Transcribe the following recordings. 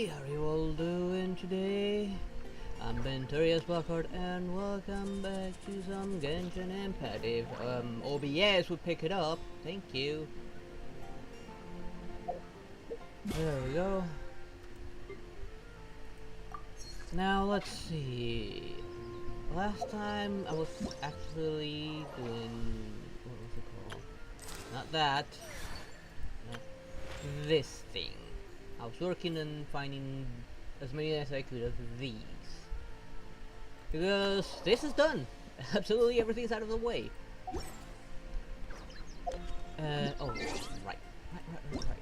Hey, how are you all doing today? I'm Venturous Bufford and welcome back to some Genshin Impact. If OBS would pick it up, thank you. There we go. Now let's see. Last time I was actually doing, what was it called? Not that. Not this thing. I was working on finding as many as I could of these. Because this is done! Absolutely everything's out of the way. Oh, right.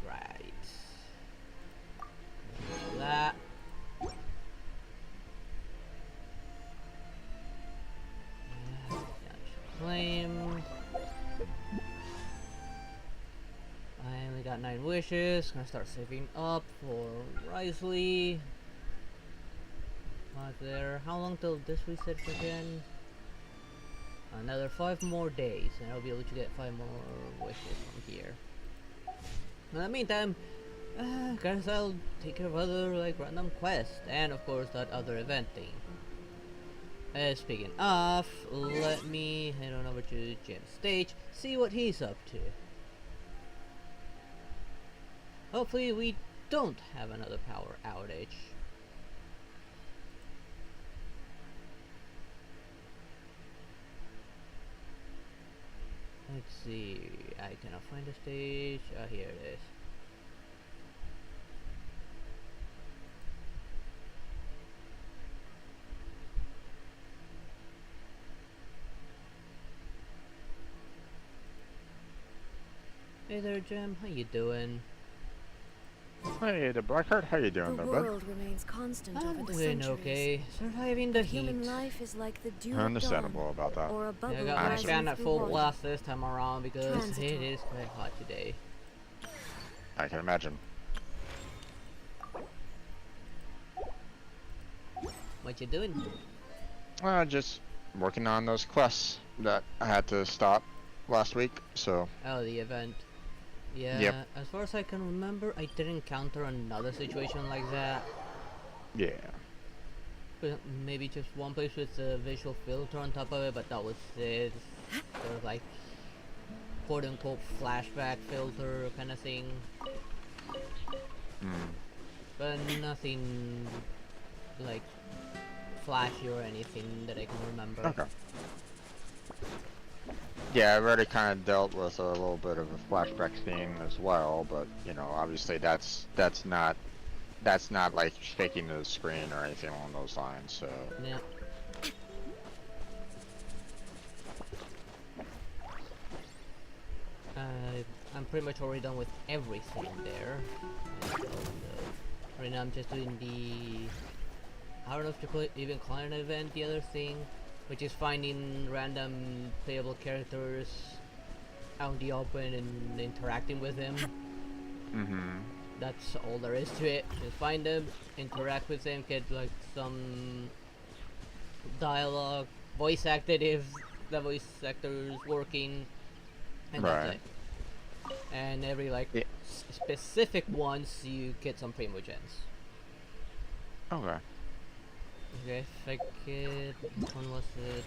Right. That. Claim. I only got 9 wishes. Gonna start saving up for Risley. Right there. How long till this reset again? Another 5 more days, and I'll be able to get 5 more wishes from here. In the meantime, guess I'll take care of other like random quests, and of course that other event thing. Speaking of, let me head on over to Jim's stage, see what he's up to. Hopefully we don't have another power outage. Let's see, I cannot find the stage. Oh, here it is. Hey there, Jim. How you doing? Hey, the Blackheart, how you doing, The my bud? world remains constant I'm over the doing centuries. okay. Surviving the heat. Human life is like the dew of Understandable dawn, about that. or a bubble Yeah, I got my rising fan at through full water. blast this time around because it Transitory. is quite hot today. I can imagine. What you doing? Just working on those quests that I had to stop last week, so... Oh, the event. Yeah, Yep. as far as I can remember, I didn't encounter another situation like that. Yeah. But maybe just one place with a visual filter on top of it, but that was it. Sort of like quote-unquote flashback filter kind of thing. But nothing like flashy or anything that I can remember. Okay. Yeah, I've already kind of dealt with a little bit of a flashback scene as well, but, you know, obviously that's not like shaking the screen or anything along those lines, so... Yeah. I'm pretty much already done with everything there. Right now I'm just doing the... I don't know if to put even call it an event, the other thing, which is finding random playable characters out in the open and interacting with them. That's all there is to it. Just find them, interact with them, get like some dialogue, voice acted if the voice actor is working, and that's it. And every like specific ones you get some primogens. Okay. Okay, if I get, which one was it?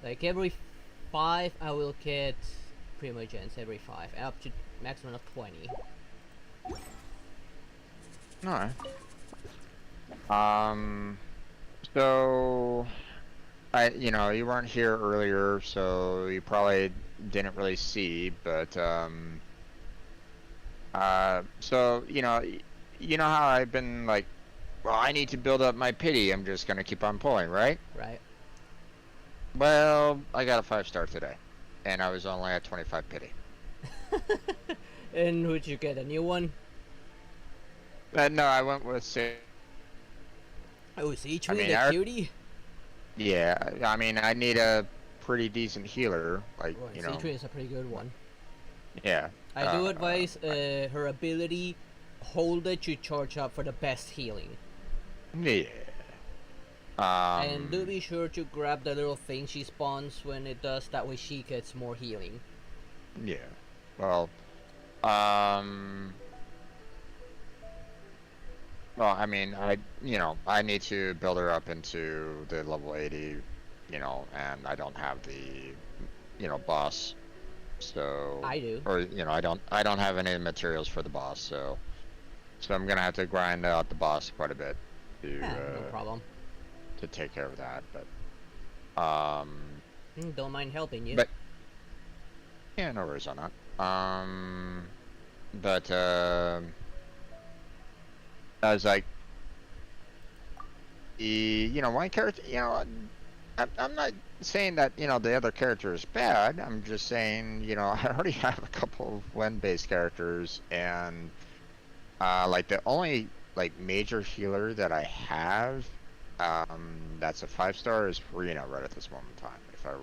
Like every 5 I will get primogens, every 5, up to maximum of 20. Alright. So... you know, you weren't here earlier, so you probably didn't really see, but, so, you know how I've been like, well, I need to build up my pity, I'm just gonna keep on pulling, right? Right. Well, I got a 5-star today, and I was only at 25 pity. And would you get a new one? No, I went with 6. Oh, see, I mean, the cutie? Yeah, I mean, I need a pretty decent healer, like, Right, you know. Citri is a pretty good one. Yeah. I do advise her ability, hold it to charge up for the best healing. Yeah. And do be sure to grab the little thing she spawns when it does, that way she gets more healing. Yeah. Well, Well, I mean, I need to build her up into the level 80, and I don't have the, boss. So, I do. or, I don't have any materials for the boss, so I'm gonna have to grind out the boss quite a bit to, Yeah, no problem. to take care of that, but, Don't mind helping you. but, yeah, no worries on that. But, I was like, one character, I'm not saying that, the other character is bad. I'm just saying, I already have a couple of Wen-based characters, and, like, the only, like, major healer that I have, that's a 5-star is Rena right at this moment in time, if I'm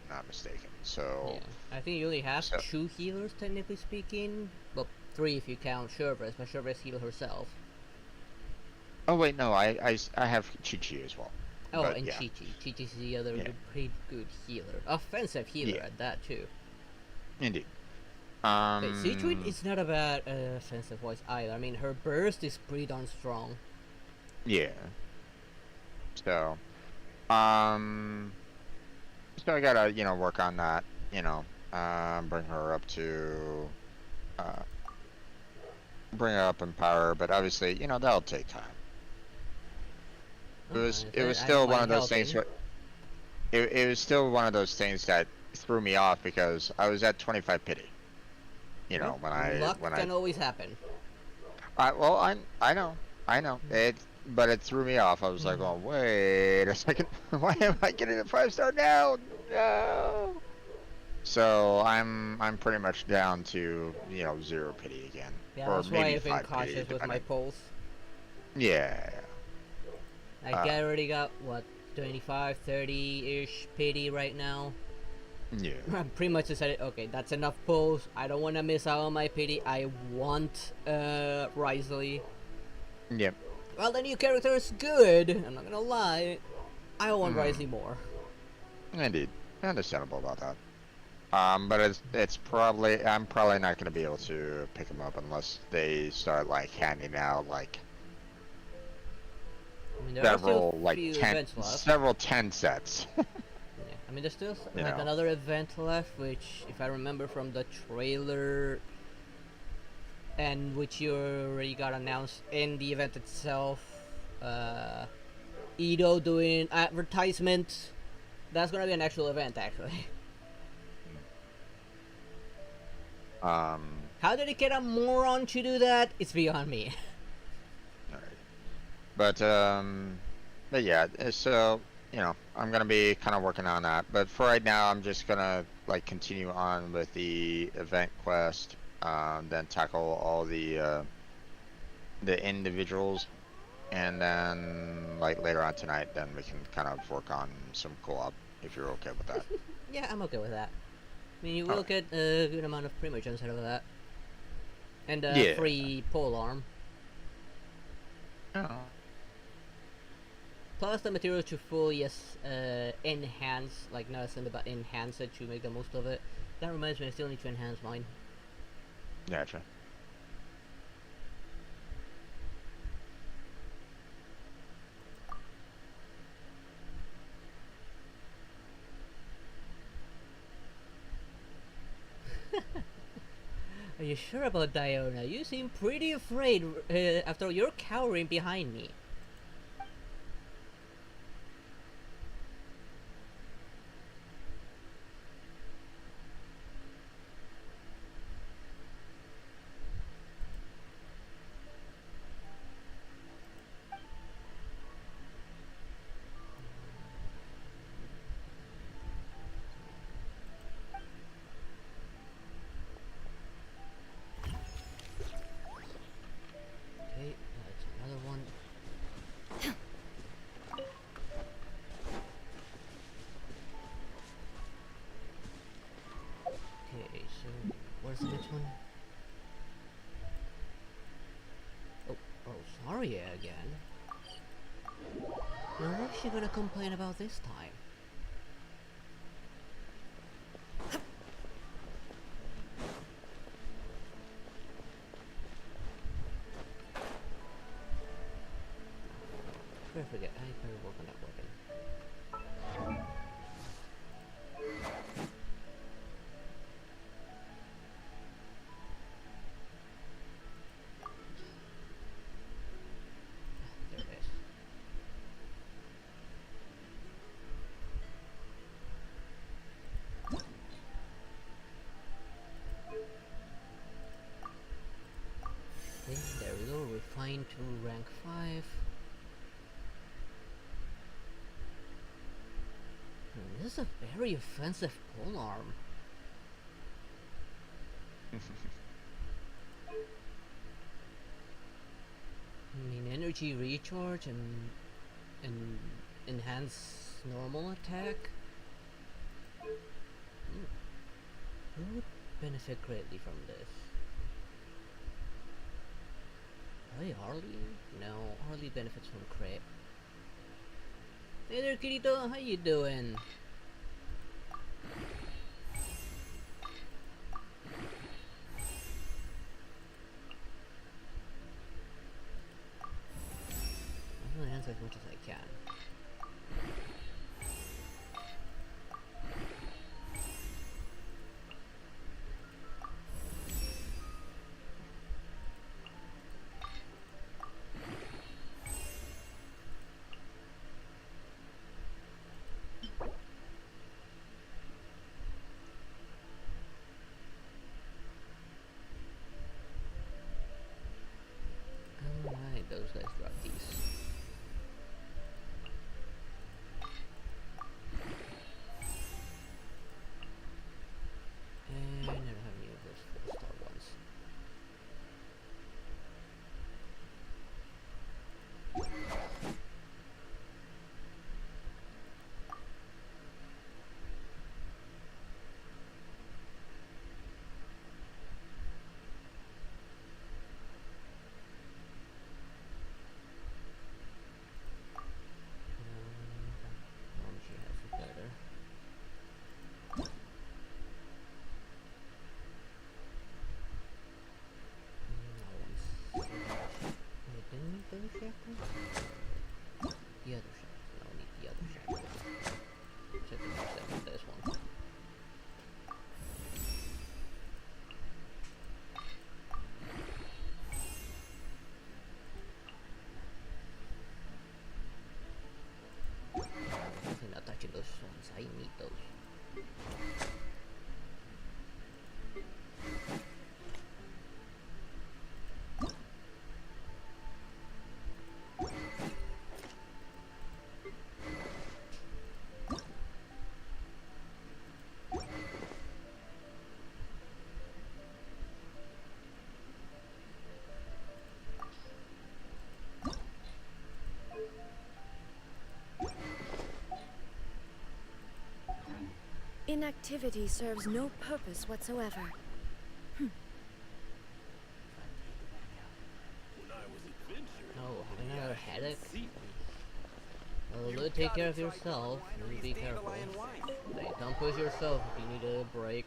not mistaken. Yeah, So, I think you only have so, 2 healers, technically speaking. Well, 3 if you count Shervres, but Shervres heal herself. oh wait, no, I have Chi-Chi as well. Oh, But and yeah, Chi-Chi. Chi-Chi's the other yeah, pretty good healer. Offensive healer yeah, at that, too. indeed. But Siegfried is not a bad offensive voice either. I mean, her burst is pretty darn strong. Yeah. So, um, so I gotta, work on that, bring her up to, uh, bring her up in power, but obviously, that'll take time. It Oh, was, I it was said I don't still one mind of those things helping. where, it was still one of those things that threw me off because I was at 25 pity, Well, when luck when can always happen. well, I know, but it threw me off. I was like, oh, wait a second, why am I getting a 5-star now? No. So I'm pretty much down to 0 pity again, Yeah, or that's why maybe I've been 5 pity cautious with my depending. polls. Yeah, Like, I already got, what, 25, 30-ish pity right now. yeah, I pretty much decided, okay, that's enough pulls. I don't want to miss out on my pity. I want Risley. yep. Well, the new character is good. I'm not gonna lie. I want Mm, Risley more. indeed, understandable about that. But it's probably I'm probably not gonna be able to pick them up unless they start like handing out like I mean, there are still several like few 10 events left. several 10 sets. Yeah, I mean, there's still you like know. another event left, which, if I remember from the trailer, and which you already got announced in the event itself, Ido doing advertisement. That's gonna be an actual event, actually. Um. How did it get a moron to do that? It's beyond me. Alright. But yeah, so I'm gonna be kind of working on that. But for right now, I'm just gonna like continue on with the event quest, then tackle all the individuals, and then like later on tonight, then we can kind of work on some co-op if you're okay with that. Yeah, I'm okay with that. I mean, you All will right. get a good amount of primogens out of that. And a Yeah. free pole arm. Oh. Plus the materials to fully enhance, like not ascend but enhance it to make the most of it. That reminds me, I still need to enhance mine. Gotcha. Are you sure about Diona? You seem pretty afraid after you're cowering behind me. Okay, that's another one. Okay, so where's the next one? Oh, oh, sorry again. Now what's she gonna complain about this time? I forget. I better work on that weapon. There it is. Okay, there we go. Refined to rank 5. This is a very offensive polearm. I mean, energy recharge and enhance normal attack. Who would benefit greatly from this? Probably Harley? No, Harley benefits from crit. Hey there, Kirito, how you doing? I'm gonna answer as much as I can. Alright, those guys drop these. And I don't have any of those 4-star ones. She has it better. Wait, didn't need those shackles? The other shackles. No, I need the other shackles. Check the next step with this one. Definitely not touching those ones. I need those. Inactivity serves no purpose whatsoever. Oh, having another headache? Well, Lou, take care of yourself and be careful. Hey, don't push yourself if you need a break.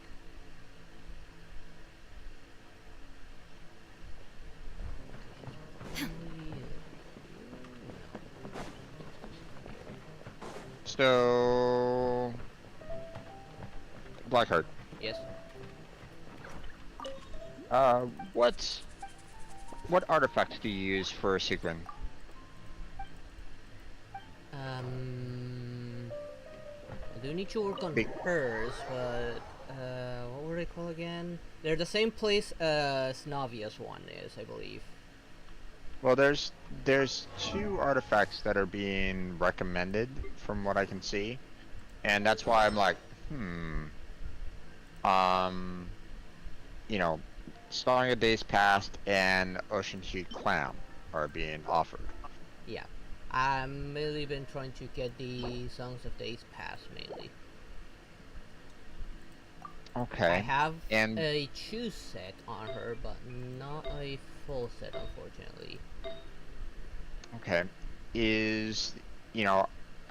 So, Blackheart. Yes. What artifacts do you use for Sequin? I do need to work on hers, but what were they called again? They're the same place as Navia's one is, I believe. Well, there's 2 artifacts that are being recommended from what I can see, and that's why I'm like, you know, Song of Days Past and Ocean Sheet Clam are being offered. Yeah. I'm really been trying to get the Songs of Days Past mainly. Okay. I have and a choose set on her, but not a full set, unfortunately. Okay.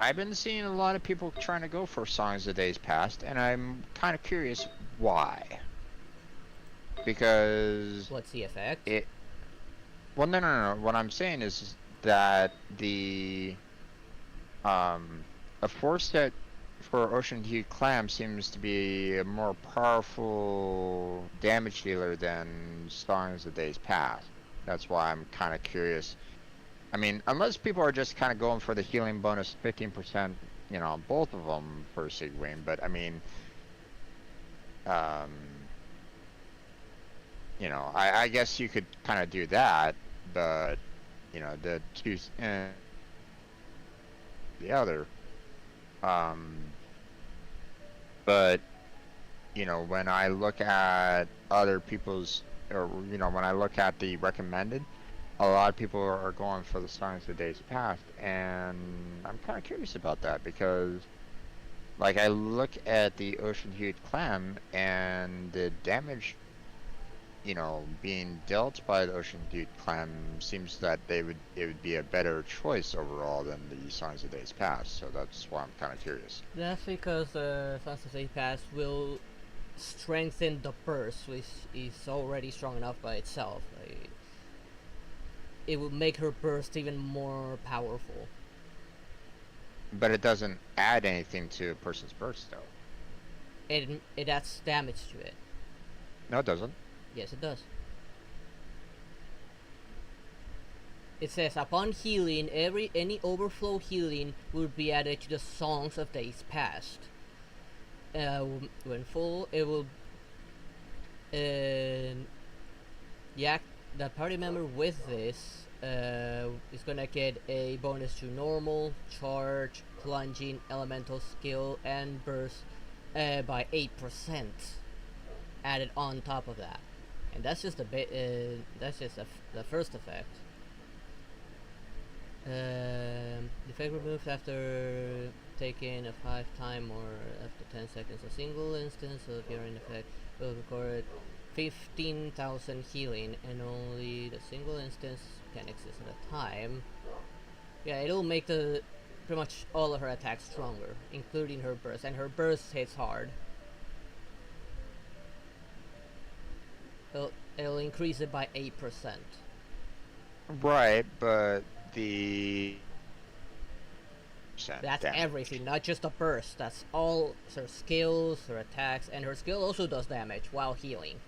I've been seeing a lot of people trying to go for Songs of Days Past, and I'm kind of curious why. Because What's the effect? well, no. What I'm saying is that A force that for Ocean Hued Clam seems to be a more powerful damage dealer than Songs of Days Past. That's why I'm kind of curious. I mean, unless people are just kind of going for the healing bonus 15%, you know, on both of them for Sigwing, but I mean, um, you know, I guess you could kind of do that, but, you know, the other, um, but, you know, when I look at other people's, or, you know, when I look at the recommended, a lot of people are going for the Songs of Days Past, and I'm kind of curious about that because, like, I look at the Ocean Hued Clam and the damage, you know, being dealt by the Ocean Hued Clam seems that it would be a better choice overall than the Songs of Days Past. So that's why I'm kind of curious. That's because Songs of Days Past will strengthen the burst, which is already strong enough by itself. Like, it will make her burst even more powerful. But it doesn't add anything to a person's burst, though. It adds damage to it. No, it doesn't. Yes, it does. It says upon healing, any overflow healing will be added to the Songs of Days Past. When full, it will. Yeah, the party member with this is gonna get a bonus to normal, charge, plunging, elemental skill, and burst by 8% added on top of that. And that's just the first effect. The effect removed after taking a 5-time or after 10 seconds. A single instance of your effect will record 15,000 healing, and only the single instance can exist at a time. Yeah, it'll make pretty much all of her attacks stronger, including her burst, and her burst hits hard. It'll increase it by 8%. Right, but that's damage. everything, not just a burst. That's all her skills, her attacks, and her skill also does damage while healing.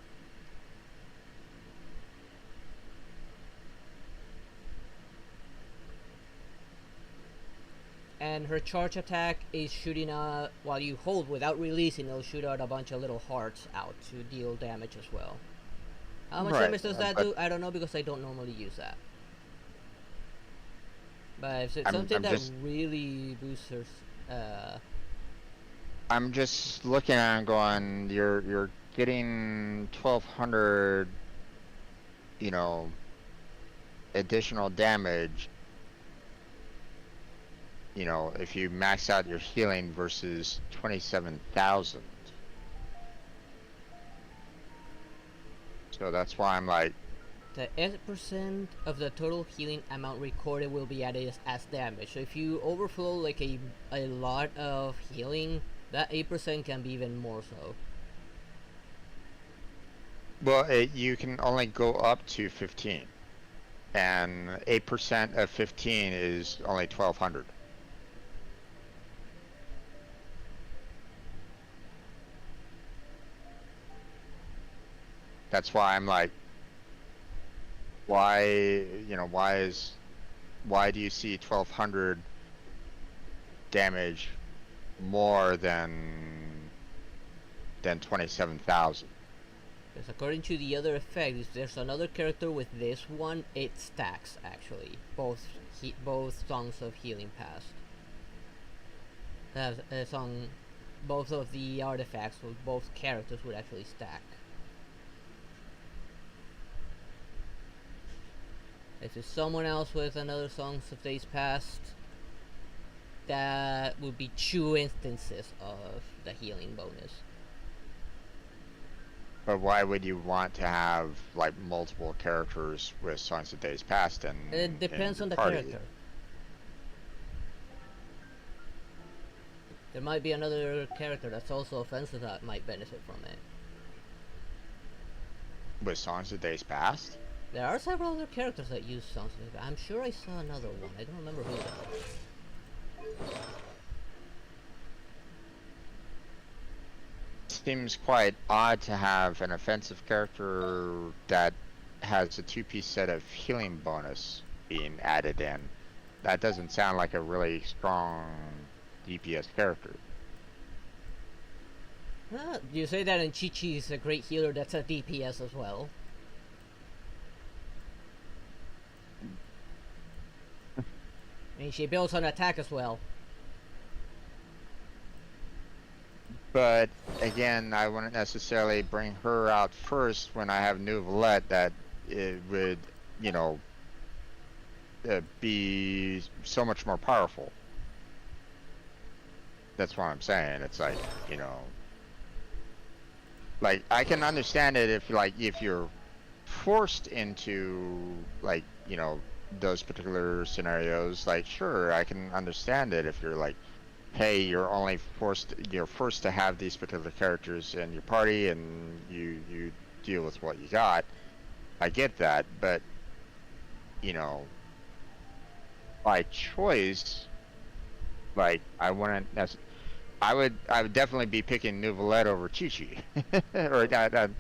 And her charge attack is shooting out while you hold without releasing. It'll shoot out a bunch of little hearts out to deal damage as well. How much damage does that do? I don't know because I don't normally use that. But if it's something that really boosts her, I'm just looking at it and going, you're getting 1,200, you know, additional damage. You know, if you max out your healing versus 27,000. So that's why I'm like, the 8% of the total healing amount recorded will be added as damage. So if you overflow like a lot of healing, that 8% can be even more so. well, you can only go up to 15, and 8% of 15 is only 1,200. That's why I'm like, why, you know, why do you see 1,200 damage more than 27,000? Because according to the other effect, if there's another character with this one, it stacks actually. Both Songs of Healing Past. Both of the artifacts with both characters would actually stack. If it's someone else with another Songs of Days Past, that would be 2 instances of the healing bonus. But why would you want to have like multiple characters with Songs of Days Past? And it depends on the party? character. There might be another character that's also offensive that might benefit from it. With Songs of Days Past? There are several other characters that use Songs of Days Past. I'm sure I saw another one. I don't remember who though. Seems quite odd to have an offensive character that has a two-piece set of healing bonus being added in. That doesn't sound like a really strong DPS character. You say that, and Chi-Chi is a great healer that's a DPS as well. I mean, she builds on attack as well. But again, I wouldn't necessarily bring her out first when I have New Valette that it would, you know, be so much more powerful. That's what I'm saying. It's like, you know, like I can understand it if you're forced into like, you know, those particular scenarios. Like, sure, I can understand it if you're like, hey, you're forced to have these particular characters in your party, and you deal with what you got. I get that, but you know, by choice, like I wouldn't necessarily. I would definitely be picking Nouvelette over Chi-Chi, or that,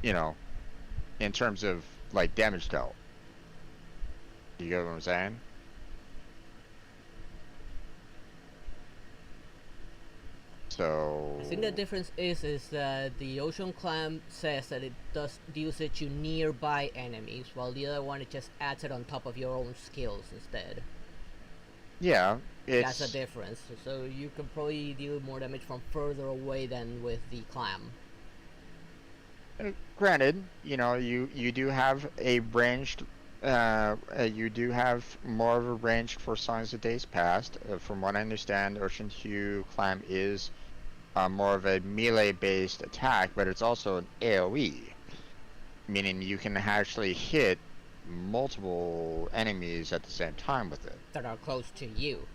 you know, in terms of like damage dealt. You get what I'm saying? So I think the difference is that the Ocean Clam says that it deals it to nearby enemies, while the other one it just adds it on top of your own skills instead. yeah, That's a difference. So you can probably deal more damage from further away than with the Clam. Granted, you know, you do have a ranged, you do have more of a range for Songs of Days Past. From what I understand, Ocean Hue Clam is more of a melee-based attack, but it's also an AoE, meaning you can actually hit multiple enemies at the same time with it. That are close to you.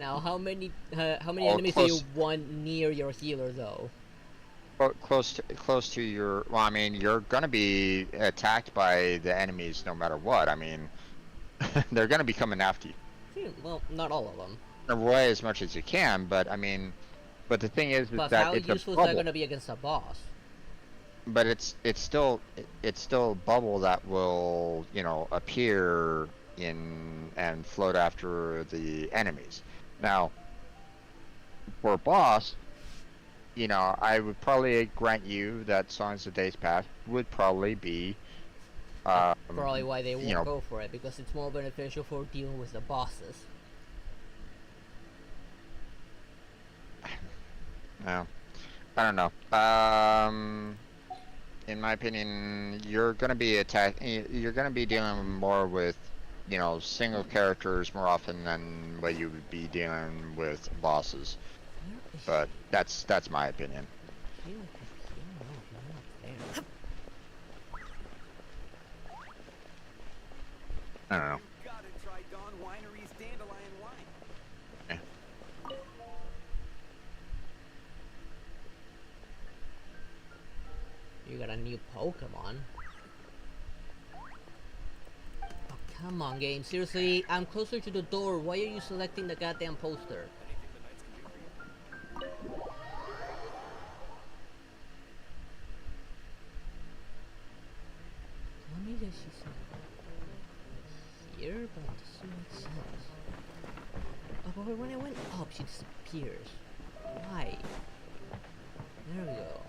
Now, how many enemies close. do you want near your healer, though? Close to your. Well, I mean, you're gonna be attacked by the enemies no matter what. I mean, they're gonna be coming after you. Well, not all of them. Away as much as you can, but I mean, but the thing is Plus, that how it's useful a is that bubble. going to be against a boss? But it's still a bubble that will, you know, appear in and float after the enemies. Now, for a boss, you know, I would probably grant you that Songs of Days Past would probably be, Probably why they you won't know, go for it, because it's more beneficial for dealing with the bosses. no, I don't know. In my opinion, you're gonna be You're gonna be dealing more with, you know, single characters more often than what you would be dealing with bosses. But that's my opinion. I feel like you're not there. I don't know. You gotta try Dawn Winery's Dandelion Wine. Eh. You got a new Pokemon. Oh, come on, game. Seriously, I'm closer to the door. Why are you selecting the goddamn poster? Anything the knights can do for you. Tell me that she's here, but it doesn't make sense. Oh, but when I went up, she disappears. Why? There we go.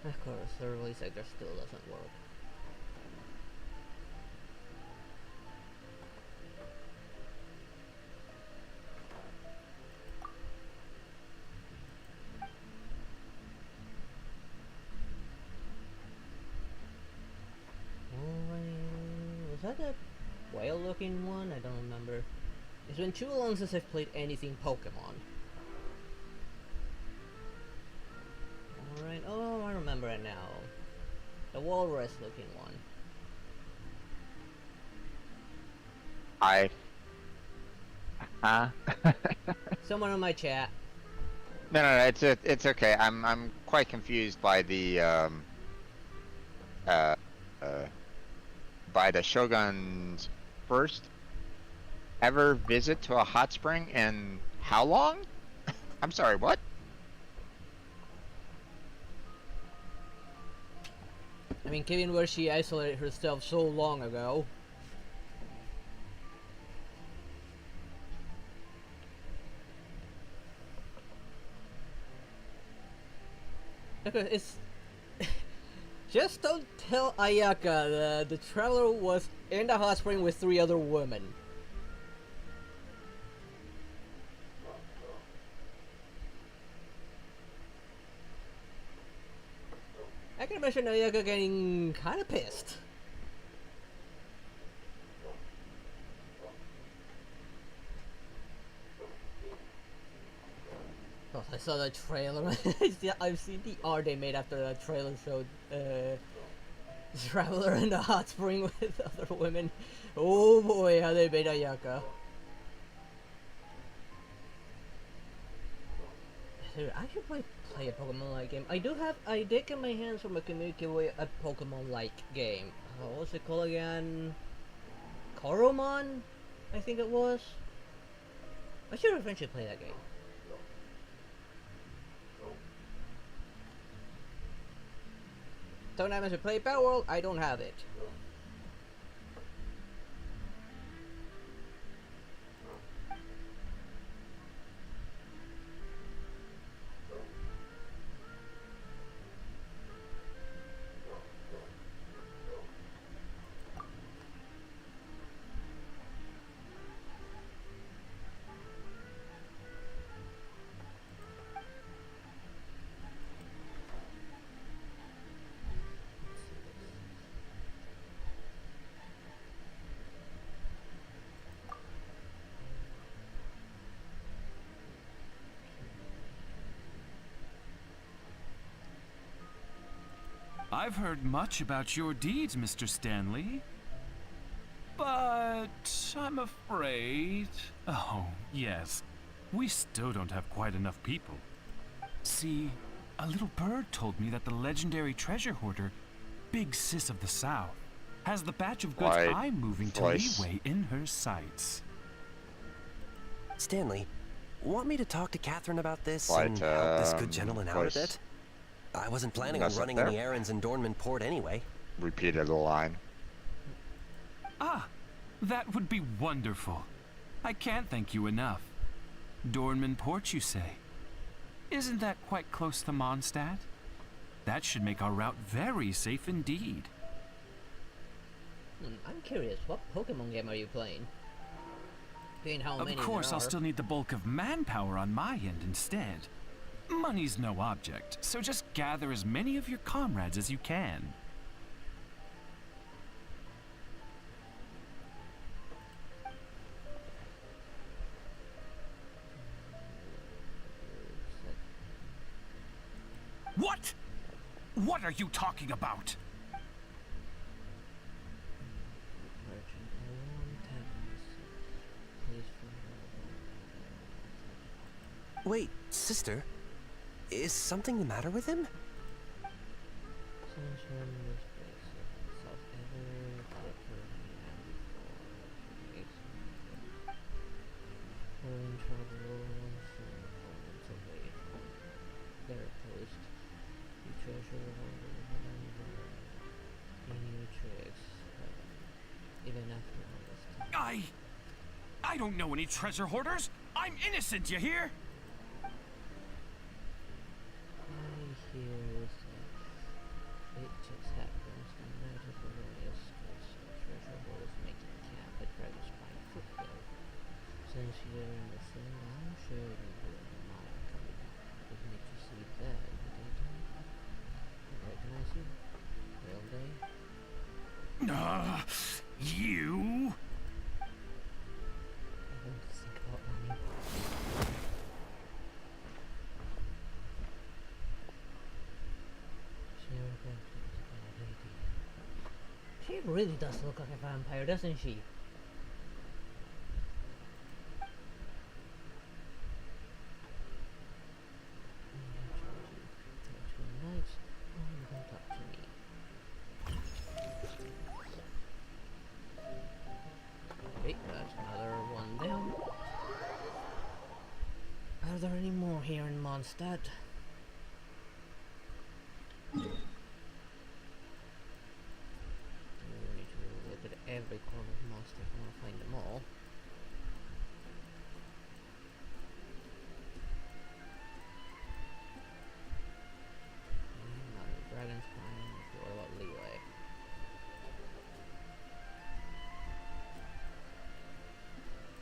Of course, the release sector still doesn't work. Was that a whale-looking one? I don't remember. It's been too long since I've played anything Pokemon. Alright, oh, I remember it now. The walrus-looking one. Huh? Someone in my chat. No, it's okay. I'm quite confused by the uh uh by the Shogun's first ever visit to a hot spring in how long? I'm sorry, what? I mean, given where she isolated herself so long ago. Okay, it's just don't tell Ayaka the traveler was in the hot spring with 3 other women. I can imagine Ayaka getting kind of pissed. Oh, I saw the trailer. I've seen the art they made after the trailer showed Traveler in the hot spring with other women. Oh boy, how they made Ayaka. Dude, I should play a Pokemon-like game. I did get my hands from a community with a Pokemon-like game. What's it called again? Koromon? I think it was. I should eventually play that game. Don't have to play Battle World, I don't have it. I've heard much about your deeds, Mr. Stanley. But I'm afraid... Oh, yes. We still don't have quite enough people. See, a little bird told me that the legendary treasure hoarder, Big Sis of the South, has the batch of goods White I'm moving to voice. Leeway in her sights. Stanley, want me to talk to Catherine about this White, and help this good gentleman out a voice. bit? I wasn't planning on Mess up running there. any errands in Dornman Port anyway. Repeated the line. Ah, that would be wonderful. I can't thank you enough. Dornman Port, you say? Isn't that quite close to Mondstadt? That should make our route very safe indeed. I'm curious, what Pokemon game are you playing? Being how many Of course, there I'll are. still need the bulk of manpower on my end instead. Money's no object, so just gather as many of your comrades as you can. What? What are you talking about? Wait, sister? Is something the matter with him? I don't know any treasure hoarders. I'm innocent, you hear? It just happens. The magic of Elias treasure hoarders make it camp at Dragon Spine Foothill. Since you're in the thing, I'm sure you will not coming with me to see that in the daytime. Recognize you? Real day? You? I want to think about money. She really does look like a vampire, doesn't she? Mondstadt. We need to look at every corner of Mondstadt. I want to find them all. Dragon's Prime. What about Leeway?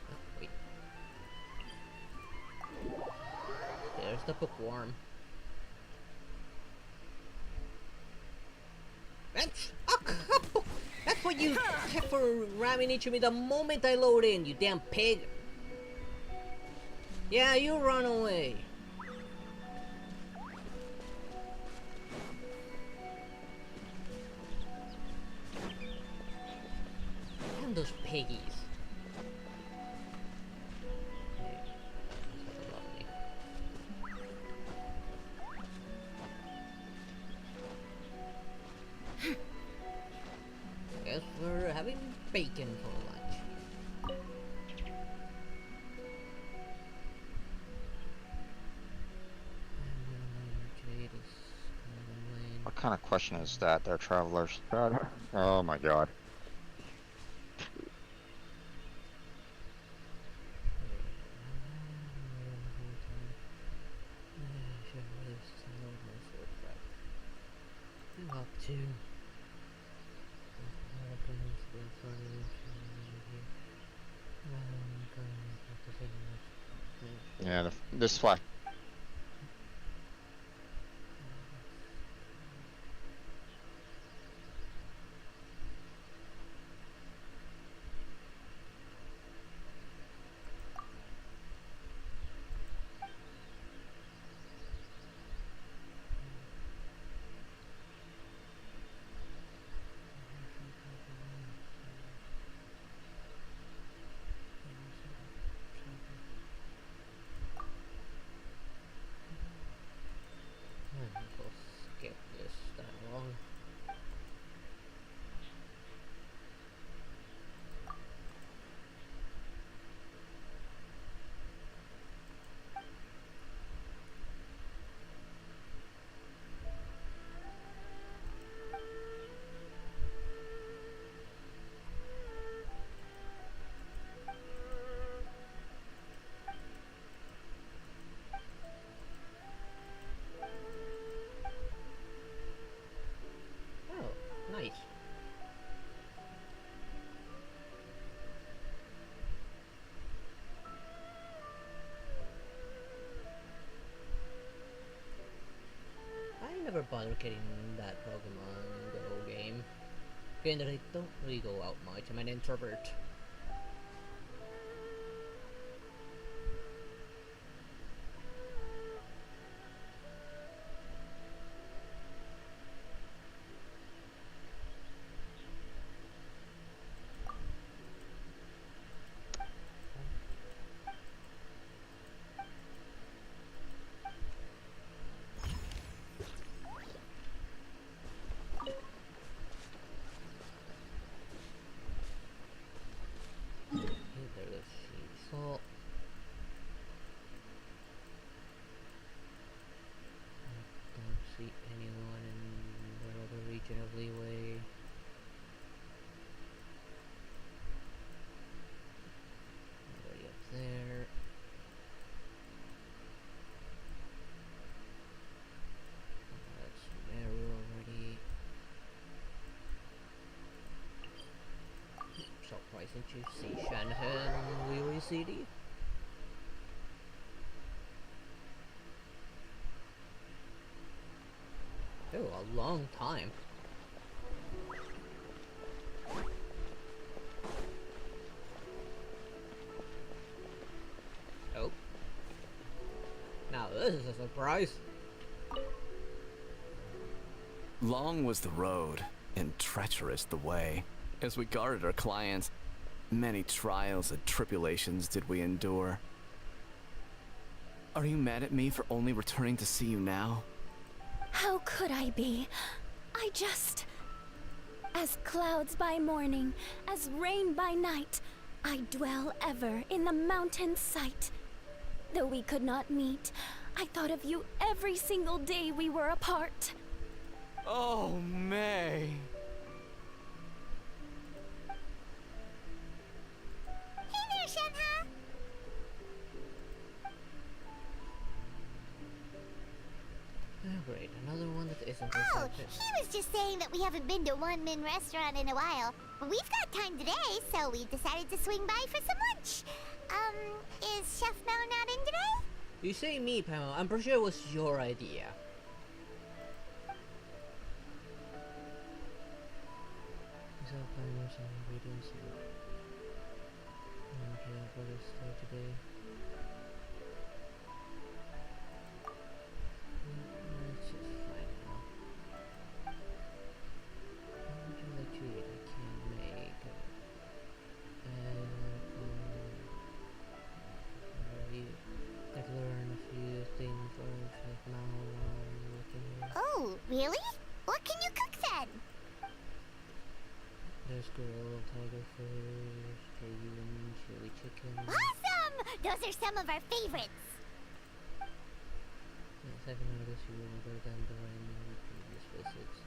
Oh, wait. There's the bookworm. That's what you kept for ramming into me the moment I load in, you damn pig. Yeah, you run away. Damn those piggies. Guess we're having bacon for lunch. What kind of question is that there, travelers? Oh my god. Up to Yeah, this flag. We'll skip this dialogue. Oh, nice. I never bothered getting that Pokemon Go game. Given that I don't really go out much, I'm an introvert. So I don't see anyone in the other region of Leeway. Nobody up there. That's Meru already. Surprising to see Shanahan in Leeway City. Oh, a long time. Oh. Now this is a surprise. Long was the road, and treacherous the way. As we guarded our clients, many trials and tribulations did we endure. Are you mad at me for only returning to see you now? How could I be? I just... As clouds by morning, as rain by night, I dwell ever in the mountain's sight. Though we could not meet, I thought of you every single day we were apart. Oh, May. Hey there, Shenhe. Oh, great, another one that isn't Oh, receptive. he was just saying that we haven't been to one Min restaurant in a while. But we've got time today, so we decided to swing by for some lunch. Is Chef Mel not in today? You say me, Pamela. I'm pretty sure it was your idea. These are primers and ingredients. Okay, for this store today. It's just fine now. What would you like to eat? I can't make. I've learned a few things from Chef now while I'm working here. Oh, really? What can you cook then? There's grilled tiger fish, Cajun chili chicken. Awesome! Those are some of our favorites. Yes, I've noticed you will go down the line in previous visits.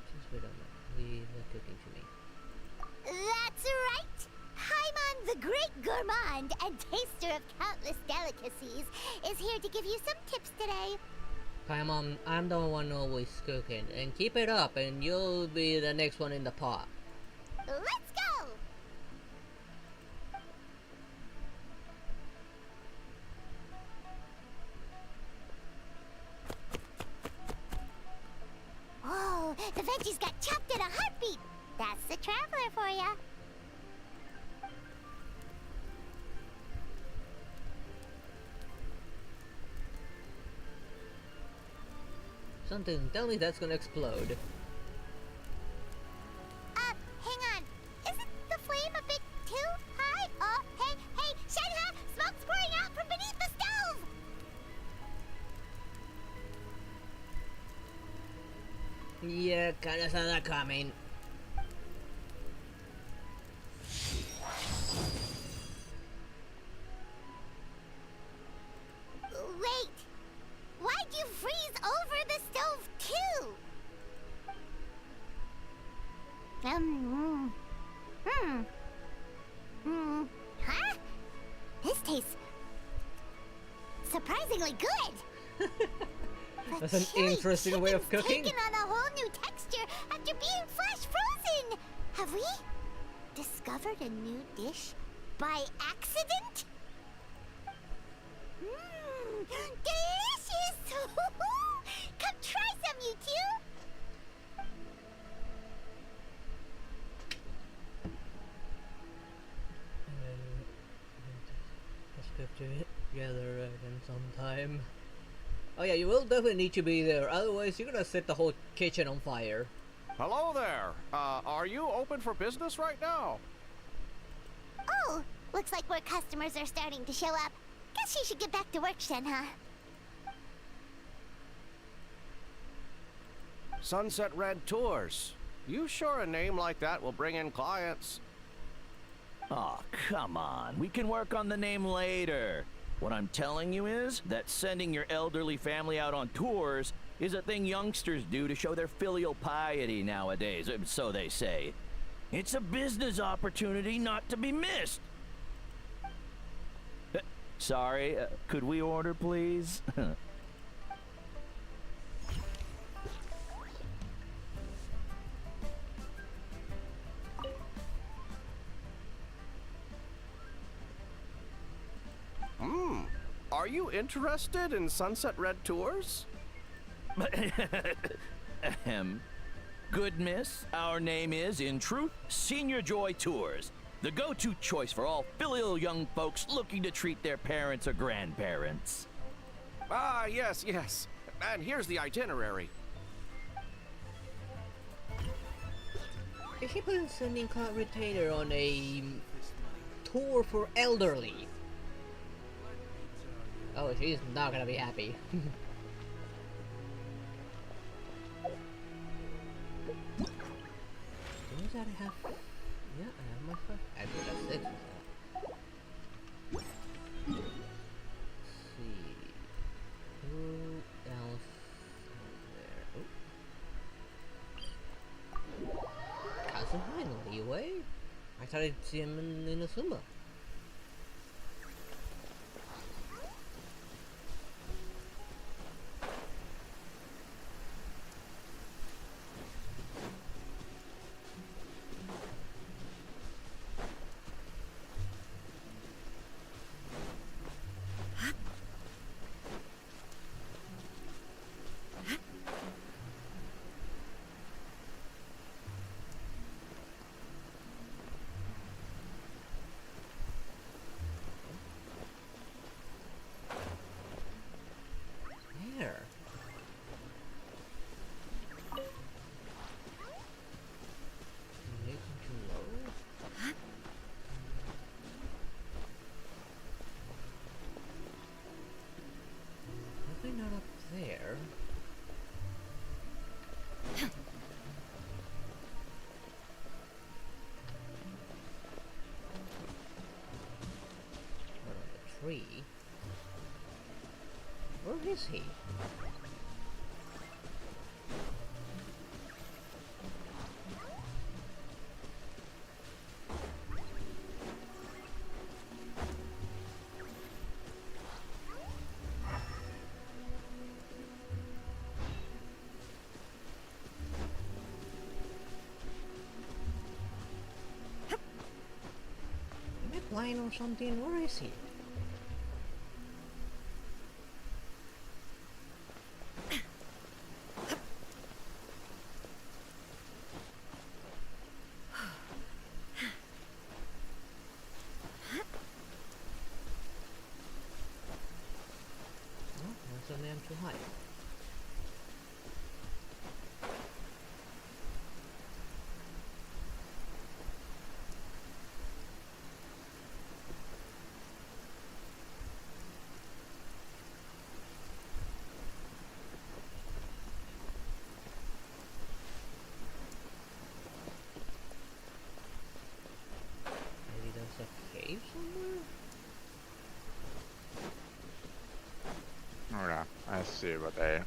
Just wait a minute. Leave the cooking to me. That's right! Haimon, the great gourmand and taster of countless delicacies, is here to give you some tips today. Paimon, I'm the one always cooking, and keep it up, and you'll be the next one in the pot. Let's go! Oh, the veggies got chopped in a heartbeat. That's the traveler for ya. Something, tell me that's gonna explode. Hang on. Isn't the flame a bit too high? Oh, hey, Shenhe! Smoke's pouring out from beneath the stove! Yeah, kinda saw that coming. Wait! Why'd you freeze over the stove, too? Huh? This tastes surprisingly good. That's an interesting way of cooking. Taken on a whole new texture after being flash frozen. Have we discovered a new dish by accident? Delicious! Come try some, you two. Let's cook together again sometime. Oh yeah, you will definitely need to be there, otherwise you're gonna set the whole kitchen on fire. Hello there. Are you open for business right now? Oh, looks like more customers are starting to show up. Guess you should get back to work, Shenhe. Sunset Red Tours. You sure a name like that will bring in clients? Oh, come on. We can work on the name later. What I'm telling you is that sending your elderly family out on tours is a thing youngsters do to show their filial piety nowadays, so they say. It's a business opportunity not to be missed. Sorry, could we order, please? Are you interested in Sunset Red Tours? Ahem. Good miss, our name is, in truth, Senior Joy Tours. The go-to choice for all filial young folks looking to treat their parents or grandparents. Ah, yes. And here's the itinerary. Is she sending Cloud Retainer on a tour for elderly? Oh, she's not gonna be happy. Does that have? Yeah, I have my first. I do have 6 of that. Let's see. started to see him in Inazuma. There. Making too low. Probably not up there. But on the tree. Where is he? Am I blind or something? Where is he? Suddenly I'm too high. Maybe there's a cave somewhere? Oh yeah, I see what they.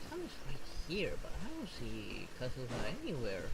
Sun is right here, but I don't see Kazuha anywhere.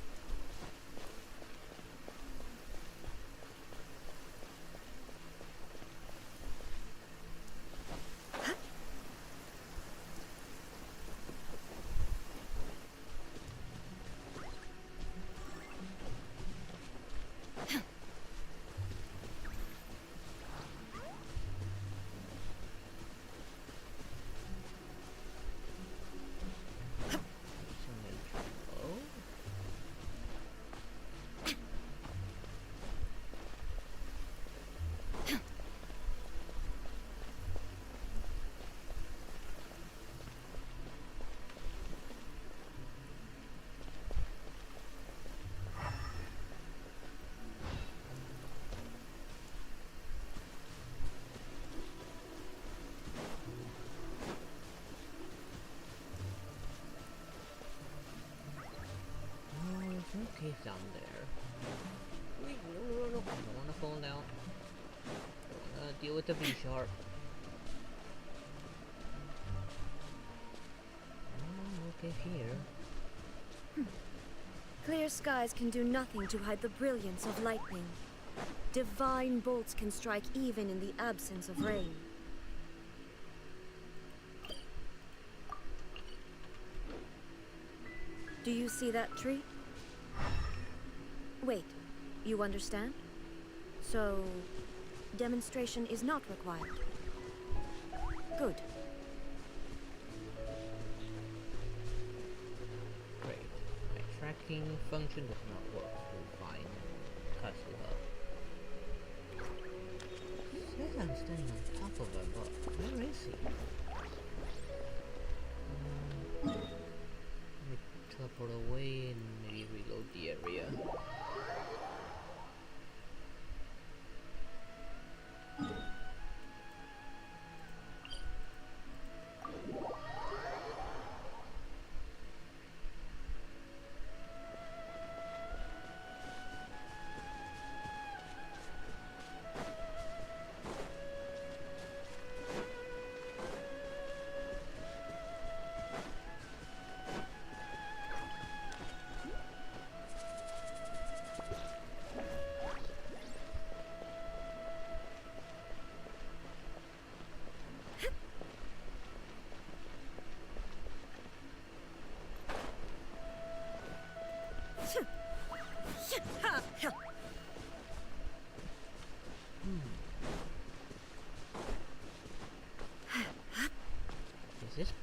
No cave down there. Wait, no. I don't wanna fall down. Don't wanna deal with the B-sharp. No cave here. Clear skies can do nothing to hide the brilliance of lightning. Divine bolts can strike even in the absence of rain. Do you see that tree? Wait, you understand? So, demonstration is not required. Good. Great. My tracking function does not work to find Kazuha. Says I'm standing on top of her, but where is he? Let me teleport away and maybe reload the area.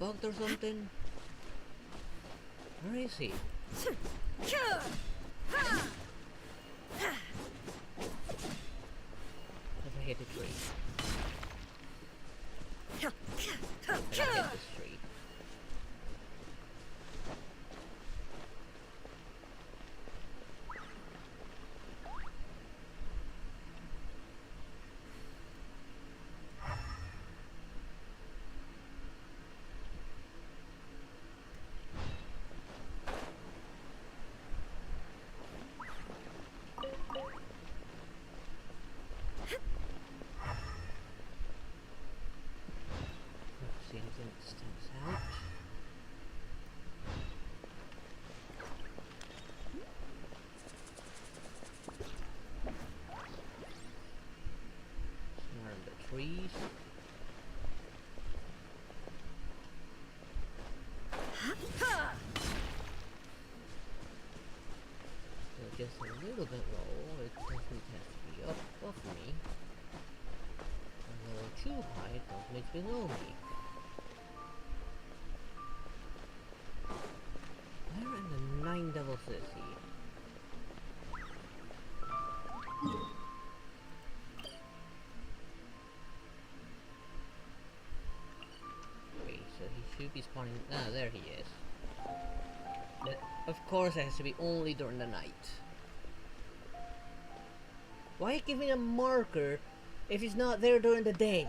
bugged or something? Where is he? If I hit the tree. And I hit this tree. See anything that stands out. Somewhere in the trees. So just a little bit low. It doesn't have to be up above me. A little too high, it doesn't make below me. Where in the Nine Devils is he? Okay, so he should be spawning. Ah, there he is. But of course, it has to be only during the night. Why give me a marker if he's not there during the day?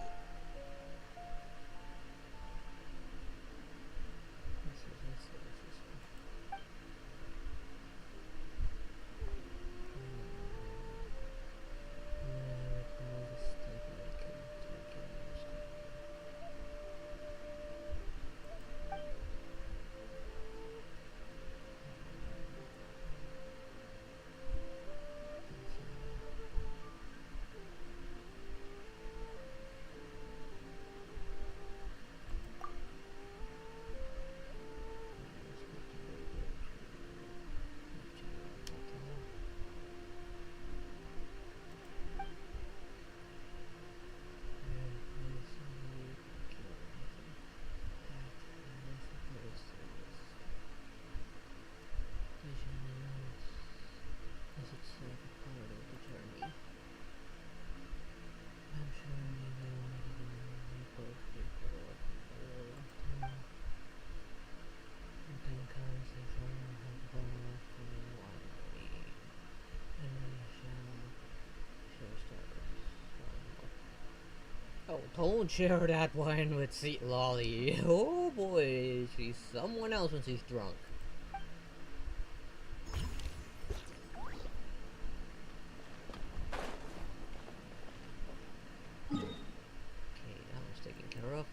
Oh, don't share that wine with Sweet Lolly. Oh boy, she's someone else when she's drunk. Okay, that one's taken care of.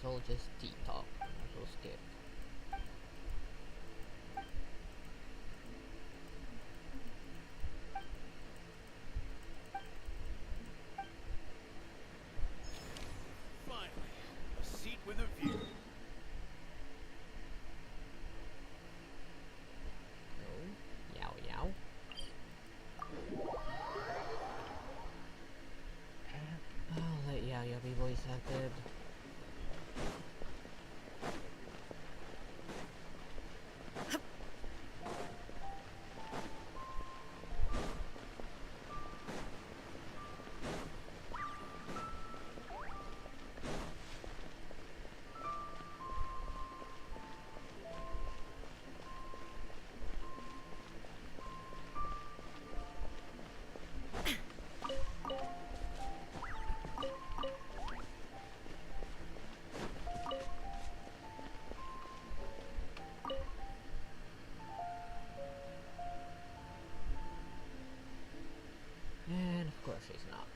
well just T-top. Might as well skip. Finally, a seat with a view. Go. Yow yow. I'll let Yow Yow be voice acted. And of course he's not.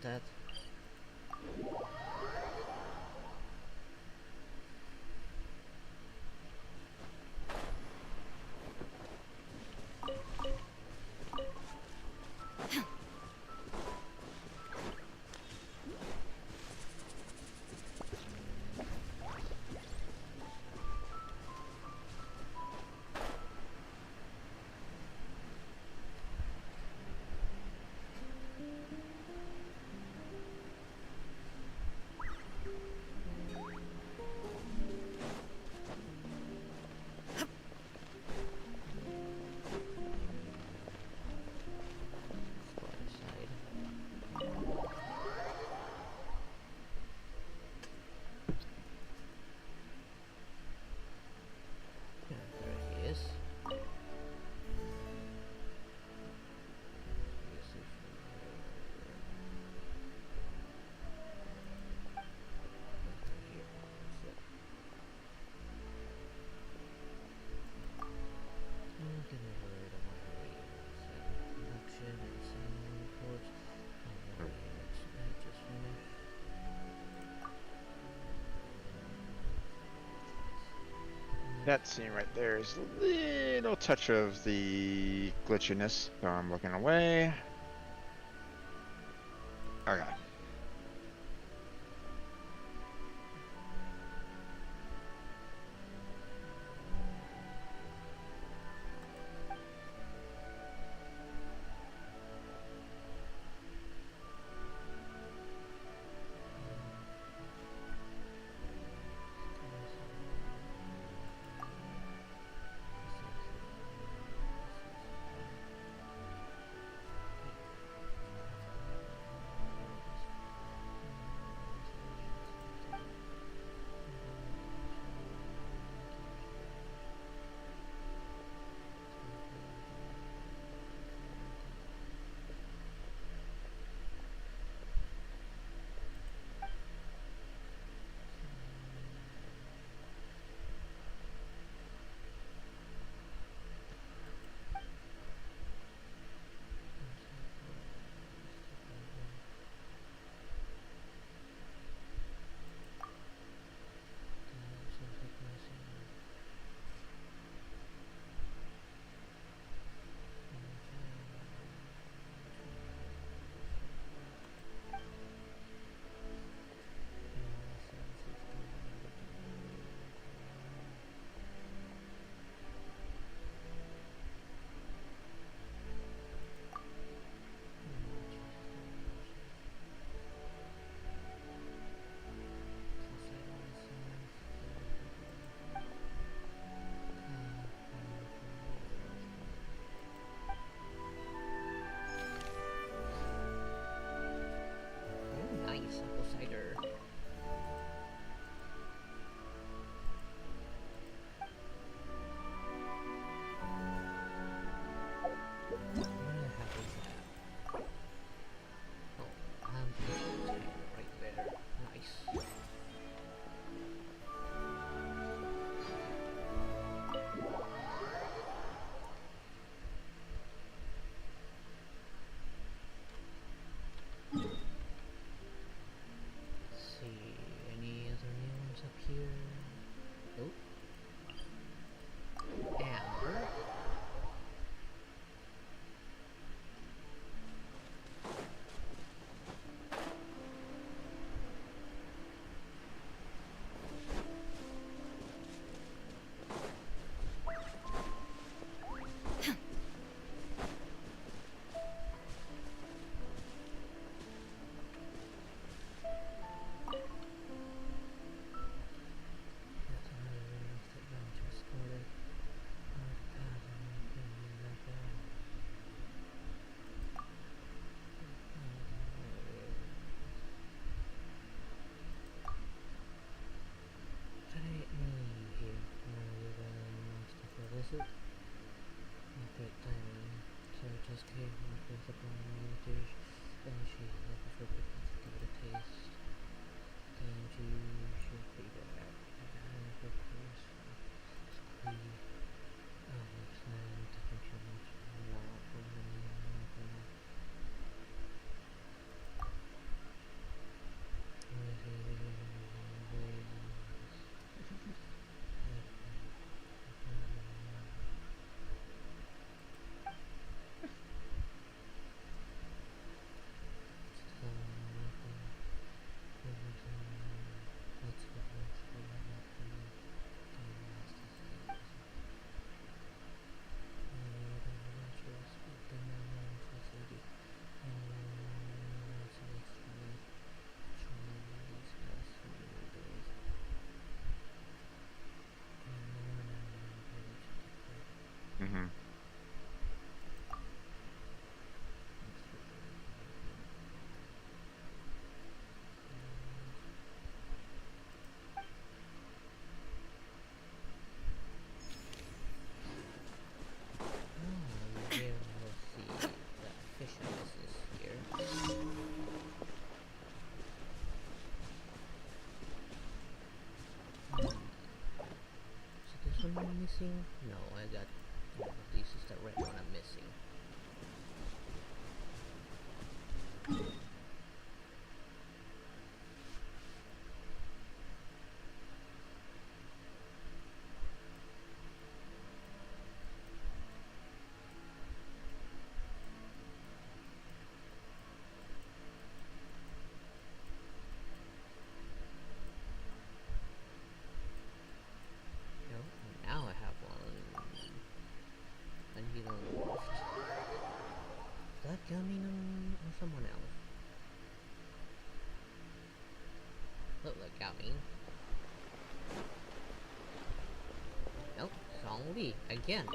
that. That scene right there is a little touch of the glitchiness, so I'm looking away. Okay. one missing? No, I got... No, this is the red one I'm missing. Now I have one. And he don't left. Is that Gamin or someone else? Look like Gamin. Nope, Song Li again.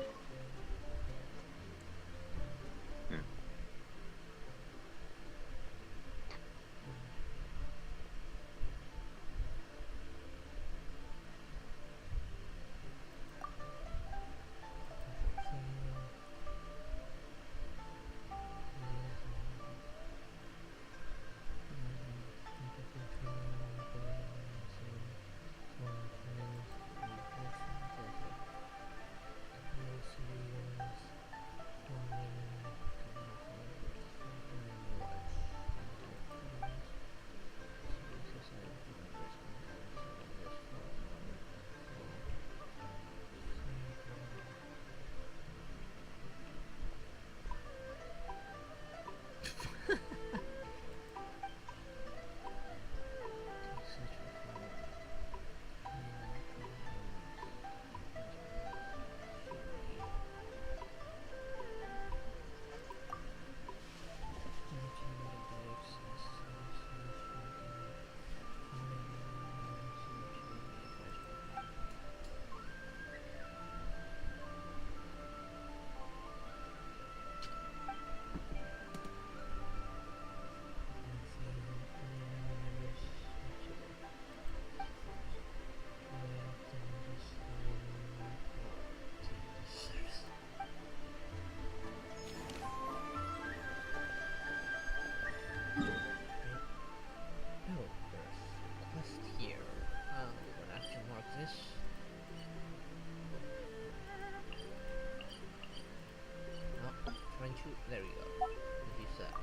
There we go. As you said.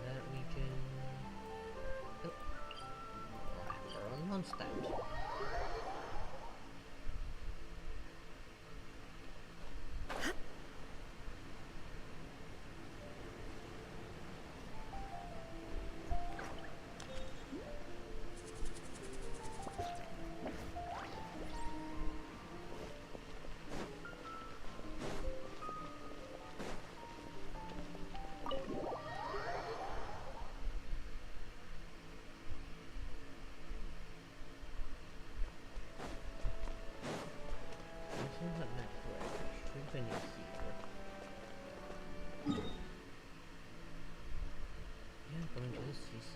That region. Oh. We're on Mondstadt.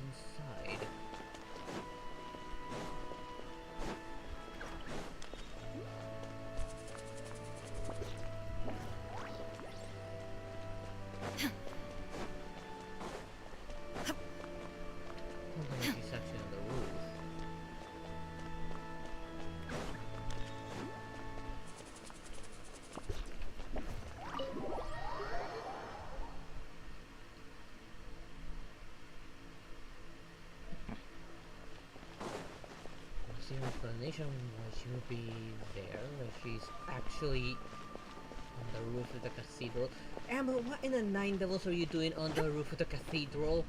Inside. Section of the roof. Explanation why she would be there, if she's actually on the roof of the cathedral. Amber, what in the nine devils are you doing on the roof of the cathedral?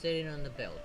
Sitting on the bell tower.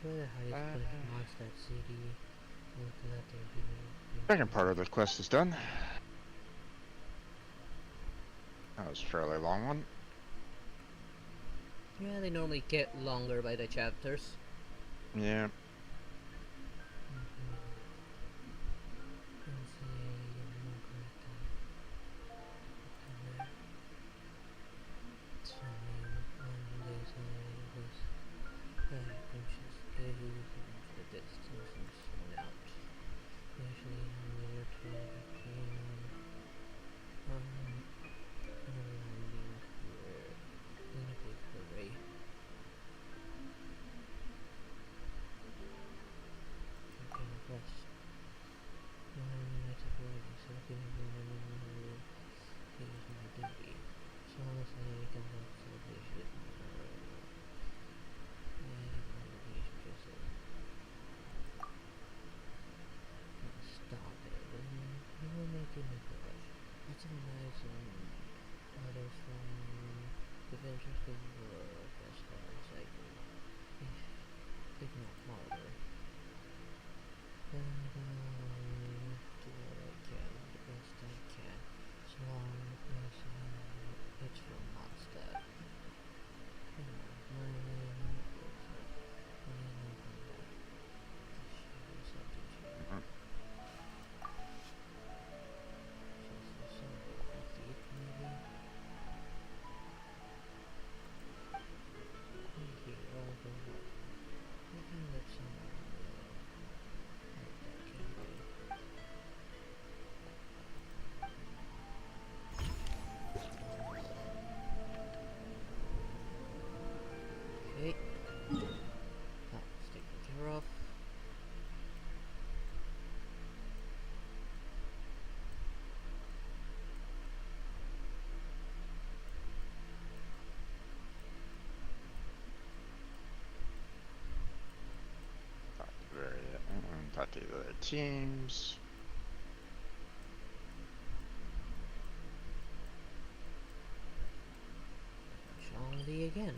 Where the highest point of Mondstadt City? Look at that. Second part of the quest is done. That was a fairly long one. Yeah, they normally get longer by the chapters. Yeah. Okay. That's taken care of. Talk to the other teams. Shangli again.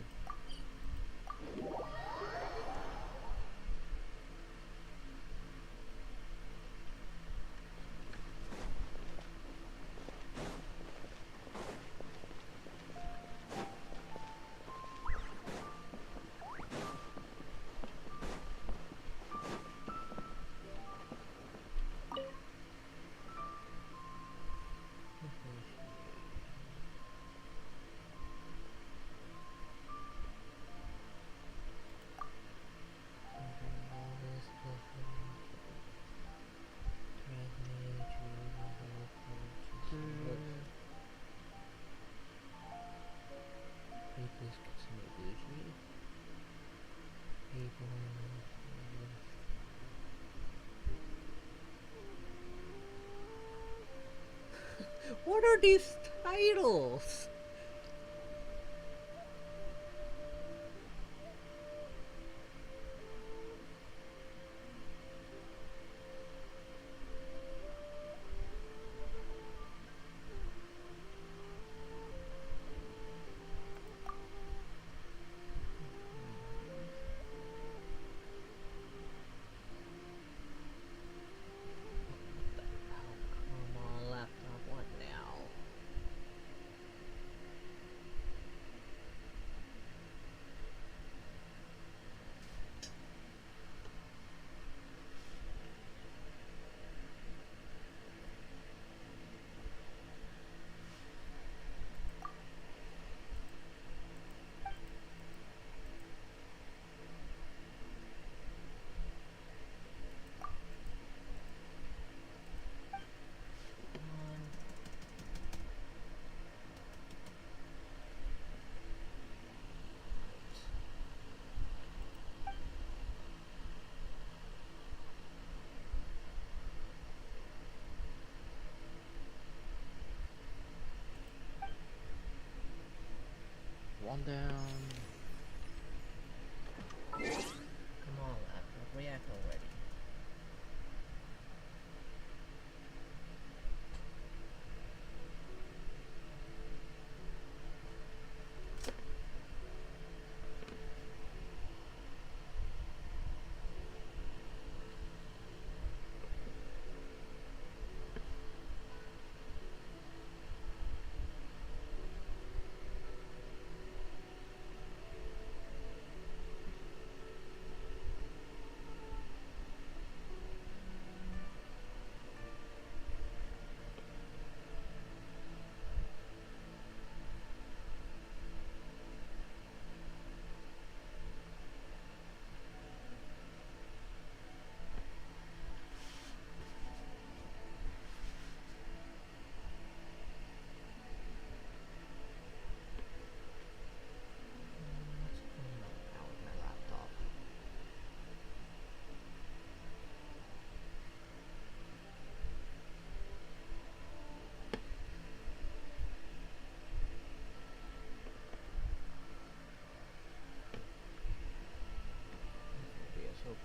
What are these titles? One down. Come on, laptop, react already.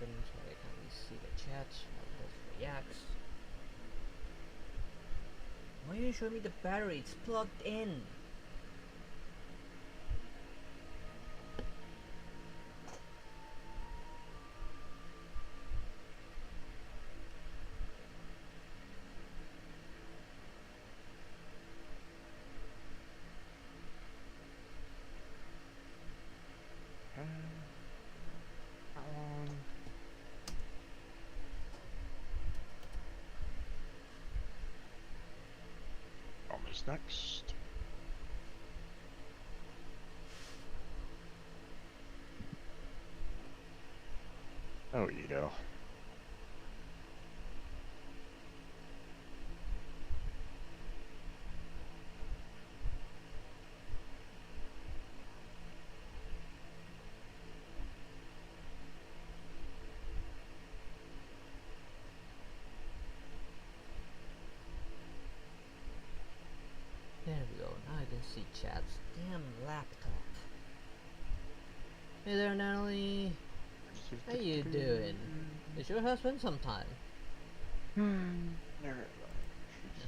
open so I can see the chat. Those reacts. Why are you showing me the battery? It's plugged in. Almost next. Oh, Ito. There we go, now I can see chats. Damn laptop. Hey there, Natalie. How you doing? It sure has been some time.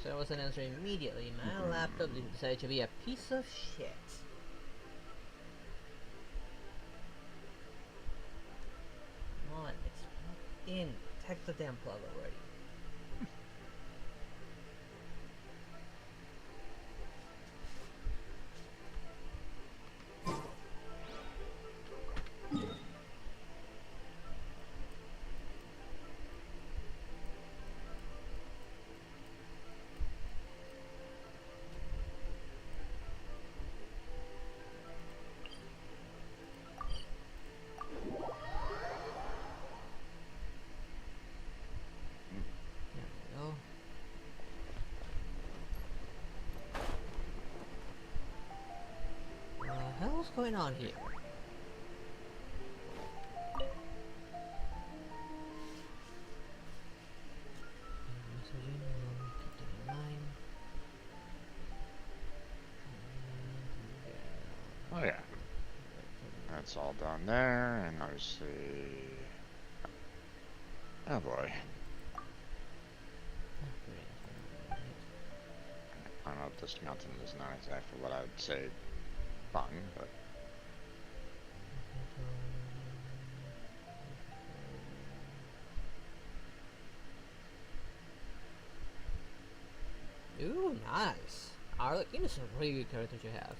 So I wasn't answering immediately. My laptop decided to be a piece of shit. Come on, it's plugged in. Text the damn plug already. What's going on here? Oh yeah. That's all done there, and obviously... Oh boy. I don't know if this mountain is not exactly what I would say fun, but... Ooh, nice. Arlecchino is a really good character to have.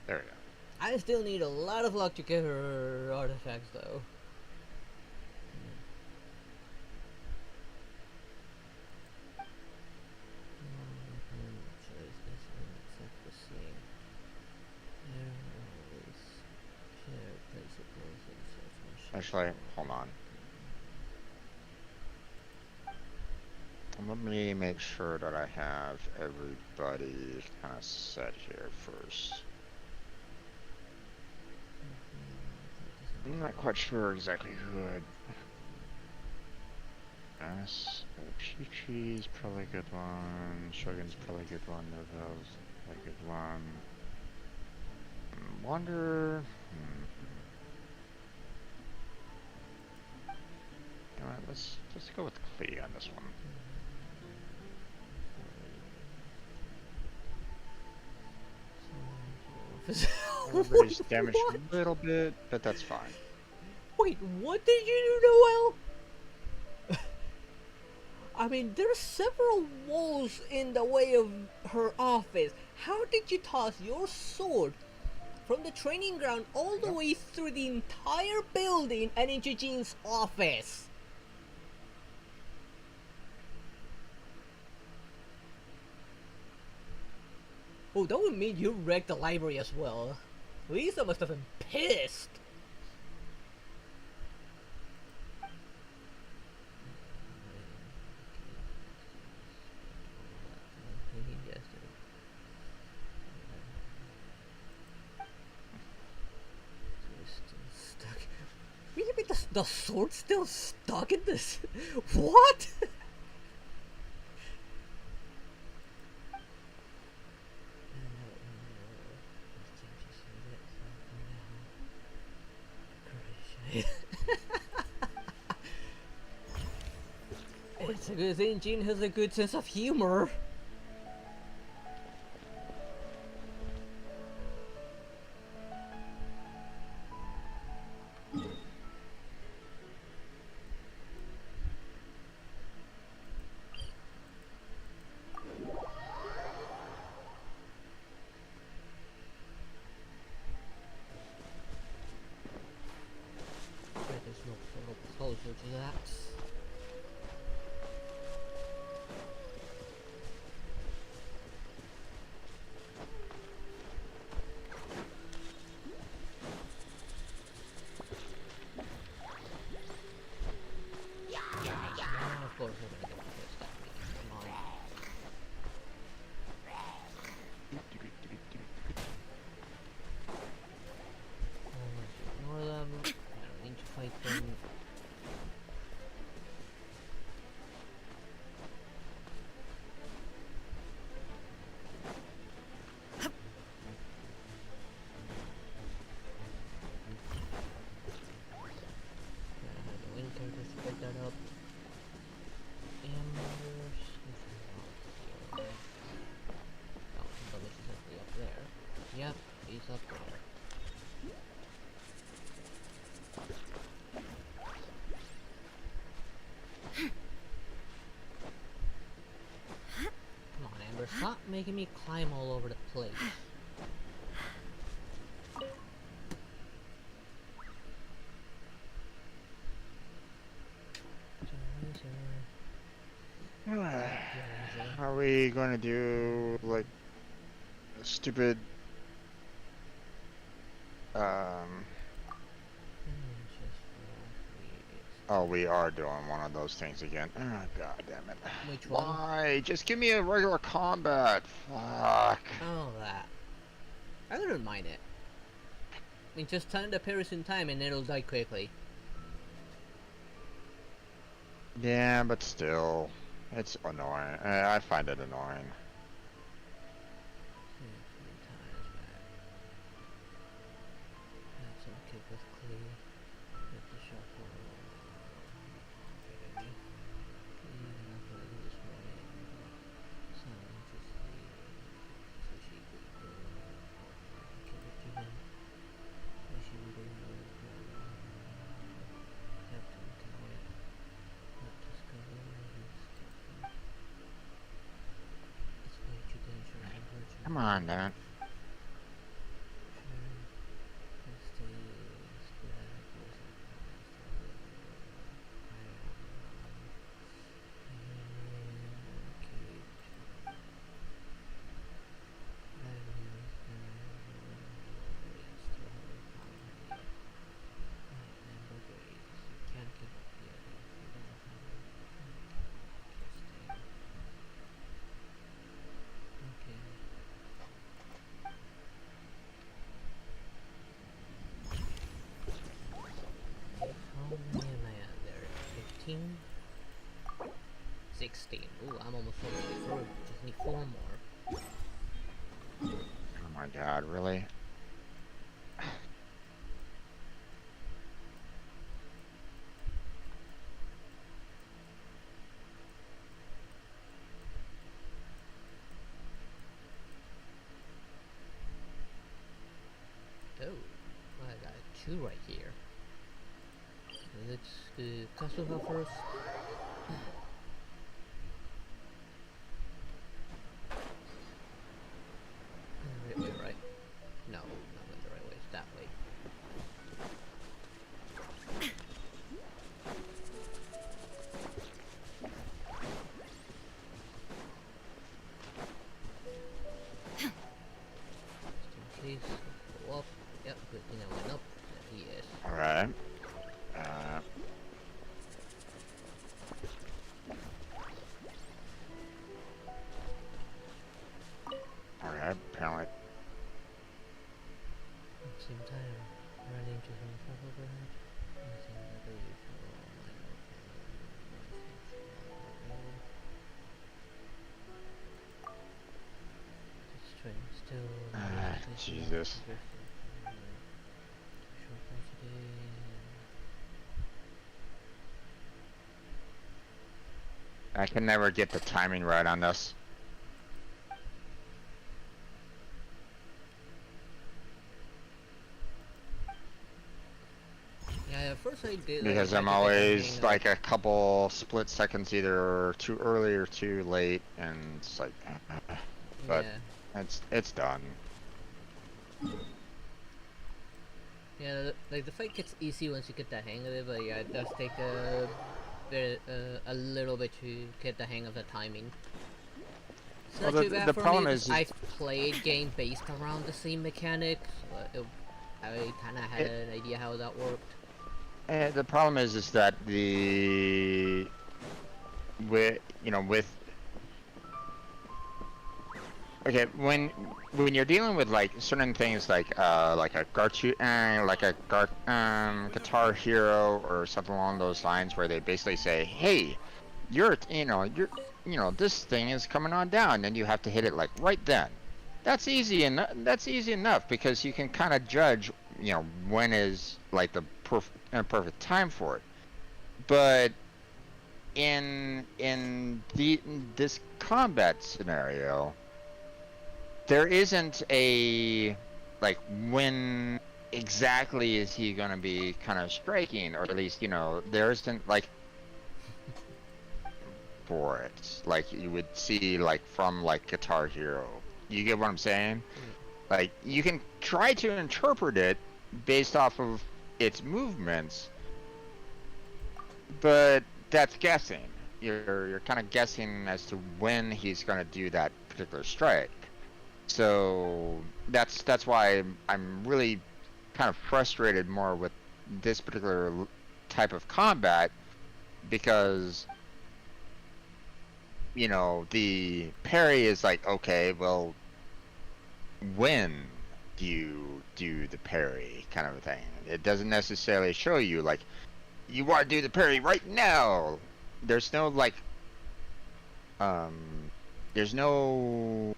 There we go. I still need a lot of luck to get her artifacts, though. Actually, hold on. Let me make sure that I have everybody kind of set here first. I'm not quite sure exactly who I'd... Yes, Chi-Chi's probably a good one, Shogun's probably a good one, Novel's probably a good one. Wonder... Alright, let's go with Klee on this one. Everybody's damaged a little bit, but that's fine. Wait, what did you do, Noel? I mean, there are several walls in the way of her office. How did you toss your sword from the training ground all the way through the entire building and into Jean's office? Oh, that would mean you wrecked the library as well. Lisa must have been pissed. Really, the sword's still stuck in this? What? Because Engine has a good sense of humor. There's no proposal to that. Of course, we're gonna get the first step. Come on. Ignore them. I don't need to fight them. The wind characters to pick that up. Embers. Oh, Bubbles is actually up there. Yep, he's up there. Come on, Amber, stop making me climb all over the place. Are we going to do like a stupid oh, we are doing one of those things again. Oh, god damn it. Which one? Why? Just give me a regular combat. Fuck. Oh, that. I wouldn't mind it. I mean, just time the Paris in time and it'll die quickly. Yeah, but still. It's annoying. I find it annoying. Come on, Dan. How many am I at there? 15? 16. Ooh, I'm almost all the way through. Just need 4 more. Oh my god, really? Oh, I got 2 right here. Let's do Castle first. Right way, right? No, not the right way. It's that way. Just in case, go up. Yep, good thing I went up. There he is. Alright. Alright, apparently. At the same time, running to some stuff overhead. This train still. Jesus. I can never get the timing right on this. Yeah, at first I did. Because like, I'm I could get the always hang like a couple split seconds either too early or too late, and it's like, but yeah. it's done. Yeah, like the fight gets easy once you get the hang of it, but yeah, it does take a little bit to get the hang of the timing. It's not Well, too bad the for problem me, is 'cause I've played games based around the same mechanics. I kind of had an idea how that worked. The problem is that with okay, when you're dealing with like certain things like a Guitar Hero or something along those lines, where they basically say, hey, this thing is coming on down, and you have to hit it like right then. That's easy enough because you can kind of judge, when is like the perfect time for it. But in this combat scenario, there isn't a like when exactly is he gonna be kind of striking, or at least there isn't like for it like you would see like from like Guitar Hero. You get what I'm saying? Like you can try to interpret it based off of its movements, but that's guessing. You're kind of guessing as to when he's gonna do that particular strike. So that's why I'm really kind of frustrated more with this particular type of combat, because the parry is like, okay, well, when do you do the parry kind of a thing. It doesn't necessarily show you like you want to do the parry right now. There's no like there's no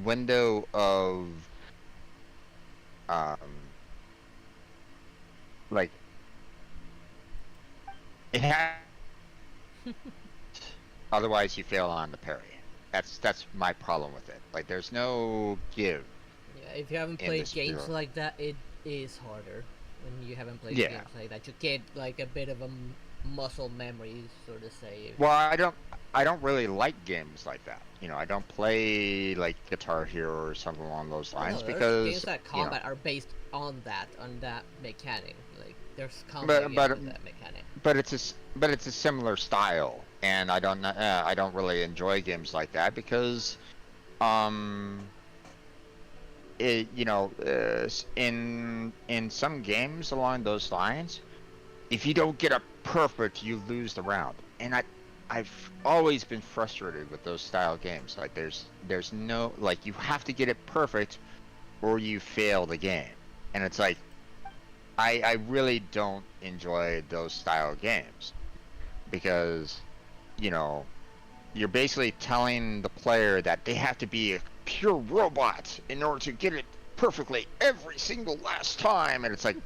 window of like it has otherwise you fail on the parry. That's my problem with it. Like there's no give. Yeah, if you haven't played games like that, it is harder when you haven't played games like that. You get like a bit of a muscle memory, so to say. Well, I don't really like games like that. I don't play like Guitar Hero or something along those lines, because games that combat are based on that mechanic. Like there's combat with that mechanic. But it's a similar style, and I don't really enjoy games like that because in some games along those lines, if you don't get a perfect, you lose the round. And I've always been frustrated with those style games. Like there's no, like, you have to get it perfect or you fail the game. And it's like I really don't enjoy those style games, because you're basically telling the player that they have to be a pure robot in order to get it perfectly every single last time. And it's like,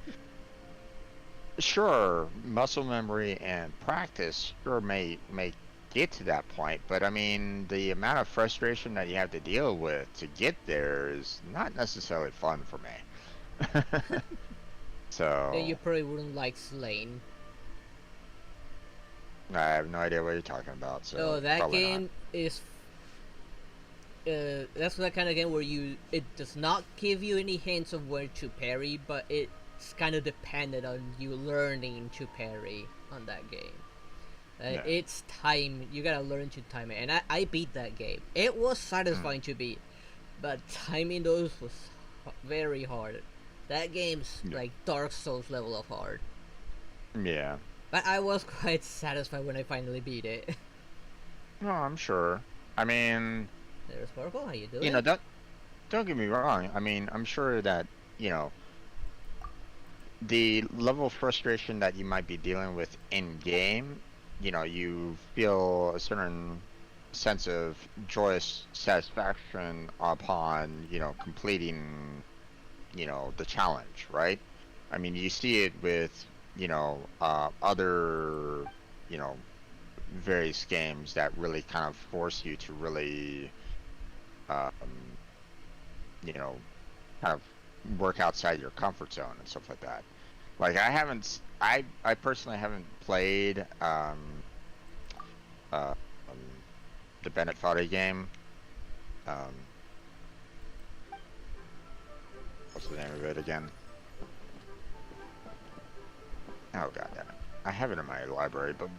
sure, muscle memory and practice sure may get to that point, but I mean, the amount of frustration that you have to deal with to get there is not necessarily fun for me. So yeah, you probably wouldn't like Slain. I have no idea what you're talking about. So oh, that game is that's that kind of game where it does not give you any hints of where to parry, but it's kind of dependent on you learning to parry on that game. It's time, you gotta learn to time it, and I beat that game. It was satisfying to beat, but timing those was very hard. That game's like Dark Souls level of hard. Yeah. But I was quite satisfied when I finally beat it. No, I'm sure. I mean, there's Sparkle, how you doing? Don't get me wrong. I mean, I'm sure that, the level of frustration that you might be dealing with in game, you feel a certain sense of joyous satisfaction upon, completing, the challenge, right? I mean, you see it with, other, various games that really kind of force you to really, um, you know, kind of work outside your comfort zone and stuff like that. Like I personally haven't played uh, um, the Bennett Foddy game. Um, what's the name of it again? Oh god damn it! I have it in my library, but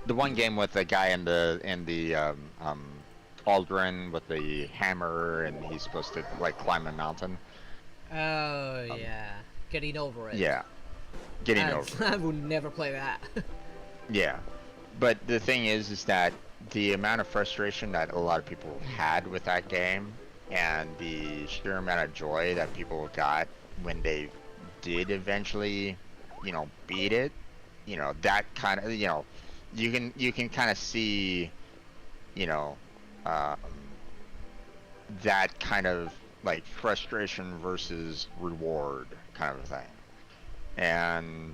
the one game with the guy in the cauldron with the hammer, and he's supposed to like climb a mountain. Oh yeah, getting over it. Yeah, getting over it. I would never play that. Yeah, but the thing is that the amount of frustration that a lot of people had with that game, and the sheer amount of joy that people got when they did eventually, you know, beat it, you know, that kind of, you know, you can kind of see, you know, that kind of like frustration versus reward kind of thing. And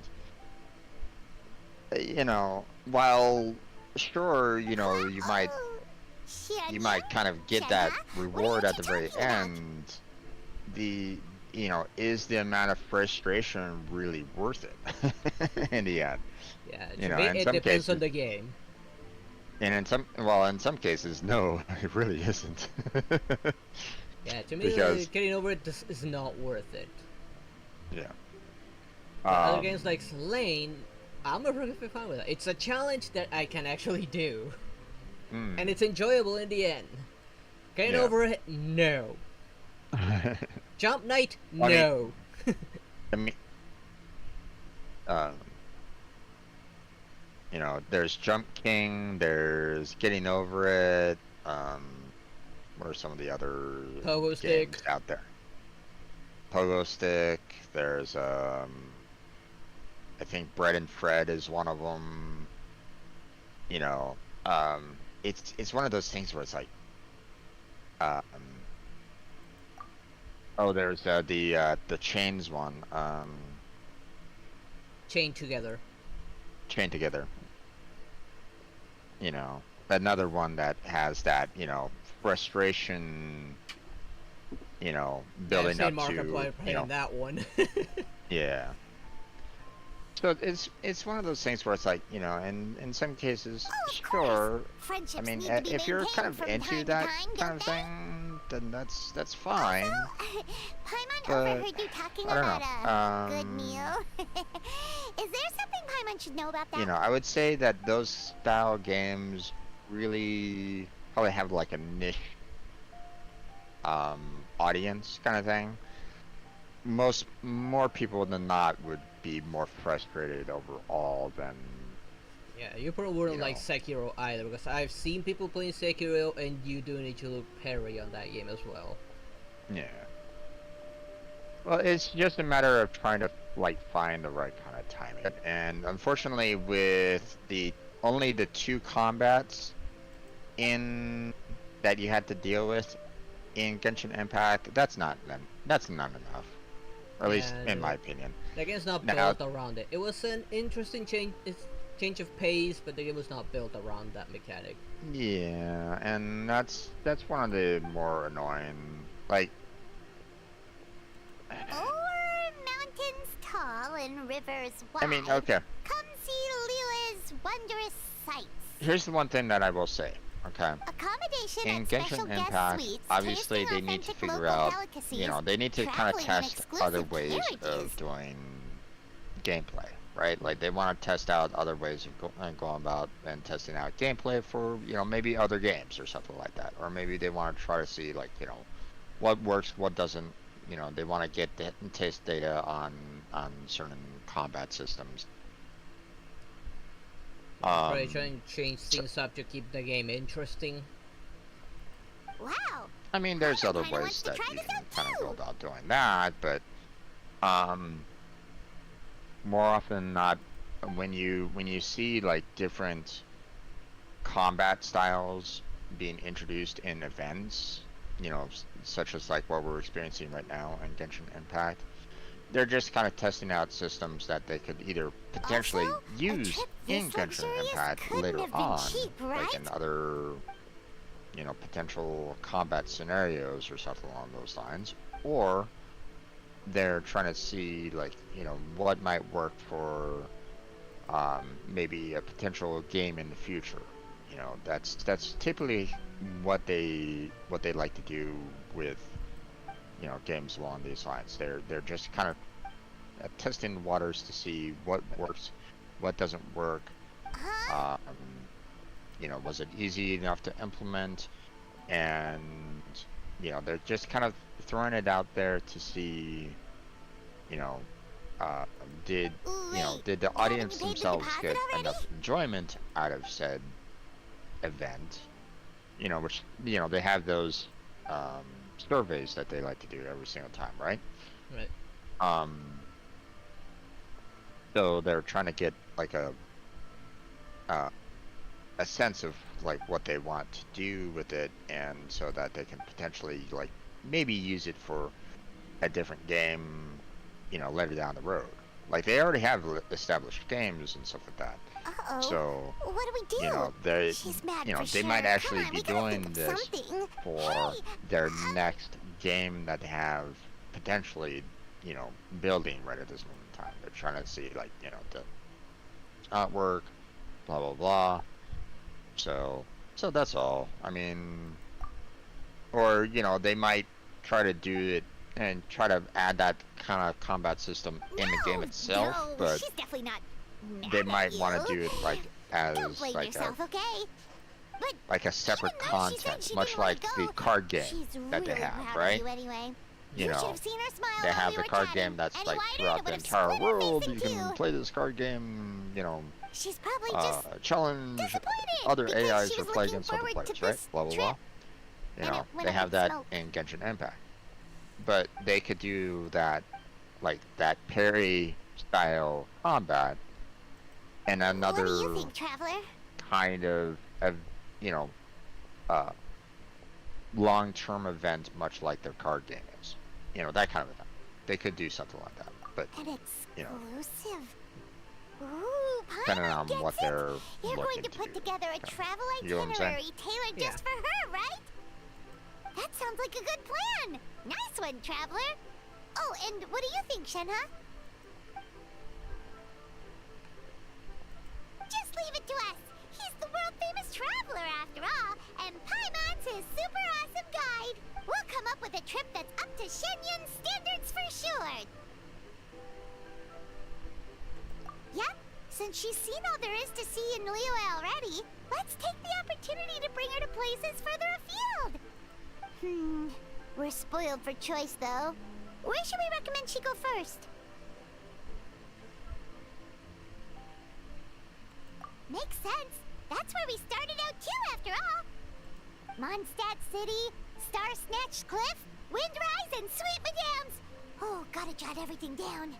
you know, while sure, you know, you might kind of get that reward at the very end, the you know, is the amount of frustration really worth it in the end? Yeah, you know, it depends on the game. And in some cases, no, it really isn't. Yeah, to me, because, getting over it is not worth it. Yeah. Other games like Slane, I'm perfectly fine with it. It's a challenge that I can actually do, and it's enjoyable in the end. Getting over it, no. Jump Knight, no. I mean, you know, there's Jump King, there's Getting Over It, what are some of the other Pogo games Stick out there? Pogo Stick, there's, I think Bread and Fred is one of them. You know, it's one of those things where it's like, oh, there's the Chains one, Chain Together. Chain Together. You know, another one that has that, you know, frustration, you know, building up to, you know, that one. yeah. So it's one of those things where it's like, you know, and in some cases, sure. I mean, if you're kind of into that kind of thing, then that's fine. Paimon But overheard you talking I don't about know. a good meal. Is there something Paimon should know about that? You know, I would say that those style games really probably have like a niche audience kind of thing. More people than not would be more frustrated overall than. Yeah, you probably wouldn't like Sekiro either, because I've seen people playing Sekiro, and you do need to look parry on that game as well. Yeah. Well, it's just a matter of trying to like find the right kind of timing. And unfortunately, with only the 2 combats in that you had to deal with in Genshin Impact, that's not enough. Or at least in my opinion. The game's not built around it. It was an interesting change of pace, but the game was not built around that mechanic. Yeah, and that's one of the more annoying, like. O'er mountains tall and rivers wide. I mean, okay. Come see Lila's wondrous sights. Here's the one thing that I will say. Okay. Accommodation In at special Genshin guest Impact, suites, obviously tasting they need to authentic figure local out, delicacies, you know, they need to kind of traveling in test exclusive other ways carriages. of doing gameplay, right? Like they want to test out other ways of going about and testing out gameplay for, you know, maybe other games or something like that. Or maybe they want to try to see, like, you know, what works, what doesn't. You know, they want to get taste data on certain combat systems. Probably trying to change things up to keep the game interesting. Wow. I mean, there's other ways that you can kind of go about doing that, but more often than not, when you see like different combat styles being introduced in events, you know, such as like what we're experiencing right now in Genshin Impact, they're just kind of testing out systems that they could either potentially Also, a use trip in this Genshin luxurious Impact couldn't later have been on, cheap, like right? in other, potential combat scenarios or something along those lines, or they're trying to see like, what might work for maybe a potential game in the future. That's typically what they like to do with games along these lines. They're just kind of testing the waters to see what works, what doesn't work. Huh? Was it easy enough to implement? And they're just kind of throwing it out there to see, you know, did did the audience paid the themselves deposit get already? enough enjoyment out of said event? Which they have those surveys that they like to do every single time, right? Right. So they're trying to get like a sense of like what they want to do with it, and so that they can potentially like maybe use it for a different game, later down the road. Like they already have established games and stuff like that. Uh-oh. So What do we do? they She's mad for they might sure. actually Come on, be we gotta doing think of this something. for Hey, their next game that they have potentially building right at this moment in time. They're trying to see like the artwork, blah blah blah. So that's all. I mean, or they might try to do it and try to add that kind of combat system in the game itself, no, but she's definitely not mad they at might want you. to do it like as Don't blame like yourself, okay? But a separate even though she said content, she much didn't wanna like the go, card game she's that they really have, proud of right? you anyway. You should know, have seen her smile they while have we the were card chatting. game that's Any like wider, throughout it the would've entire split her world. face in You can two. play this card game, She's probably just challenge disappointed other because AIs she or was play looking against other forward to players, right? this Blah blah trip. blah. And it went They up have in that smoke. in Genshin Impact, but they could do that, like that parry style combat, and another What do you think, Traveler? kind of long-term event, much like their card game is. That kind of event. They could do something like that, but An exclusive. Ooh, depending Paimon on gets what it. they're You're going looking to put do. together a travel You know what I'm saying? itinerary tailored just for her, right? That sounds like a good plan. Nice one, Traveler. Oh, and what do you think, Shenhe? Just leave it to us. He's the world-famous traveler, after all, and Paimon's his super awesome guide. We'll come up with a trip that's up to Shenyun's standards for sure. Yep, since she's seen all there is to see in Liyue already, let's take the opportunity to bring her to places further afield. We're spoiled for choice, though. Where should we recommend she go first? Makes sense. That's where we started out too, after all. Mondstadt City, Star Snatched Cliff, Windrise, and Sweet Madams. Oh, gotta jot everything down.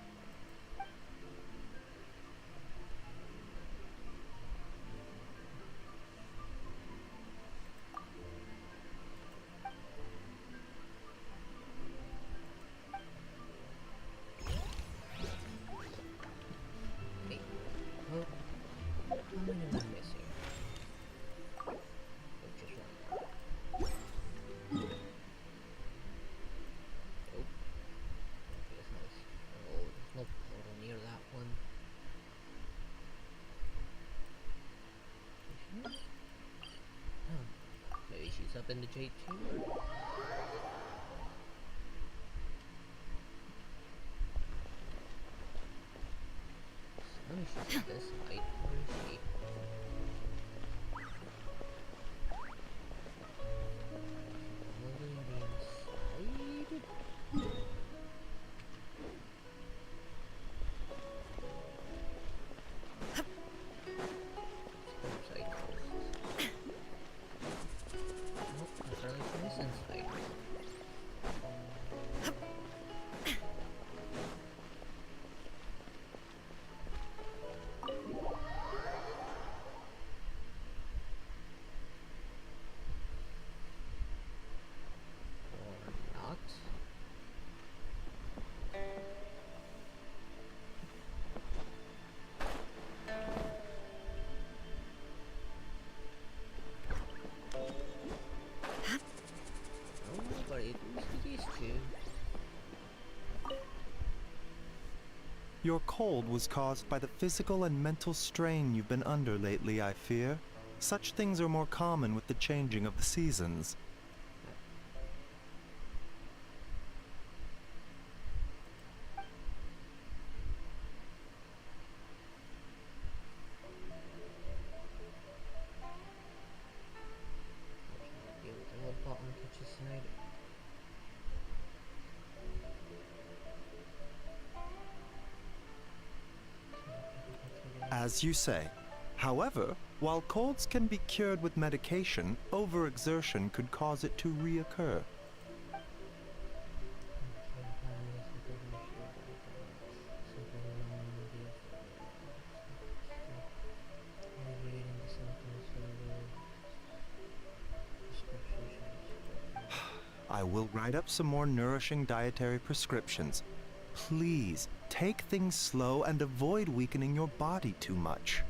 Hey. Oh. How many am I missing? Oh, just one. Oh. There's no portal near that one. Oh. Maybe she's up in the Jade Chamber? Let me see this light. Where is she? Probably inside. Outside first. Nope, apparently she is inside. Your cold was caused by the physical and mental strain you've been under lately, I fear. Such things are more common with the changing of the seasons. Deal with the little bottom kitchen side. As you say. However, while colds can be cured with medication, overexertion could cause it to reoccur. I will write up some more nourishing dietary prescriptions. Please, take things slow and avoid weakening your body too much.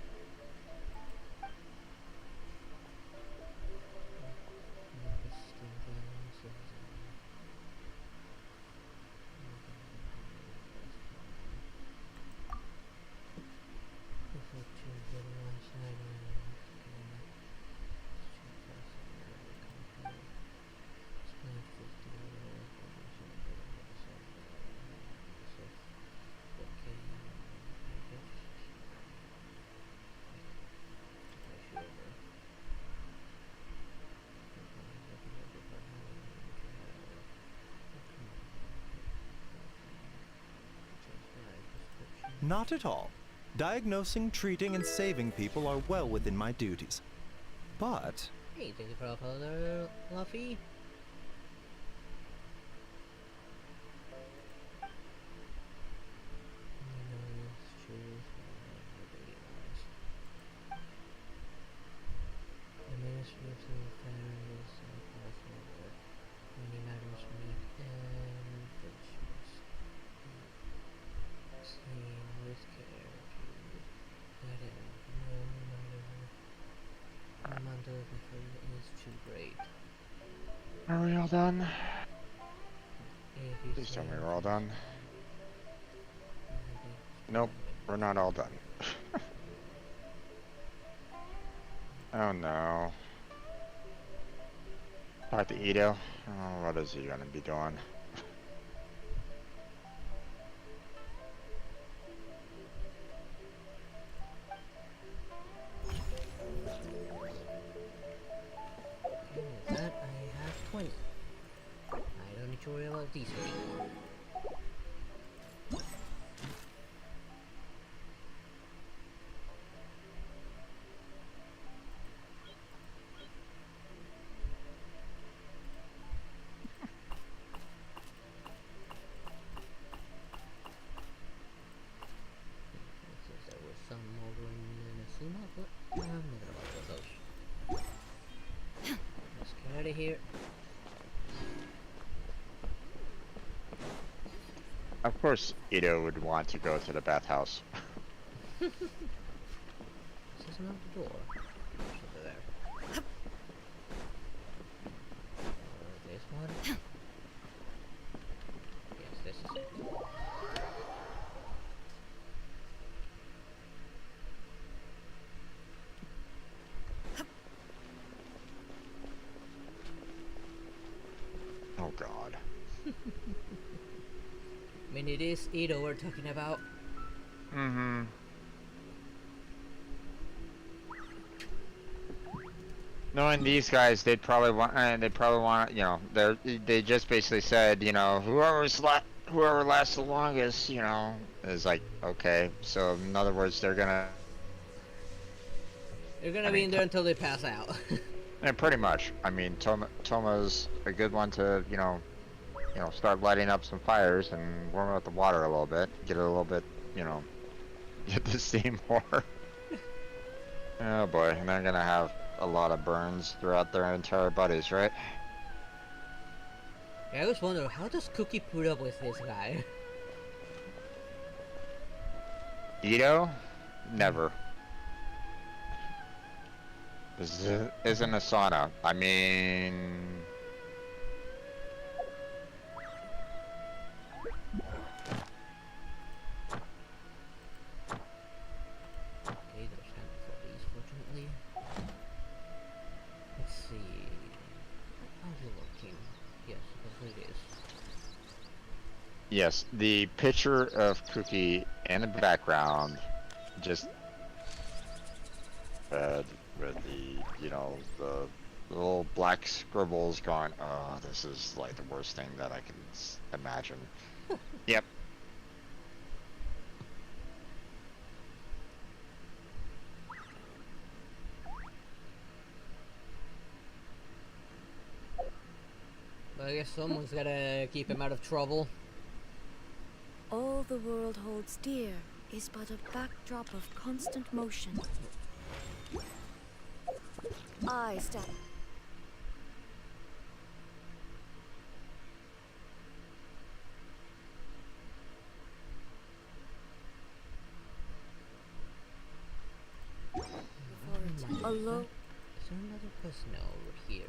Not at all. Diagnosing, treating, and saving people are well within my duties. But... Hey, thank you for the follow, Luffy. Are we all done? Please tell me we're all done. Nope, we're not all done. Oh no. Talk to Ito. Oh, what is he gonna be doing? That I have 20. I don't need to worry about these anymore. Since there was some over in Minnesota, but I'm not gonna worry about those. Let's get out of here. Of course, Ito would want to go to the bathhouse. This is not the door. It's over there. Or this one. Yes, this is it. Oh god. I mean, it is Ito we're talking about. Mm-hmm. Knowing these guys, they'd probably want, you know, they just basically said, you know, whoever lasts the longest, you know, is like, okay. So in other words, they're gonna be in there until they pass out. And pretty much. I mean, Toma's a good one to, you know, start lighting up some fires and warm up the water a little bit, get it a little bit, you know, get the steam more. Oh boy, and they're gonna have a lot of burns throughout their entire bodies, right? I always wonder, how does Cookie put up with this guy? Ito? Never. This isn't a sauna. I mean... Yes, the picture of Cookie in the background, just with the, you know, the little black scribbles going, oh, this is like the worst thing that I can imagine. Yep. But I guess someone's gotta keep him out of trouble. All the world holds dear is but a backdrop of constant motion. I stand. Alone. Is there another quest? No, over here.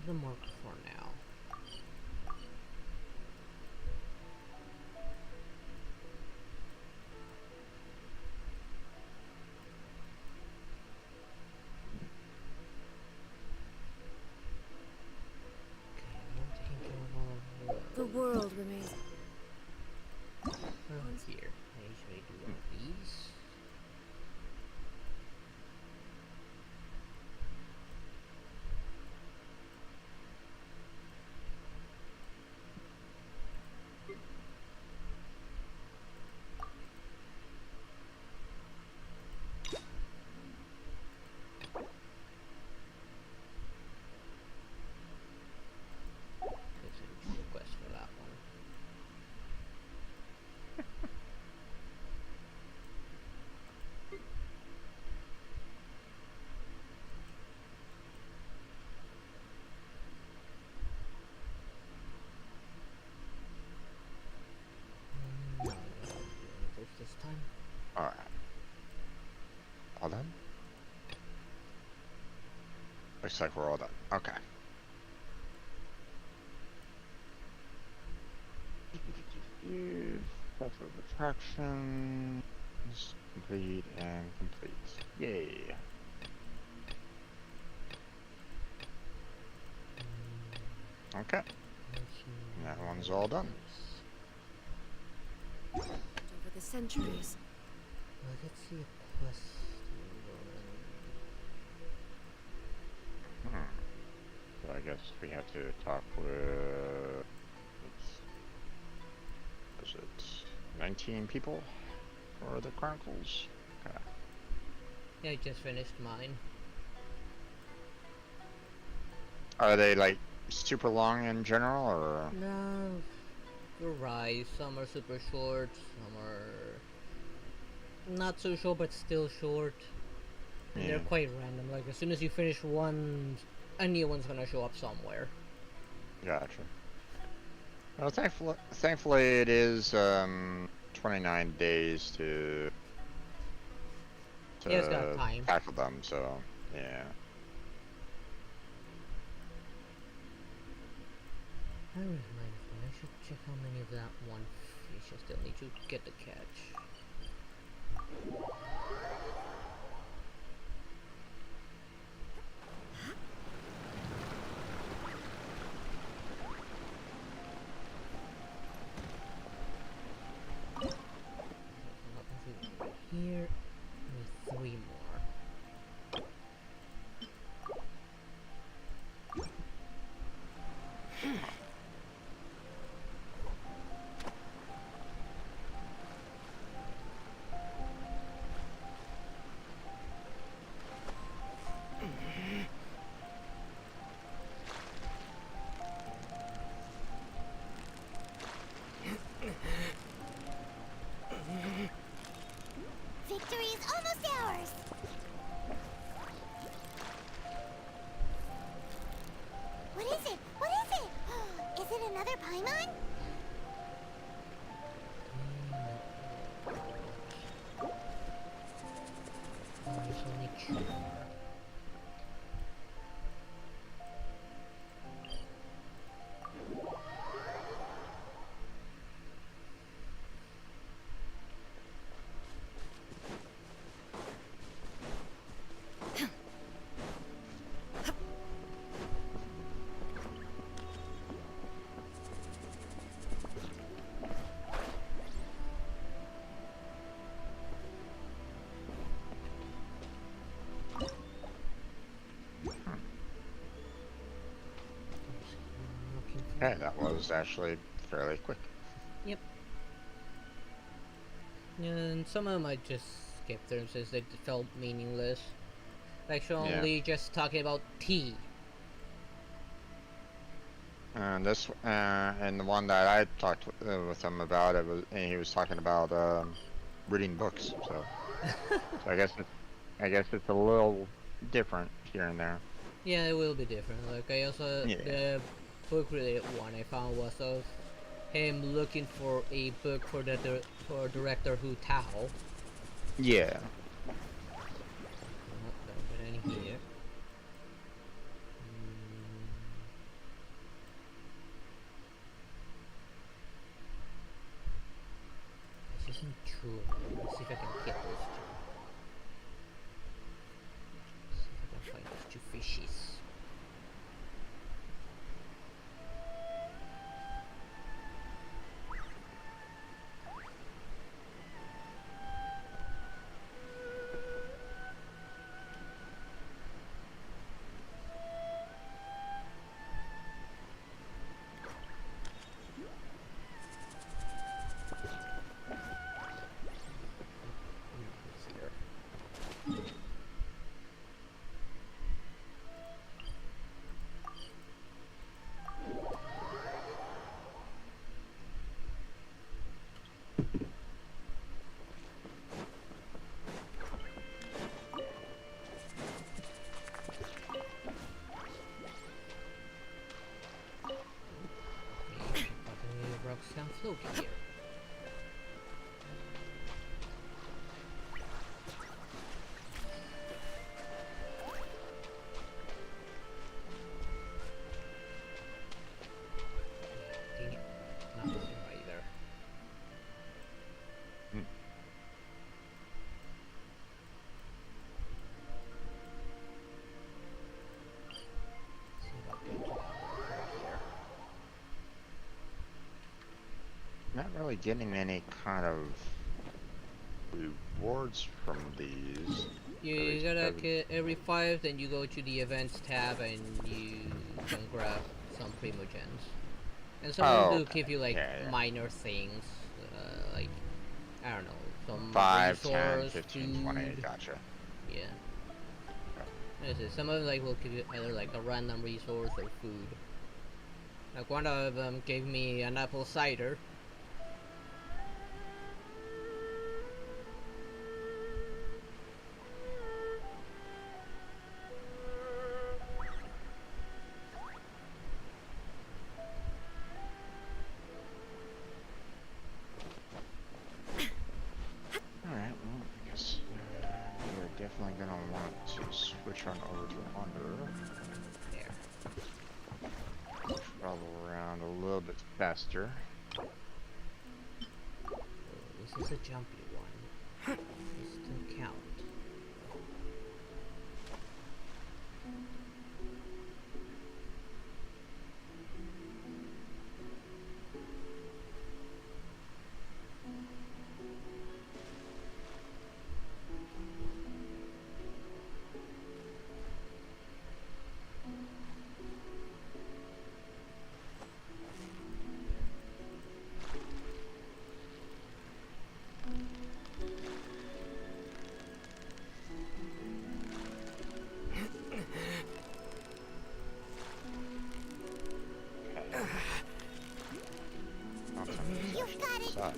The marker for now. The world remains. Here, I usually do one of these. Request for that one. This time. Alright. All done? Looks like we're all done. Okay. Special attractions. Complete and complete. Yay. Okay. That one's all done. Over the centuries. Well, let's see a quest. So I guess we have to talk with... Was it 19 people for the Chronicles? Okay. Yeah, I just finished mine. Are they like super long in general, or? No, you're right. Some are super short, some are not so short but still short. And they're quite random. Like as soon as you finish one, a new one's gonna show up somewhere. Gotcha. Well, thankfully it is 29 days to Yeah, it's got time. tackle them, so yeah. I was mindful. I should check how many of that one fish I still need to get the catch. Here, with 3 more. Okay, that was actually fairly quick. Yep. And some of them I just skipped them since they felt meaningless. Like only just talking about tea. And this, and the one that I talked with him about, and he was talking about reading books. So, so I guess it's a little different here and there. Yeah, it will be different. Like I also the book related one I found was of him looking for a book for the for director Hu Tao. Yeah. Don't get any here. This isn't true. Let's see if I can get those two. See if I can find those two fishies. Rocks can float here. Dang it. Nothing either. See if I can get to that one here. Not really getting any kind of rewards from these. You gotta get every 5, then you go to the events tab and you can grab some primogens. And some of them do give you like minor things, like, I don't know, some 5, 10, resource, 15, food. 20, gotcha. Yeah. Some of them like will give you either like a random resource or food. Like one of them gave me an apple cider. Alright, well, I guess we're definitely gonna want to switch on over to Under. There. Travel around a little bit faster. Oh, this is a jumpy one. This still count.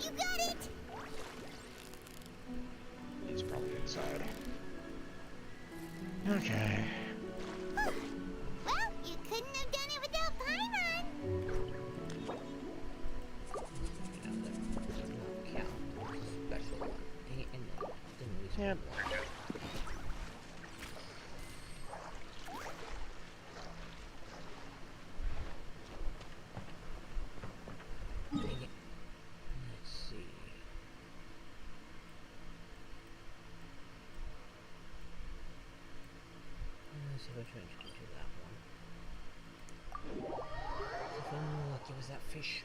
You got it! He's probably inside. Okay. Well, you couldn't have done it without Paimon. Count. Special one. Yep. Lucky was that fish.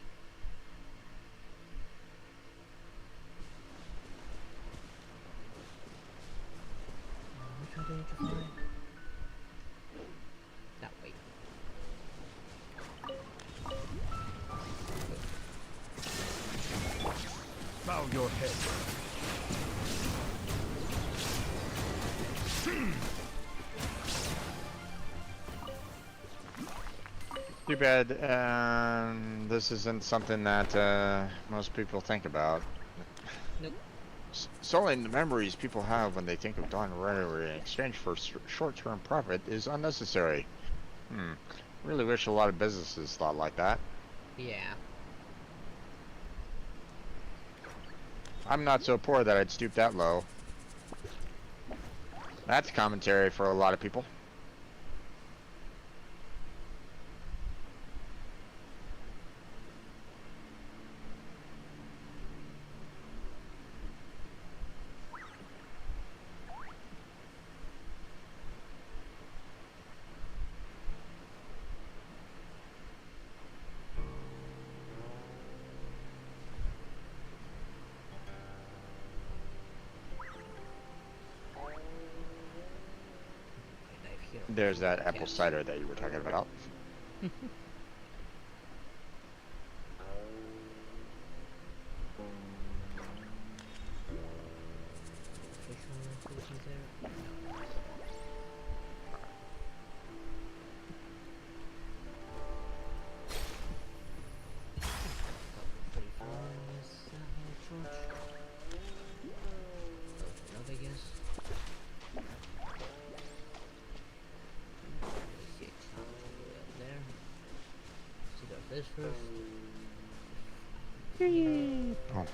Which one do I need to find? That way. Too bad this isn't something that most people think about. Nope. Selling the memories people have when they think of Dawn Rider in exchange for short-term profit is unnecessary. Really wish a lot of businesses thought like that. Yeah. I'm not so poor that I'd stoop that low. That's commentary for a lot of people. There's that apple cider that you were talking about. This first. Oh.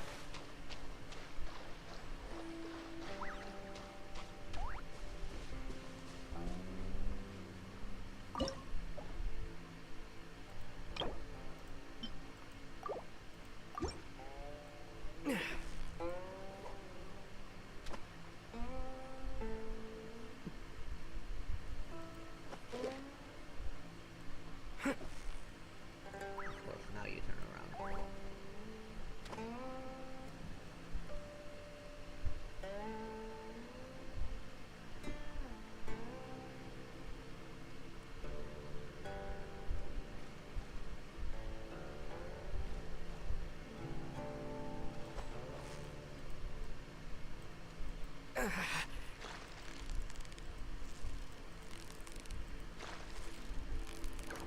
Now you turn around.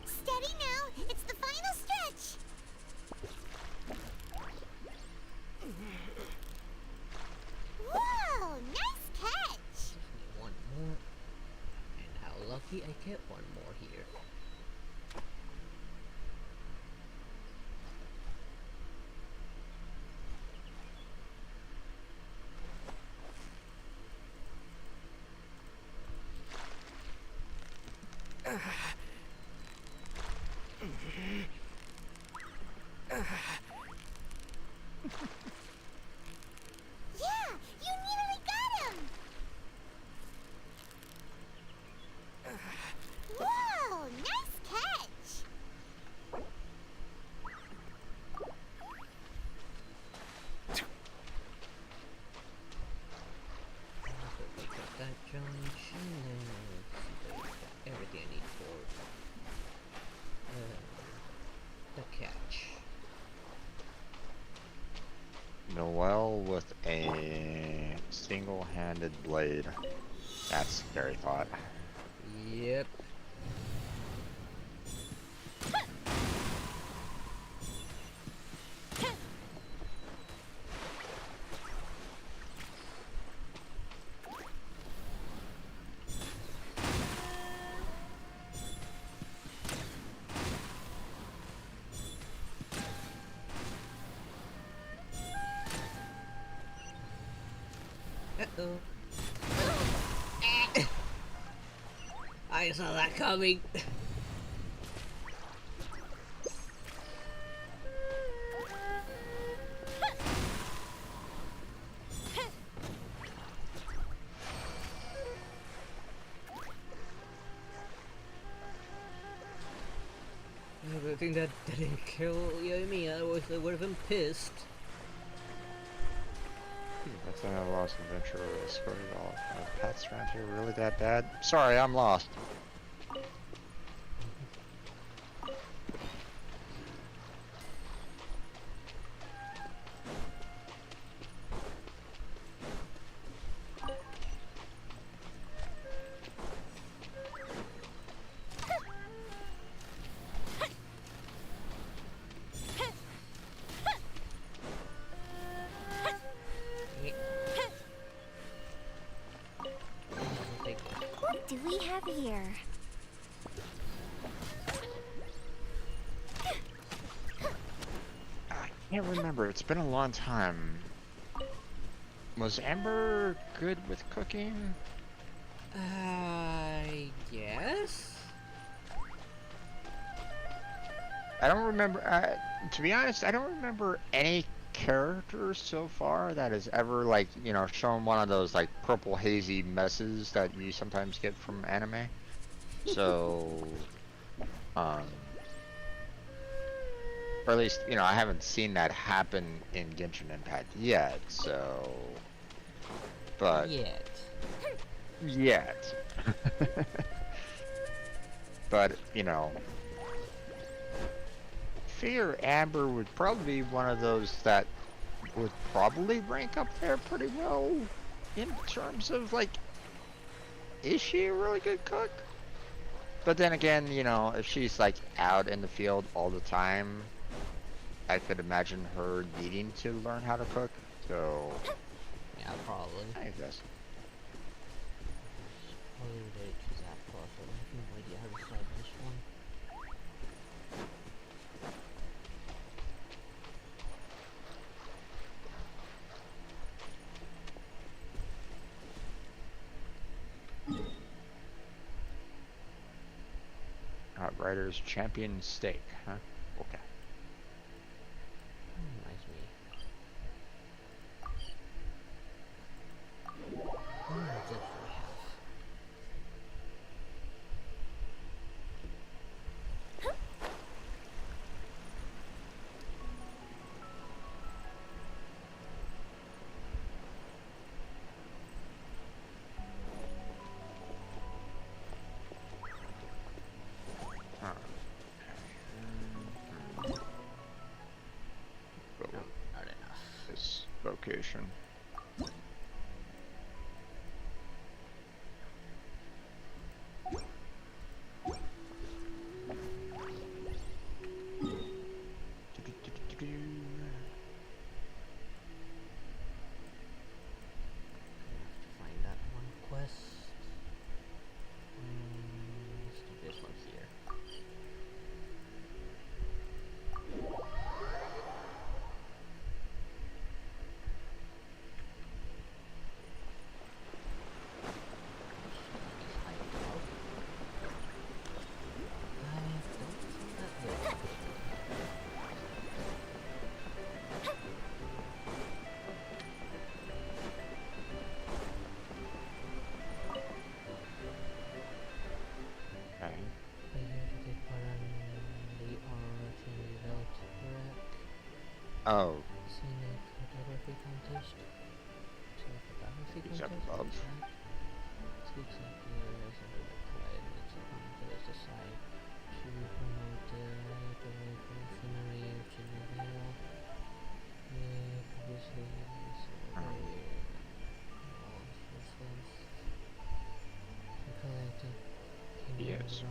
Steady now. It's the final stretch. Whoa, nice catch. Just need one more. And how lucky I get one more here. Yeah, you nearly got him. Whoa, nice catch. That junction, and let's see, got everything I need for the catch. Noelle with a single-handed blade. That's a scary thought. Yep. Uh-oh. I saw that coming. I think that didn't kill me, otherwise I would have been pissed. That's a lost adventure with a story all paths around here really that bad? Sorry, I'm lost. heavier. I can't remember. It's been a long time. Was Amber good with cooking? Yes? I don't remember. To be honest, I don't remember any character so far that has ever, like, you know, shown one of those, like, purple hazy messes that you sometimes get from anime. So, or at least, you know, I haven't seen that happen in Genshin Impact yet, so... But... Yet. But, you know... Figure Amber would probably be one of those that would probably rank up there pretty well in terms of, like, is she a really good cook? But then again, you know, if she's, like, out in the field all the time, I could imagine her needing to learn how to cook, so... Yeah, probably. I guess. Outriders champion steak, huh? Okay. Reminds me. What did we have? This location. Find that one quest. Let's do this one here. Oh. Scenic photography contest. Scenic photography Is that contest? above? Speaks up the areas of the quiet. It's a contest assigned to promote the scenery of Chile. Previously, collected. Yes.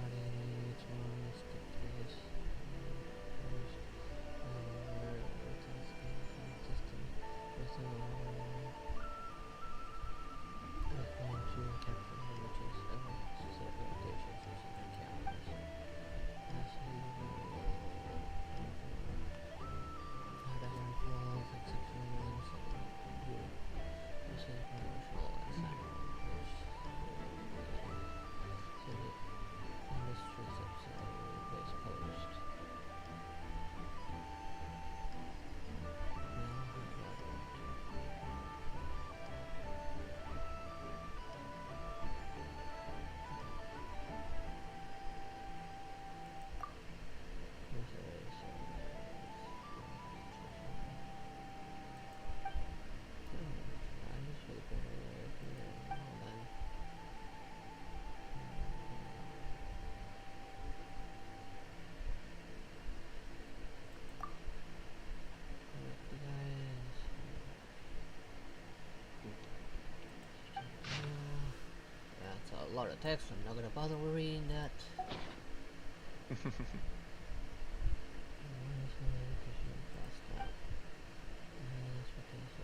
That's a lot of text. I'm not gonna bother reading that.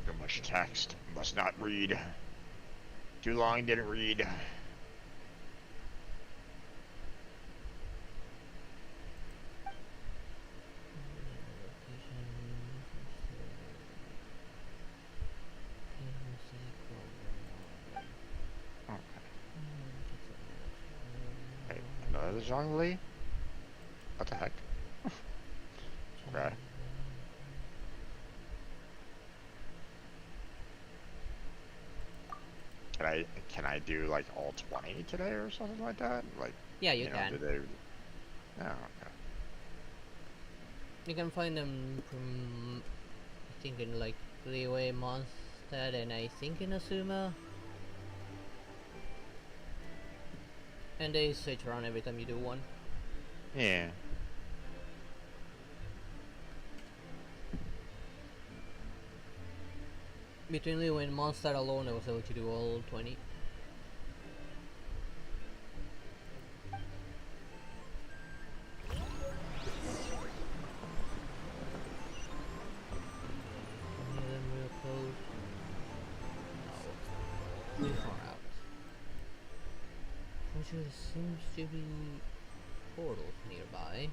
Too much text. Must not read. Too long, didn't read. Another Zhongli? What the heck? Okay. Can I do like all 20 today or something like that? Like, Yeah, you know, can. do they? Oh, okay. You can find them from, I think, in like Liyue, Mondstadt, and I think in Asuma. And they switch around every time you do one. Yeah. Between Liyue and Mondstadt alone, I was able to do all 20. Any of them real close? No. Too far out. There seems to be portals nearby.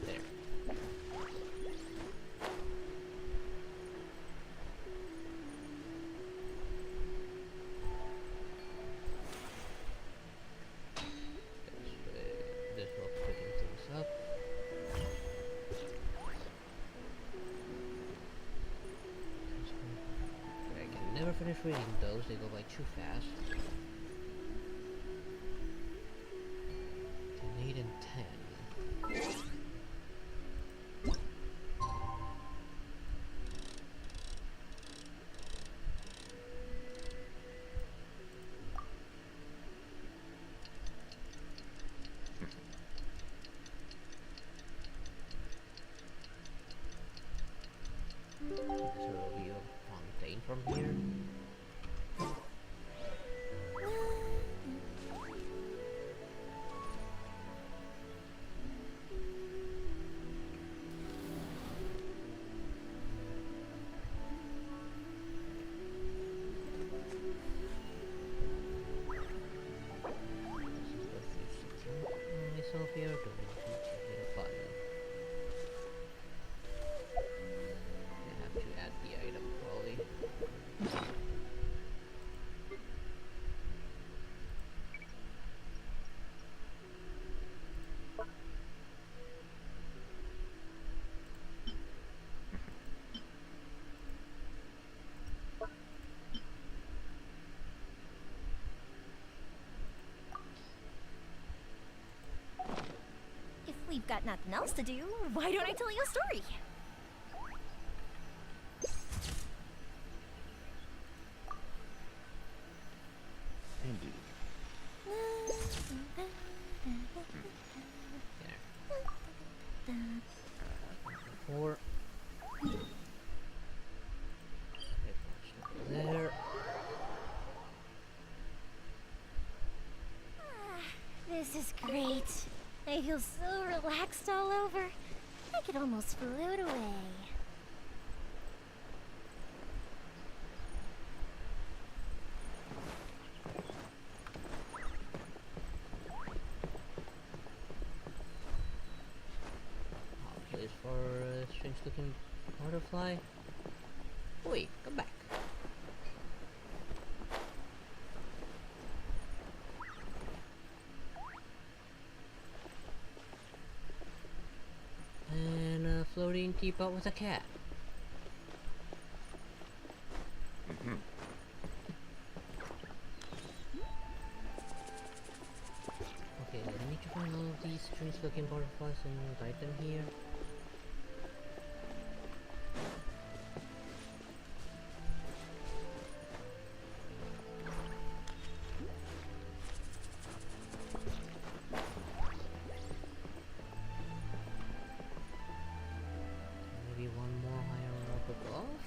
There. This will picking things up. I can never finish reading those, they go by too fast. 8 and 10. Is there a view of Fontaine from here? Myself here, don't need to hit a button. I have to add the item probably. If we've got nothing else to do, why don't I tell you a story? Indeed. Four. There. This is great. I feel so relaxed all over. I could almost float away. Place for a strange looking butterfly. Oi, come back. And a floating teapot with a cat. Mm-hmm. Okay, I need to find all of these strange looking butterflies and invite them here. Maybe one more higher up above?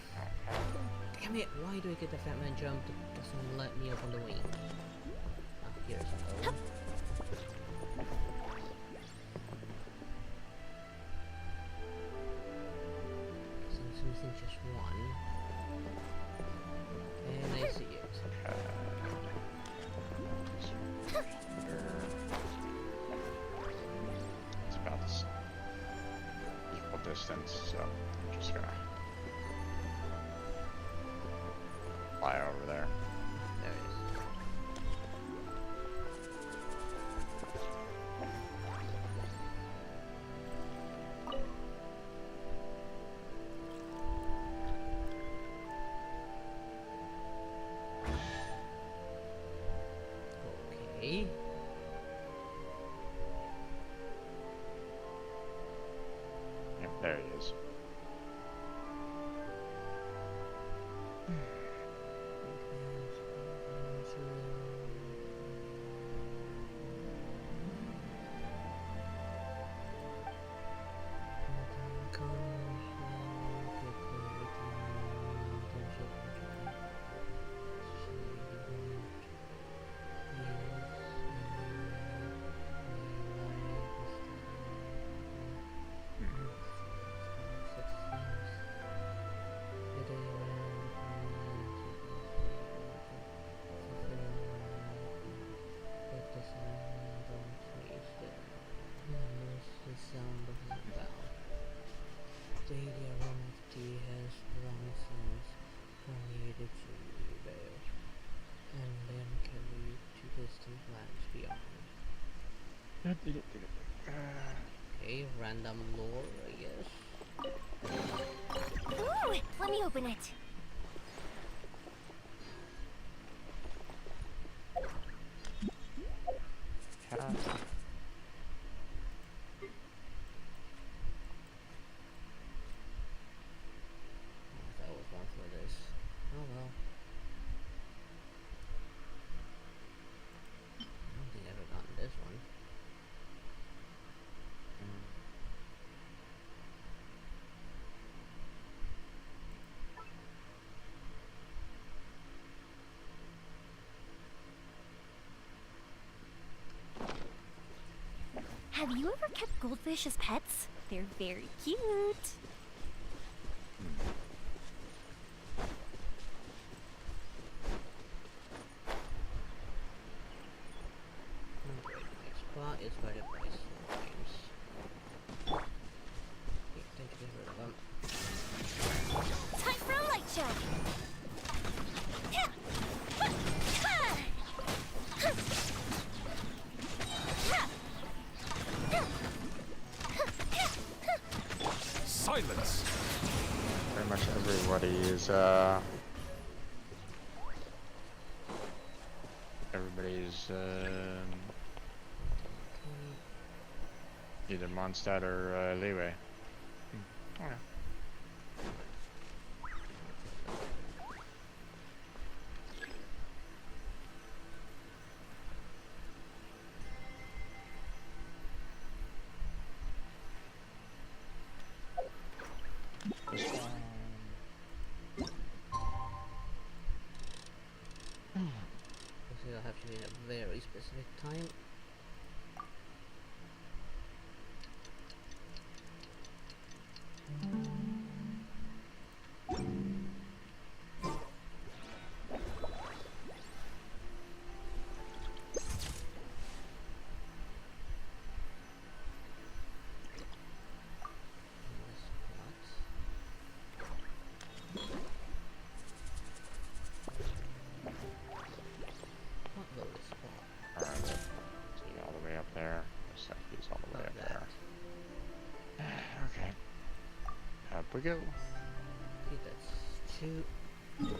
Damn it, why do I get the fat man jump that doesn't let me up on the wing? Ah, here's a Seems missing just one. And I see it. It's about this. distance, so I'm just gonna fly over there. There it is. Okay. Yep, there he is. Sound of the bell. Daily aroma of tea has long since permeated through the veil, and then carried to distant lands beyond. Okay, random lore, I guess. Ooh, let me open it. That was one for this. Oh well. I don't think I've ever gotten this one. Have you ever kept goldfish as pets? They're very cute. Next spot is by the price sometimes. Okay, time to get rid of them. Time for a light show. Silence! Pretty much everybody is everybody's either Mondstadt or Leeway. Oh, yeah. Because it'll have to be at a very specific time. Alright, is he all the way up there? Looks like he's all the way up there. Okay. Up we go. Okay, that's 2. Let's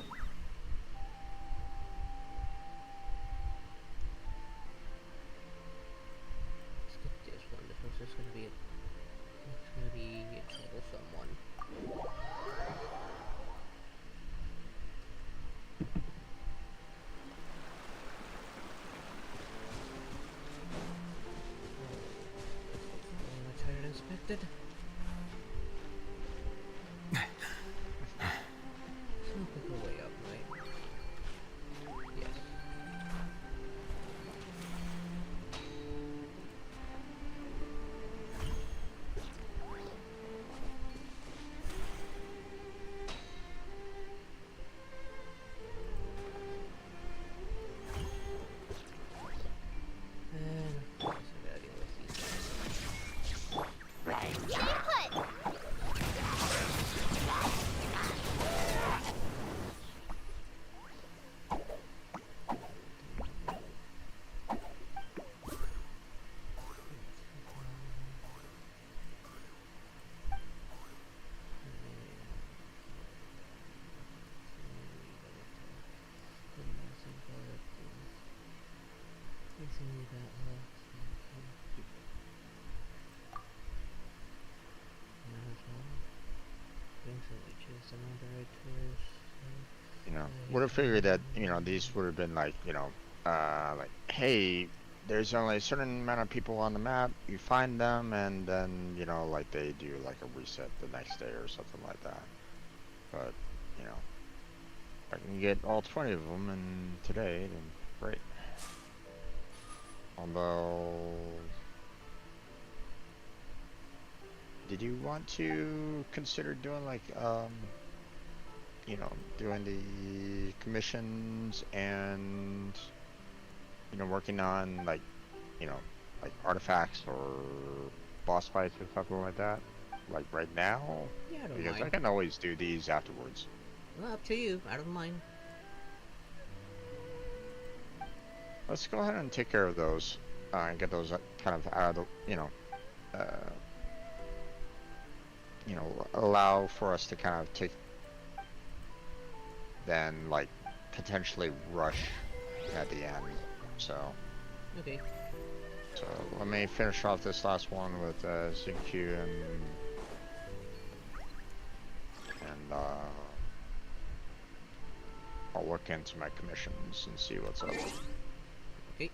get this one. This one's just gonna be a troublesome one. Much higher than expected. It's no quicker way up, right? Yes. And of course I gotta deal with these guys. we choose the moderators. You know, would have figured that, you know, these would have been like, you know, like, hey, there's only a certain amount of people on the map, you find them, and then, you know, like they do like a reset the next day or something like that. But, you know, if I can get all 20 of them in today, then great. Although, did you want to consider doing like, you know, doing the commissions and, you know, working on like, you know, like artifacts or boss fights or something like that, like right now? Yeah, I don't Because mind. I can always do these afterwards. Well, up to you. I don't mind. Let's go ahead and take care of those and get those kind of out of the, you know, allow for us to kind of take, then like potentially rush at the end. So. Okay. So let me finish off this last one with ZQ and I'll look into my commissions and see what's up. Okay. And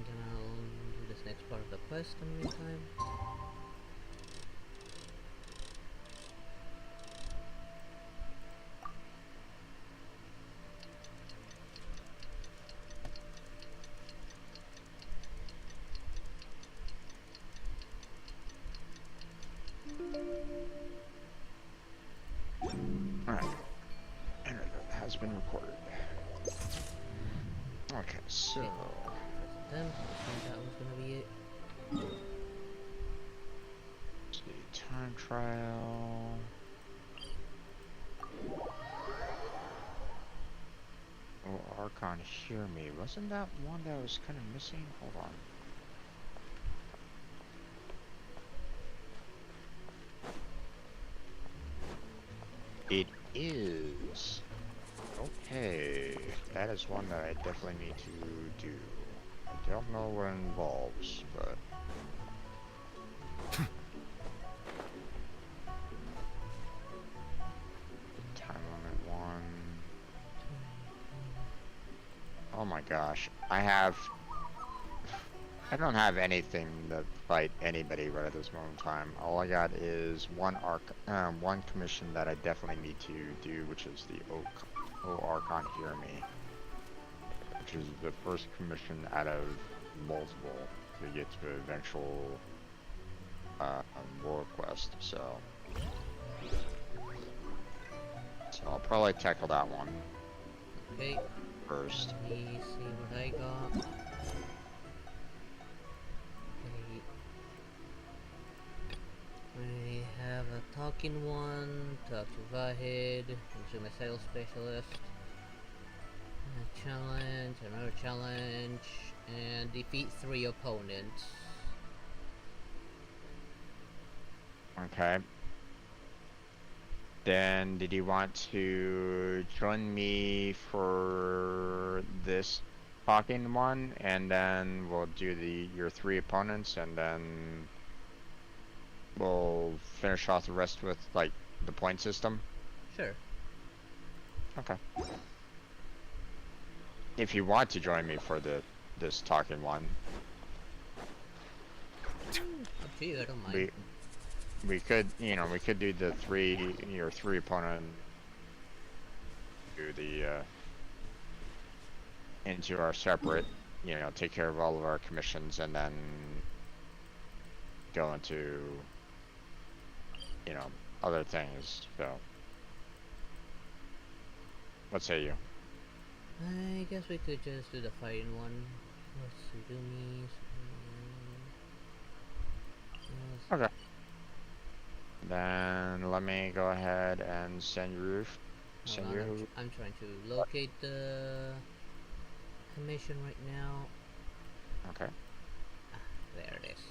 then I'll do this next part of the quest in the meantime. Alright. Enter that has been recorded. Okay, so Then I think that was gonna be it. let's see, time trial. Oh, Archon, hear me. Wasn't that one that was kind of missing? Hold on. It is. Okay. That is one that I definitely need to do. I don't know what it involves, but... Time limit 1. Oh my gosh. I don't have anything to fight anybody right at this moment in time. All I got is one commission that I definitely need to do, which is the O Archon Hear Me, which is the first commission out of multiple to get to the eventual war quest. So I'll probably tackle that one Okay. first. Let me see what I got. I have a talking one, talk to Vahid, consume a sales specialist, a challenge, another challenge, and defeat 3 opponents. Okay. Then did you want to join me for this talking one, and then we'll do your 3 opponents, and then we'll finish off the rest with like the point system? Sure. Okay. If you want to join me for this talking one, Up to you, I don't mind. we could, you know, we could do your 3 opponent, do the into our separate, you know, take care of all of our commissions, and then go into, you know, other things. So what say you? I guess we could just do the fighting one. Let's see, do me. Okay. Then let me go ahead and send you. I'm trying to locate the commission right now. Okay. Ah, there it is.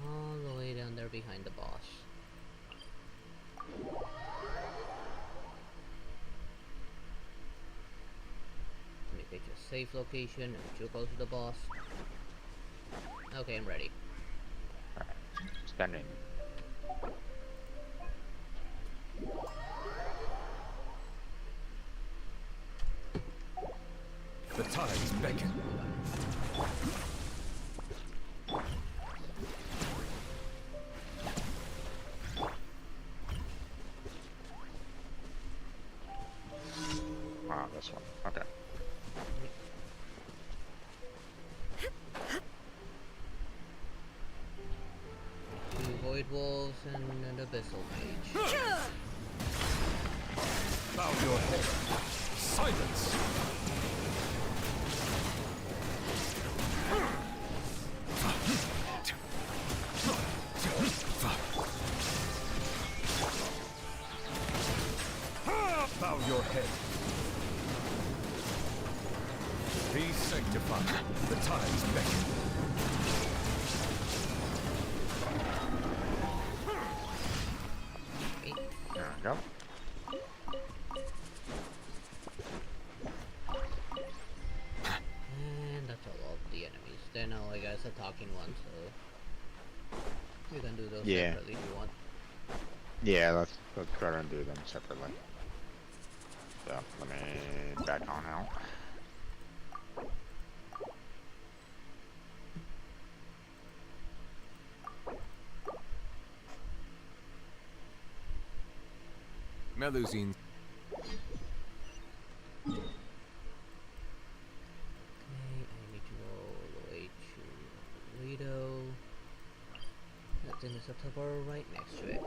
All the way down there behind the boss. Let me pick a safe location and too close to the boss. Okay, I'm ready. Alright. Standing. The tides beckon. Ah, this one. Okay. Two void wolves and an abyssal mage. Bow your head. Silence. Bow your head. Be sanctified. The tides beckon. There we go. And that's all of the enemies. Then all I guess a talking one, so you can do those Yeah. separately if you want. Yeah, let's try and do them separately. So let me back on out. Melusine. Okay, I need to go all the way to Lido. That thing is a tower right next to it.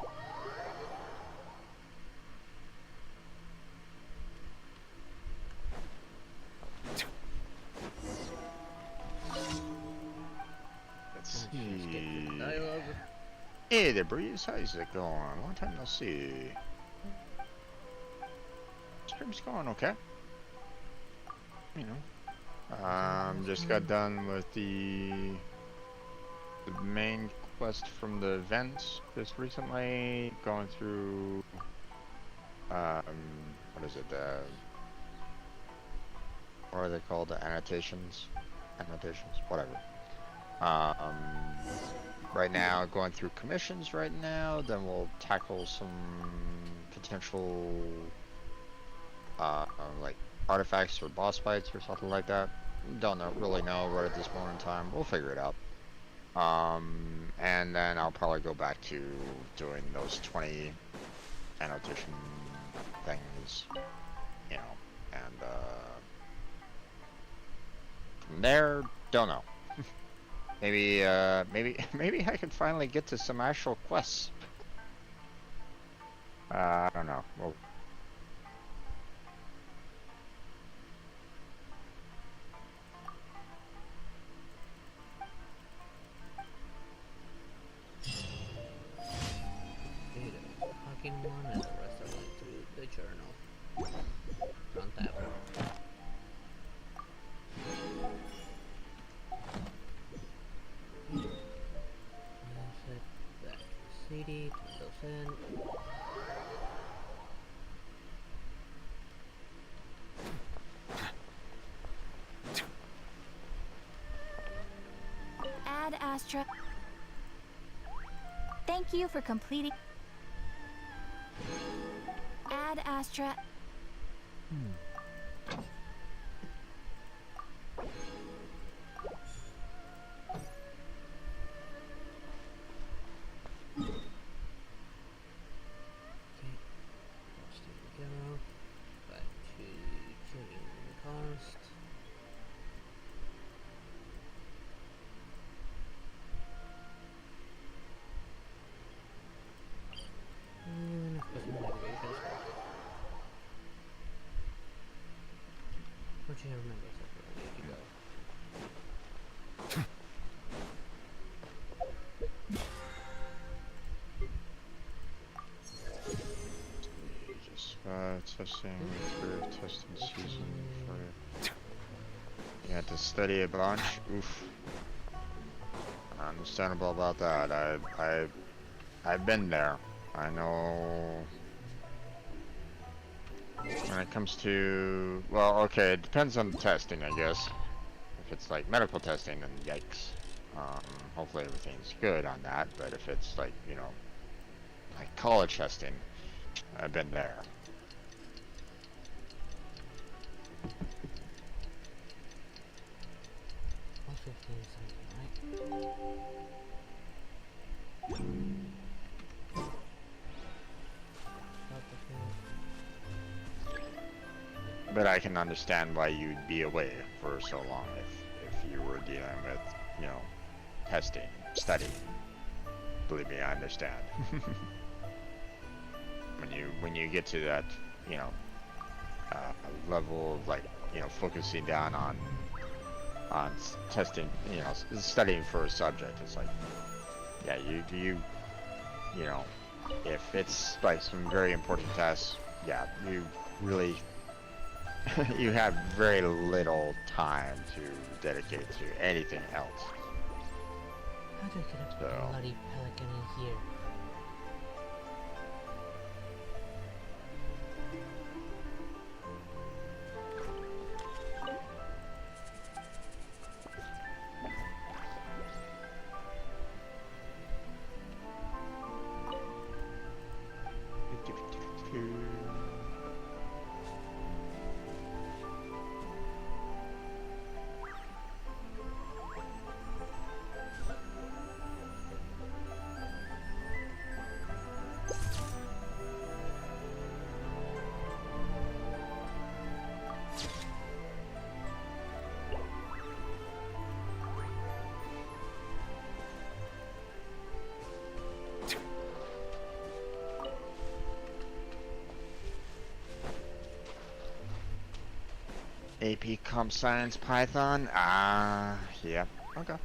Let's Let's just get see. the dialogue. Hey there, Breeze. How's it going? Long time no see. Stream's going okay. You know. Just got done with the main quest from the events just recently. Going through what is it? What are they called? The annotations? Annotations? Whatever. Right now, going through commissions right now, then we'll tackle some potential like artifacts or boss fights or something like that. Don't really know right at this moment in time. We'll figure it out. And then I'll probably go back to doing those 20 annotation things, you know, and from there, don't know. Maybe maybe I can finally get to some actual quests. I don't know. Well, Talking one and the rest are going to the journal. Front tab. Set back to CD, turn those in. Ad Astra. Thank you for completing. Ad Astra. Back to tuning the cost. And of course my navigation stuff. What you remember exactly where I need to go. just testing through testing season for you had to study a bunch. Oof. Understandable about that. I've been there. I know when it comes to, well, okay, it depends on the testing, I guess. If it's like medical testing, then yikes. Hopefully everything's good on that. But if it's like, you know, like college testing, I've been there. But I can understand why you'd be away for so long if you were dealing with, you know, testing, studying. Believe me, I understand. when you get to that, you know, level of like, you know, focusing down on testing, you know, studying for a subject, it's like, yeah, you know, if it's like some very important tests, yeah, you really you have very little time to dedicate to anything else. How do I get a bloody pelican in here? AP Comp Science Python? Yeah. Okay.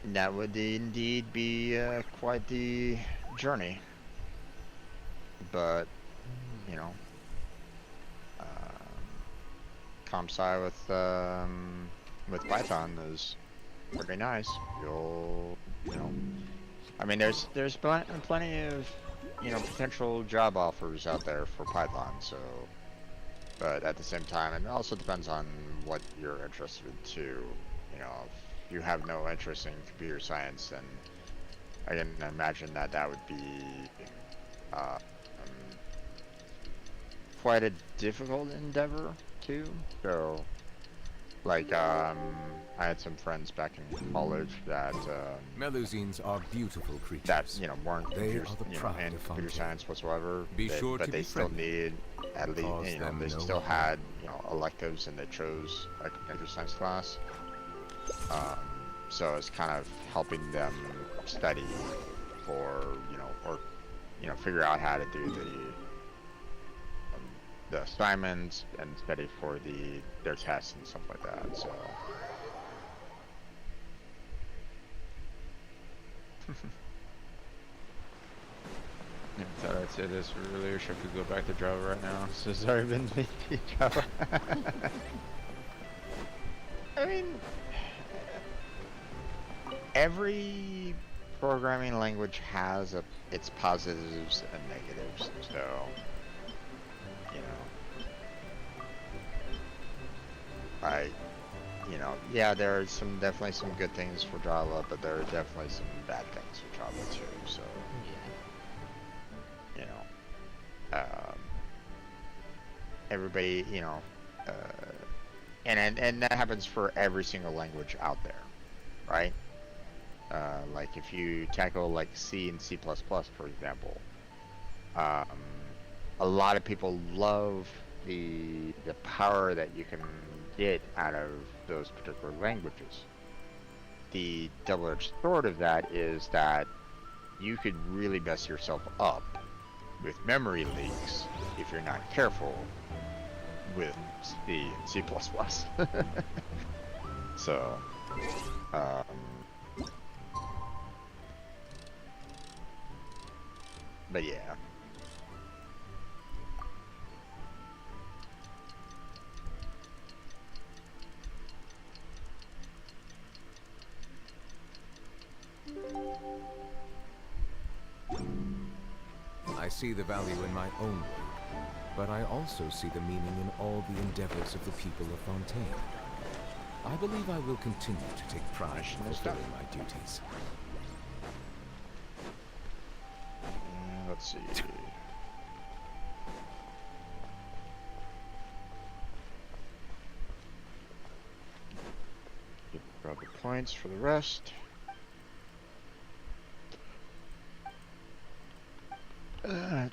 That would indeed be quite the journey. But, you know, Comp Sci with Python is pretty nice. You know, I mean, there's plenty of, you know, potential job offers out there for Python. So, but at the same time, it also depends on what you're interested in too. You know, if you have no interest in computer science, then I can imagine that would be quite a difficult endeavor too. So, like, I had some friends back in college that Melusines are beautiful creatures. that, you know, weren't They computer, are the you know, pride in of computer Fontaine. science whatsoever. Be sure but to they be still friendly. needed at least, Cause you know, them they no still harm. had, you know, electives, and they chose a computer science class. So it's kind of helping them study for, you know, or, you know, figure out how to do the assignments and study for their tests and stuff like that. So. Yeah, I thought I'd say this earlier, so I could go back to Java right now. So it's already been VP Java. I mean, every programming language has its positives and negatives, so, you know, you know, yeah, there are definitely some good things for Java, but there are definitely some bad things for Java too, so, you know, everybody, you know, and that happens for every single language out there, right? Like if you tackle like C and C++, for example, a lot of people love the power that you can get out of those particular languages. The double-edged sword of that is that you could really mess yourself up with memory leaks if you're not careful with C and C++. So, but yeah. I see the value in my own work. but I also see the meaning in all the endeavors of the people of Fontaine. I believe I will continue to take pride in fulfilling my duties. Let's see. Grab the points for the rest.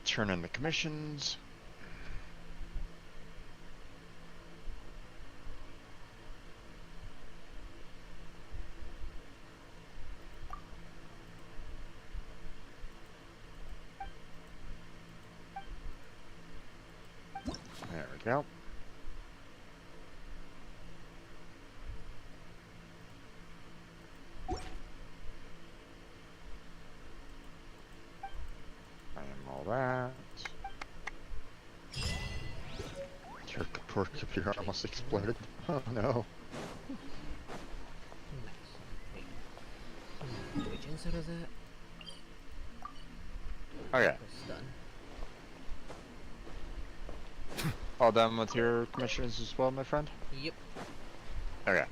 Turn in the commissions. There we go. All that. Your poor computer almost exploded. Oh no. Which inside of that? Okay. It's done. All done with your commissions as well, my friend? Yep. Okay.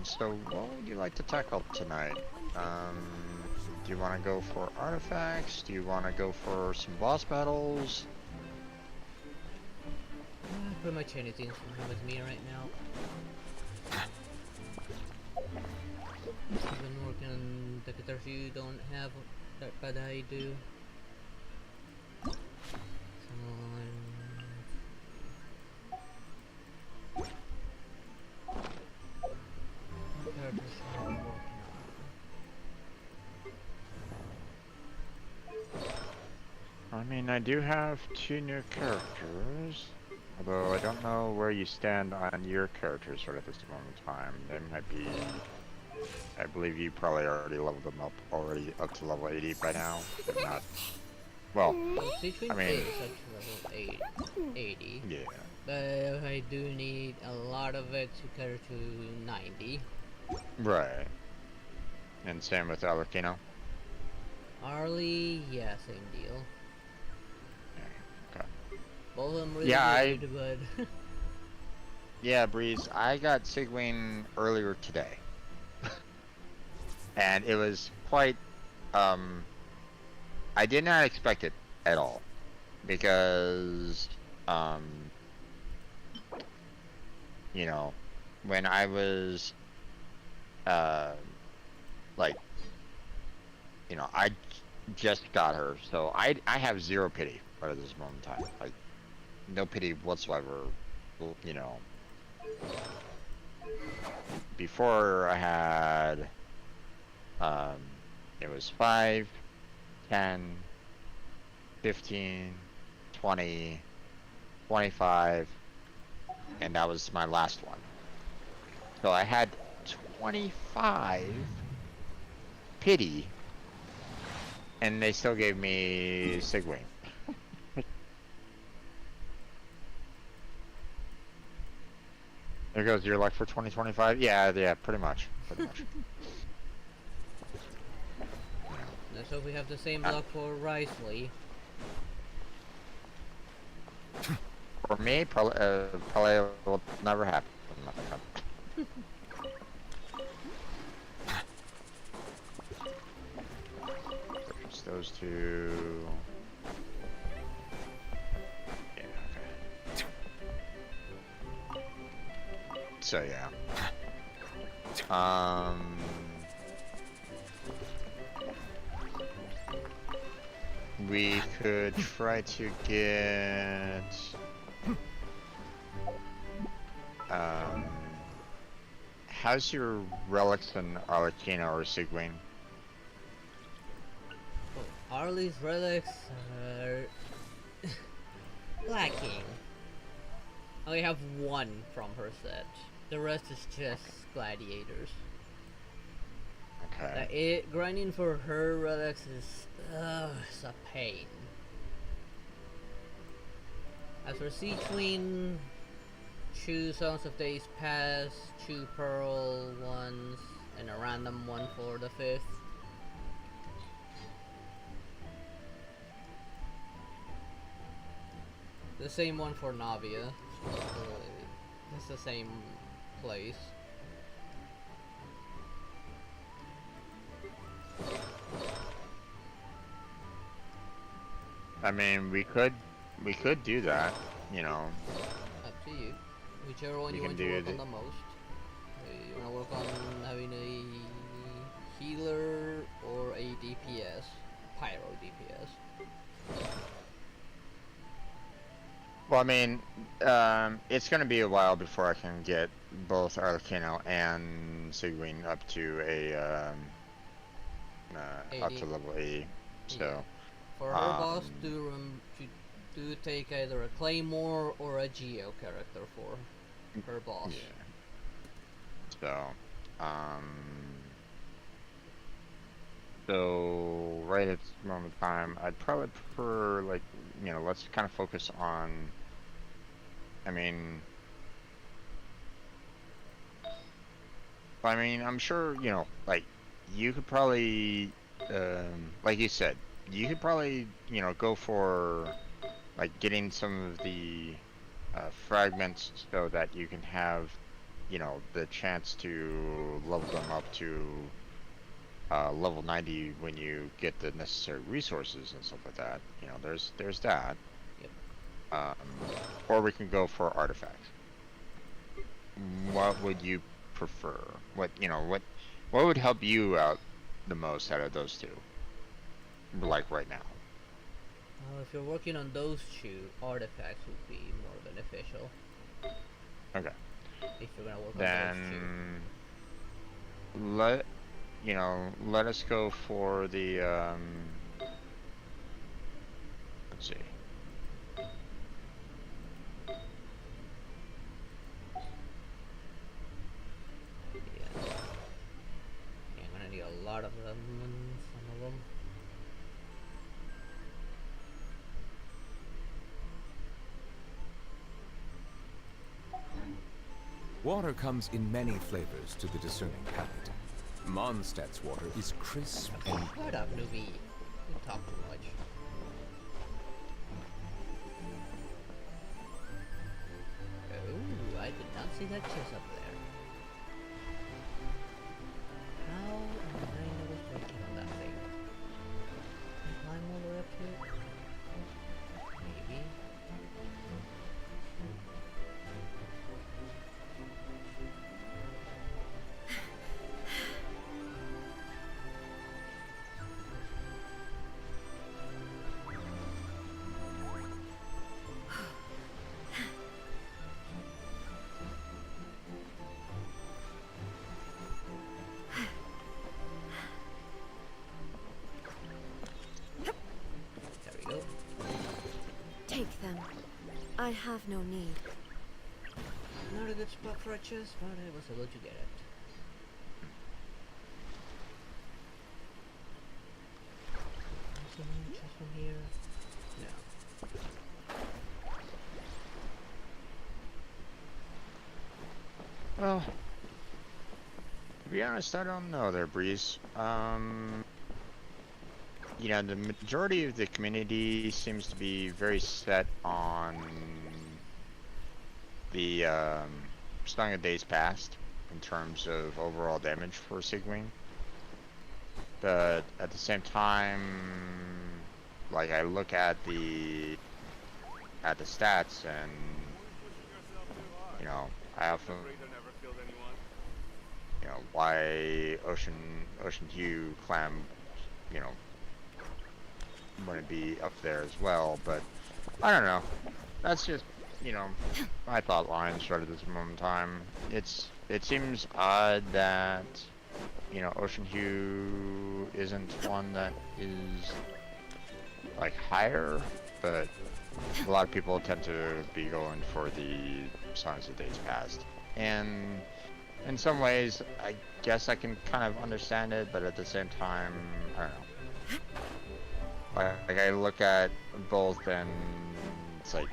So what would you like to tackle tonight? Do you want to go for artifacts? Do you want to go for some boss battles? Pretty much anything's fine with me right now. I've been working on the guitars you don't have that bad I do. I mean, I do have 2 new characters, although I don't know where you stand on your characters right at this moment in time. They might be, I believe you probably already leveled them up up to level 80 by now, if not. Well, I mean, level 80. Yeah. But I do need a lot of it to carry to 90. Right. And same with Alecino. Arlie, yeah, same deal. Okay. Both of them really good, but yeah, Breeze, I got Sigwing earlier today. And it was quite, I did not expect it at all. Because, you know, when I was, like, you know, I just got her, so I have 0 pity right at this moment in time. Like, no pity whatsoever, you know. Before I had, it was 5, 10, 15, 20, 25, and that was my last one. So I had 25 pity, and they still gave me Sigwing. There goes your luck for 2025. Yeah, pretty much. Let's hope we have the same luck for Risley. For me, probably will never happen. Purchase those 2. Yeah, okay. So yeah. We could try to get how's your relics in Arlecchino or Sigwing? Arlie's relics are lacking. I only have 1 from her set. The rest is just gladiators. Okay. Grinding for her relics is it's a pain. As for Sequeen, 2 Songs of Days Past, 2 Pearl ones, and a random one for the 5th. The same one for Navia. It's the same place. I mean, we could do that, you know. Up to you. Whichever one you want to work on the most. You want to work on having a healer or a DPS? Pyro DPS. Well, I mean, it's gonna be a while before I can get both Arlecchino and Sigwing up to up to level 80. So for her boss, do take either a Claymore or a Geo character for her boss. Yeah. So, so right at this moment in time, I'd probably prefer, like, you know, let's kind of focus on, I mean, I'm sure, you know, like, you could probably, like you said, you could probably, you know, go for, like, getting some of the fragments so that you can have, you know, the chance to level them up to level 90 when you get the necessary resources and stuff like that. You know, there's that. Yep. Or we can go for artifacts. What would you prefer? What would help you out the most out of those two? Like right now. If you're working on those two, artifacts would be more beneficial. Okay. If you're gonna work then on those two. let us go for the let's see. Yeah. I'm gonna need a lot of them, some of them. Water comes in many flavors to the discerning palate. Mondstadt's water is crisp and... Shut up, newbie. You talk too much. Oh, I did not see that chest up there. How am I never working on that thing? Can I climb all the way up to it? Maybe. Take them. I have no need. Not a good spot for a chest, but I was able to get it. Is there any chest from here? No. Well, to be honest, I don't know there, Breeze. You know, the majority of the community seems to be very set on the Song of Days Past in terms of overall damage for Sigwing. But at the same time, like, I look at the stats, and you know, I often, you know, why Ocean Hue Clam, you know, wouldn't be up there as well, but I don't know. That's just, you know, my thought lines right at this moment in time. It seems odd that, you know, Ocean Hue isn't one that is like higher, but a lot of people tend to be going for the Songs of Days Past. And in some ways, I guess I can kind of understand it, but at the same time, I don't know. Like I look at both and it's like,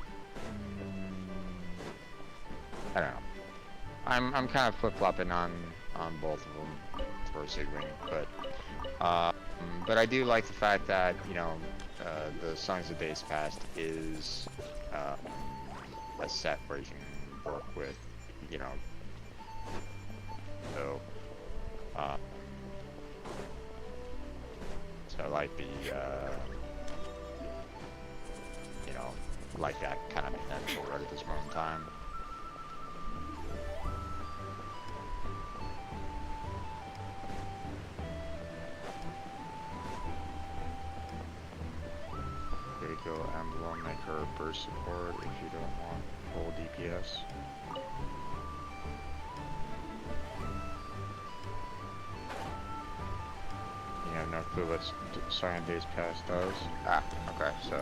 I don't know. I'm kind of flip-flopping on both of them for Sigwing, but I do like the fact that, you know, the Songs of Days Past is a set where you can work with, you know, so so like the you know, like that kind of potential right at this moment in time. There you go, Emblem Maker burst support if you don't want full DPS. You have no clue what Song of Days Past does? Ah, okay, so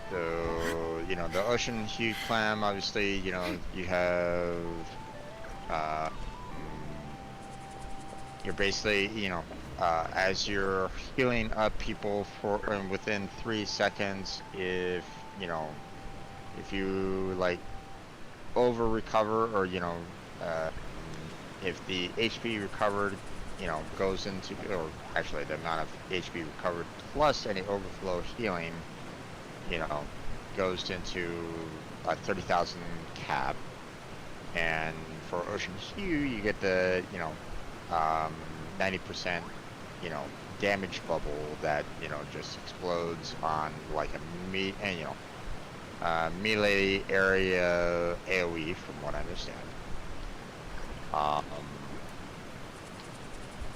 so, you know, the Ocean Hue Clam, obviously, you know, you have, you're basically, you know, as you're healing up people for, within 3 seconds, if, you know, if you, like, over recover, or, you know, if the HP recovered, you know, goes into, or actually the amount of HP recovered plus any overflow healing, you know, goes into a 30,000 cap. And for Ocean Hue, you get the, you know, 90%, you know, damage bubble that, you know, just explodes on like a melee area AoE, from what I understand.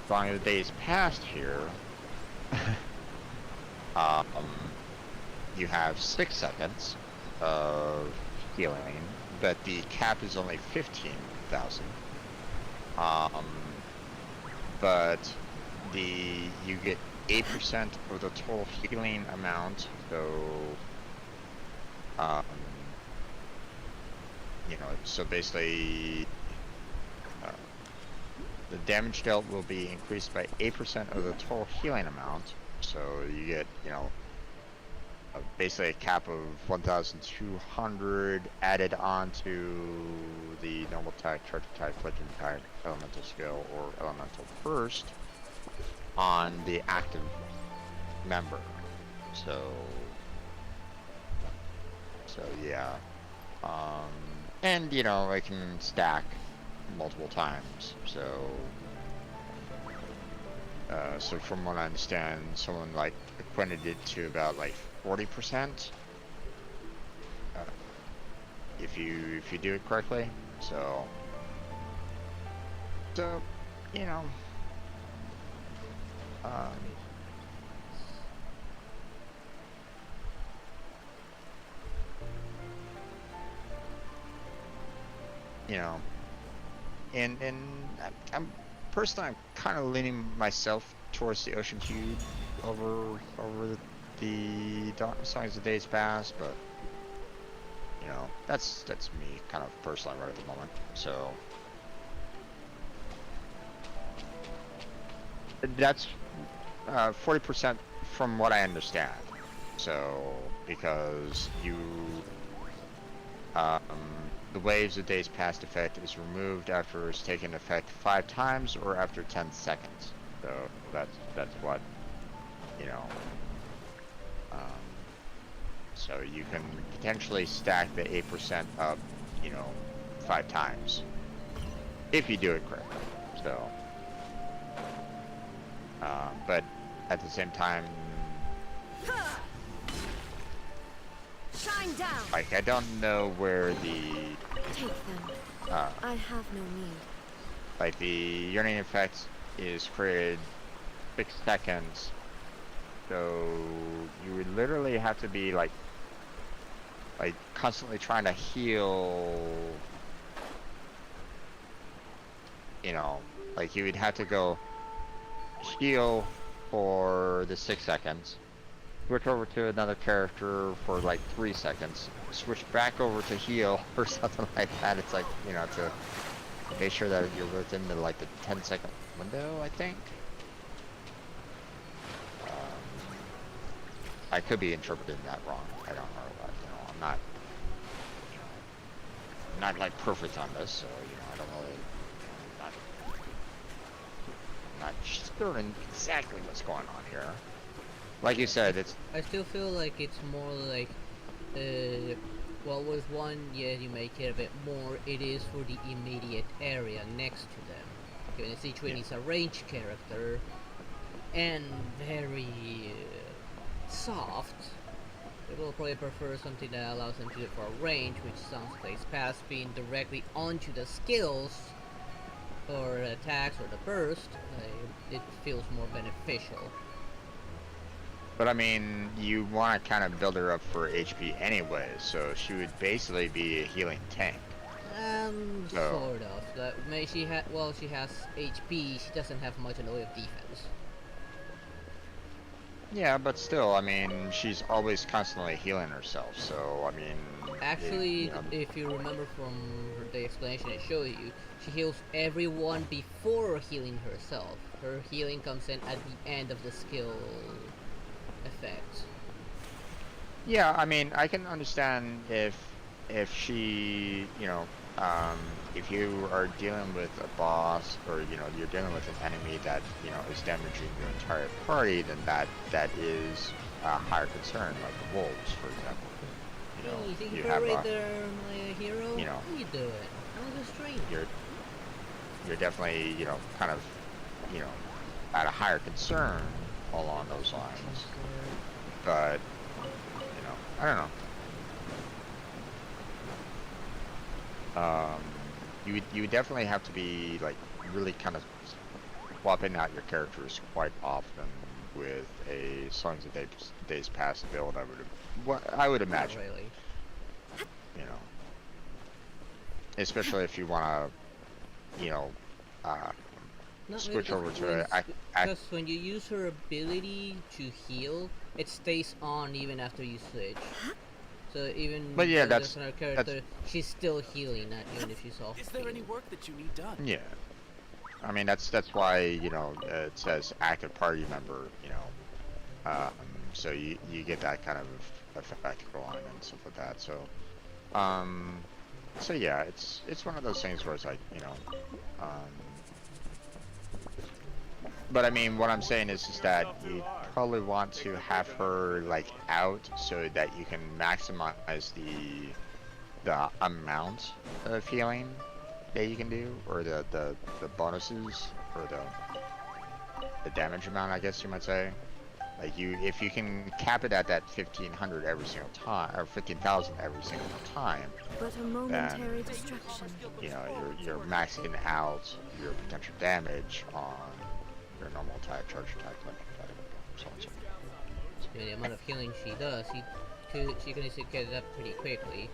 Song of the Days Past here, you have 6 seconds of healing, but the cap is only 15,000. But you get 8% of the total healing amount, so you know, so basically the damage dealt will be increased by 8% of the total healing amount, so you get, you know, basically a cap of 1,200 added onto the normal type, charge type, legend type, elemental skill, or elemental burst on the active member. So yeah, and you know, it can stack multiple times. So from what I understand, someone like equated it to about like 40%, if you do it correctly. So you know, you know, and I'm personally, kind of leaning myself towards the Ocean Hue over the Songs of Days Past, but you know, that's me kind of personally right at the moment. So that's 40% from what I understand. So because you the Waves of Days Past effect is removed after it's taken effect 5 times or after 10 seconds. So that's what, you know. So you can potentially stack the 8% up, you know, 5 times if you do it correctly. So, but at the same time, Shine down. like, I don't know where the Take them. I have no need. like the yearning effect is created 6 seconds, so you would literally have to be like constantly trying to heal, you know, like you would have to go heal for the 6 seconds, switch over to another character for like 3 seconds, switch back over to heal or something like that. It's like, you know, to make sure that you're within the like the 10-second window, I think. I could be interpreting that wrong. I don't know. You know, I'm not like perfect on this, so you know I don't really not certain exactly what's going on here. Like you said, it's. I still feel like it's more like, well, with one, yeah, you make it a bit more. It is for the immediate area next to them. Because each one is a ranged character, and very soft. They will probably prefer something that allows them to do it for a range, which sounds like past being directly onto the skills, or attacks, or the burst. It feels more beneficial. But I mean, you want to kind of build her up for HP anyway, so she would basically be a healing tank. Sort of. She has HP. She doesn't have much in the way of defense. Yeah, but still, I mean, she's always constantly healing herself. So I mean, actually, if you remember from the explanation it showed you, she heals everyone before healing herself. Her healing comes in at the end of the skill effect. Yeah, I mean, I can understand if she, you know, if you are dealing with a boss, or you know, you're dealing with an enemy that you know is damaging your entire party, then that is a higher concern, like the wolves, for example. You know, you think you you're have right there, my hero? You know, how you doing? I was a stranger. You're definitely, you know, kind of, you know, at a higher concern along those lines. But you know, I don't know. You would definitely have to be like really kind of swapping out your characters quite often with a Songs of Days Past build. I would imagine. Not really. You know, especially if you want to, you know, switch over to because when you use her ability to heal, it stays on even after you switch. So even but yeah, that's her character, she's still healing, even if she's off. Is there any work that you need done? Yeah, I mean that's why, you know, it says active party member, you know, so you get that kind of effect going on and stuff like that. So so yeah, it's one of those things where it's like, you know, but I mean, what I'm saying is that you probably want to have her like out so that you can maximize the amount of healing that you can do, or the bonuses, or the damage amount, I guess you might say. Like if you can cap it at that 1,500 every single time, or 15,000 every single time, but a momentary distraction. You know, you're maxing out your potential damage on your normal type, charge type, so on and so forth. The amount of healing she does, she can easily get it up pretty quickly.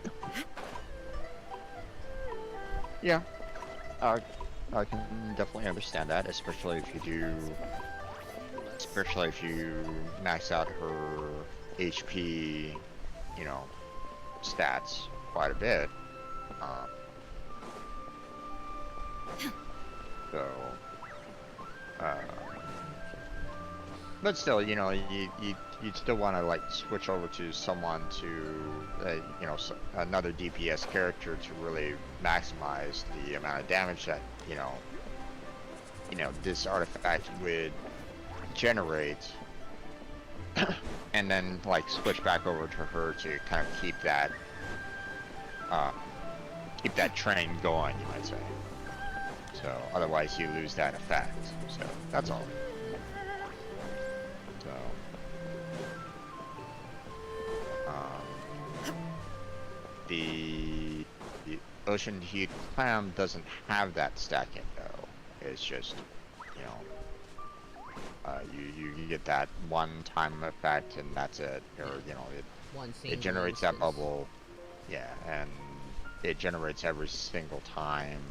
Yeah, I can definitely understand that, especially if you max out her HP, you know, stats quite a bit. But still, you know, you'd still want to like switch over to someone to, you know, another DPS character to really maximize the amount of damage that you know this artifact would generate, and then like switch back over to her to kind of keep that train going, you might say. So otherwise you lose that effect. So that's all. So the ocean hued clam doesn't have that stacking though. It's just, you know, you get that one-time effect and that's it. Or you know, it generates that bubble. Yeah, and it generates every single time.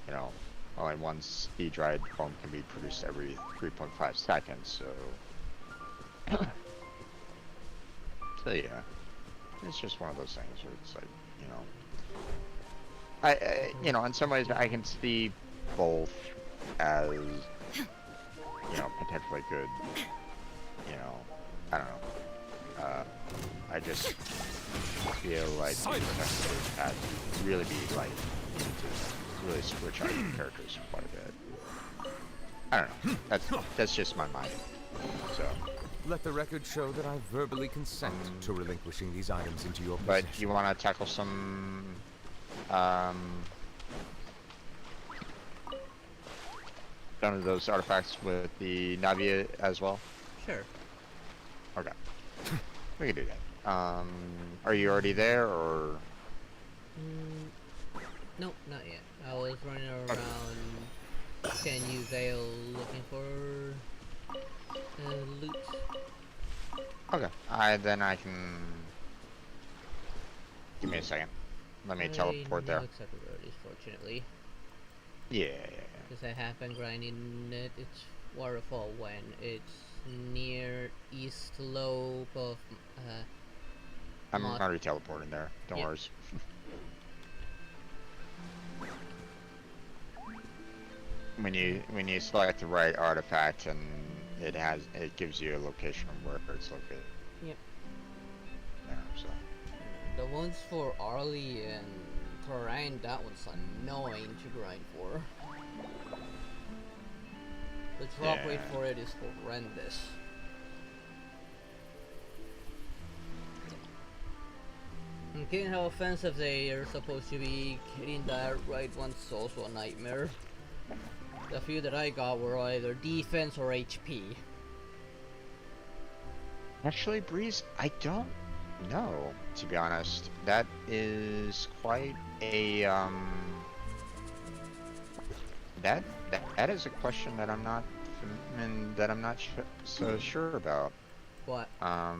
You know, only one speed dried foam can be produced every 3.5 seconds, so so yeah, it's just one of those things where it's like, you know, I you know, in some ways I can see both as, you know, potentially good, you know, I don't know, I just feel like the necessary path to really be like to really switch out your characters quite a bit. I don't know. That's just my mind. So. Let the record show that I verbally consent to relinquishing these items into your But possession. you want to tackle some some of those artifacts with the Navia as well? Sure. Okay. We can do that. Are you already there, or? Nope, not yet. I was running around Canyon Vale looking for loot. Okay. Then I can. Give me a second. Let me teleport there. I know exactly where it is, fortunately. Yeah. Because I have been grinding it. It's waterfall when it's near east slope of. I'm already teleporting there. Don't worry. When you select the right artifact and it gives you a location of where it's located. Yep. Yeah, so. The ones for Arlie and Terrain, that one's annoying to grind for. The drop rate for it is horrendous. And given how offensive they are supposed to be, getting that right one's also a nightmare. The few that I got were either defense or HP. Actually, Breeze, I don't know, to be honest. That is quite a that is a question that I'm not so sure about. What? Hold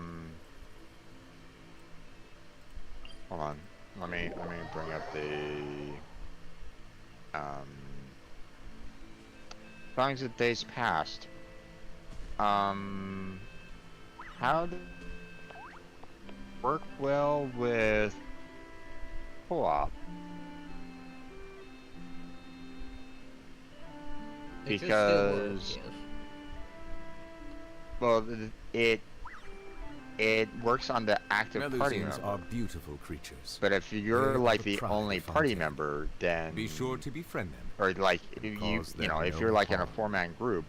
on. Let me bring up the songs of days past. How do work well with co-op? Because well, it works on the active party Melusines member. are beautiful creatures. But if you're They like are the pride only of party Fontaine. member, then Be sure to befriend them. or like you Cause them know, if no you're like in a harm. 4-man group,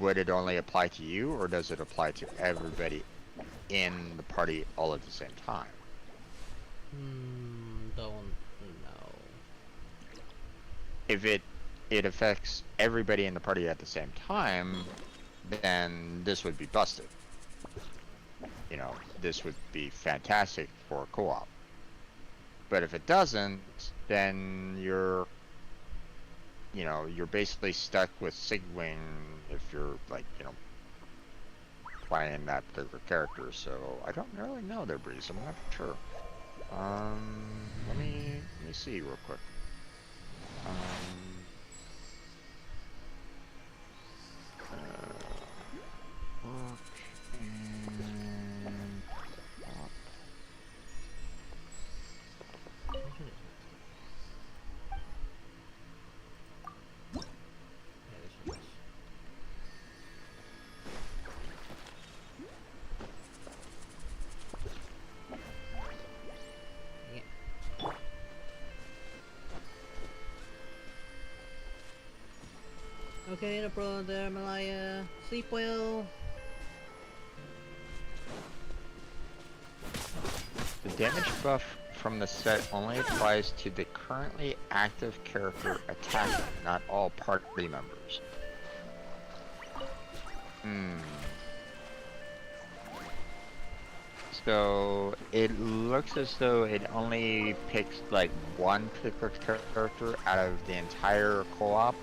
would it only apply to you, or does it apply to everybody in the party all at the same time? Don't know. If it affects everybody in the party at the same time, then this would be busted. You know, this would be fantastic for co-op. But if it doesn't, then you're basically stuck with Sigwing if you're like, you know, playing that particular character. So I don't really know there, Breeze. I'm not sure. Let me see real quick. Okay, no problem there, Malaya. Sleep well. The damage buff from the set only applies to the currently active character attacking, not all party members. So it looks as though it only picks like one particular character out of the entire co-op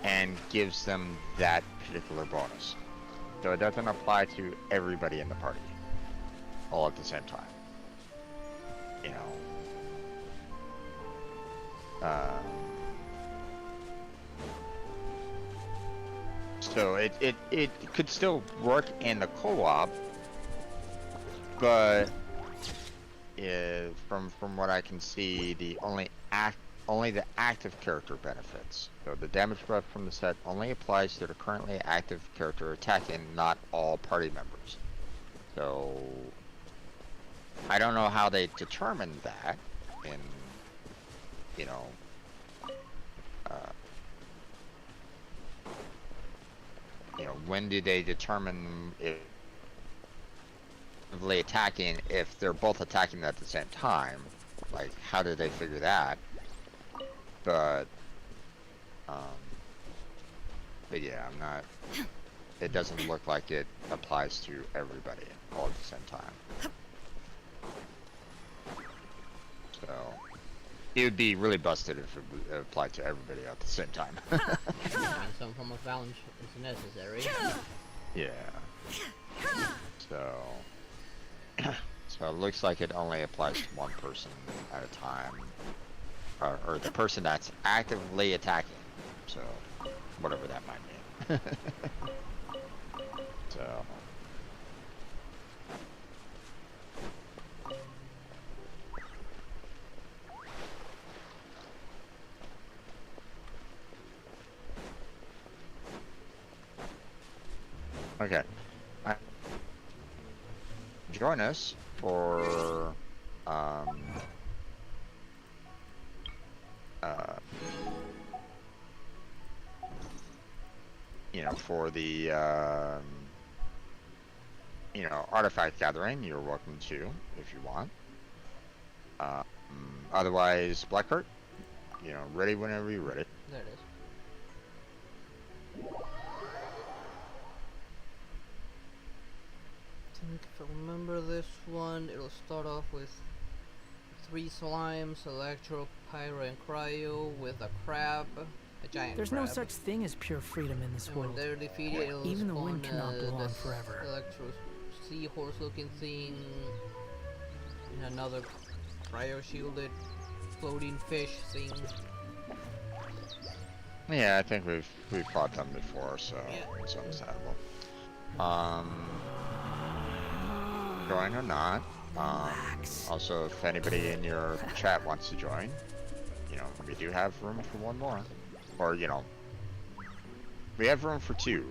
and gives them that particular bonus. So it doesn't apply to everybody in the party all at the same time. You know. So it could still work in the co-op, but from what I can see, only the active character benefits. So the damage buff from the set only applies to the currently active character attacking, not all party members. So I don't know how they determined that in, you know, when do they determine if they attacking if they're both attacking at the same time? Like, how did they figure that? But yeah, I'm not. It doesn't look like it applies to everybody all at the same time. So it would be really busted if it applied to everybody at the same time. I mean, some form of balance is necessary. Yeah. So, so it looks like it only applies to one person at a time, or the person that's actively attacking. So, whatever that might mean. So. Okay. Join us for you know, for the you know, artifact gathering. You're welcome to if you want. Otherwise, Blackheart, you know, ready whenever you're ready. There it is. If I remember this one, it'll start off with 3 slimes, Electro, Pyro, and Cryo, with a crab, a giant There's crab. no such thing as pure freedom in this And world. when they're defeated, it'll Even the spawn, wind cannot blow on this forever. Electro seahorse-looking thing, and another cryo-shielded floating fish thing. Yeah, I think we've fought them before, so it's understandable. Join or not. Also, if anybody in your chat wants to join, you know, we do have room for one more. Or, you know, we have room for 2.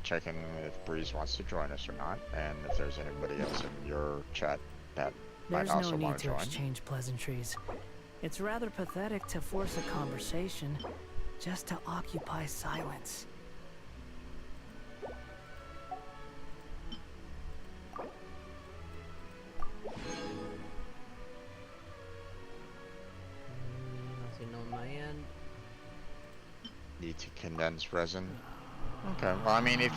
Checking if Breeze wants to join us or not, and if there's anybody else in your chat that might There's also no need want to to join. exchange pleasantries. It's rather pathetic to force a conversation just to occupy silence. Nothing on my end. Need to condense resin. Okay, well, I mean, if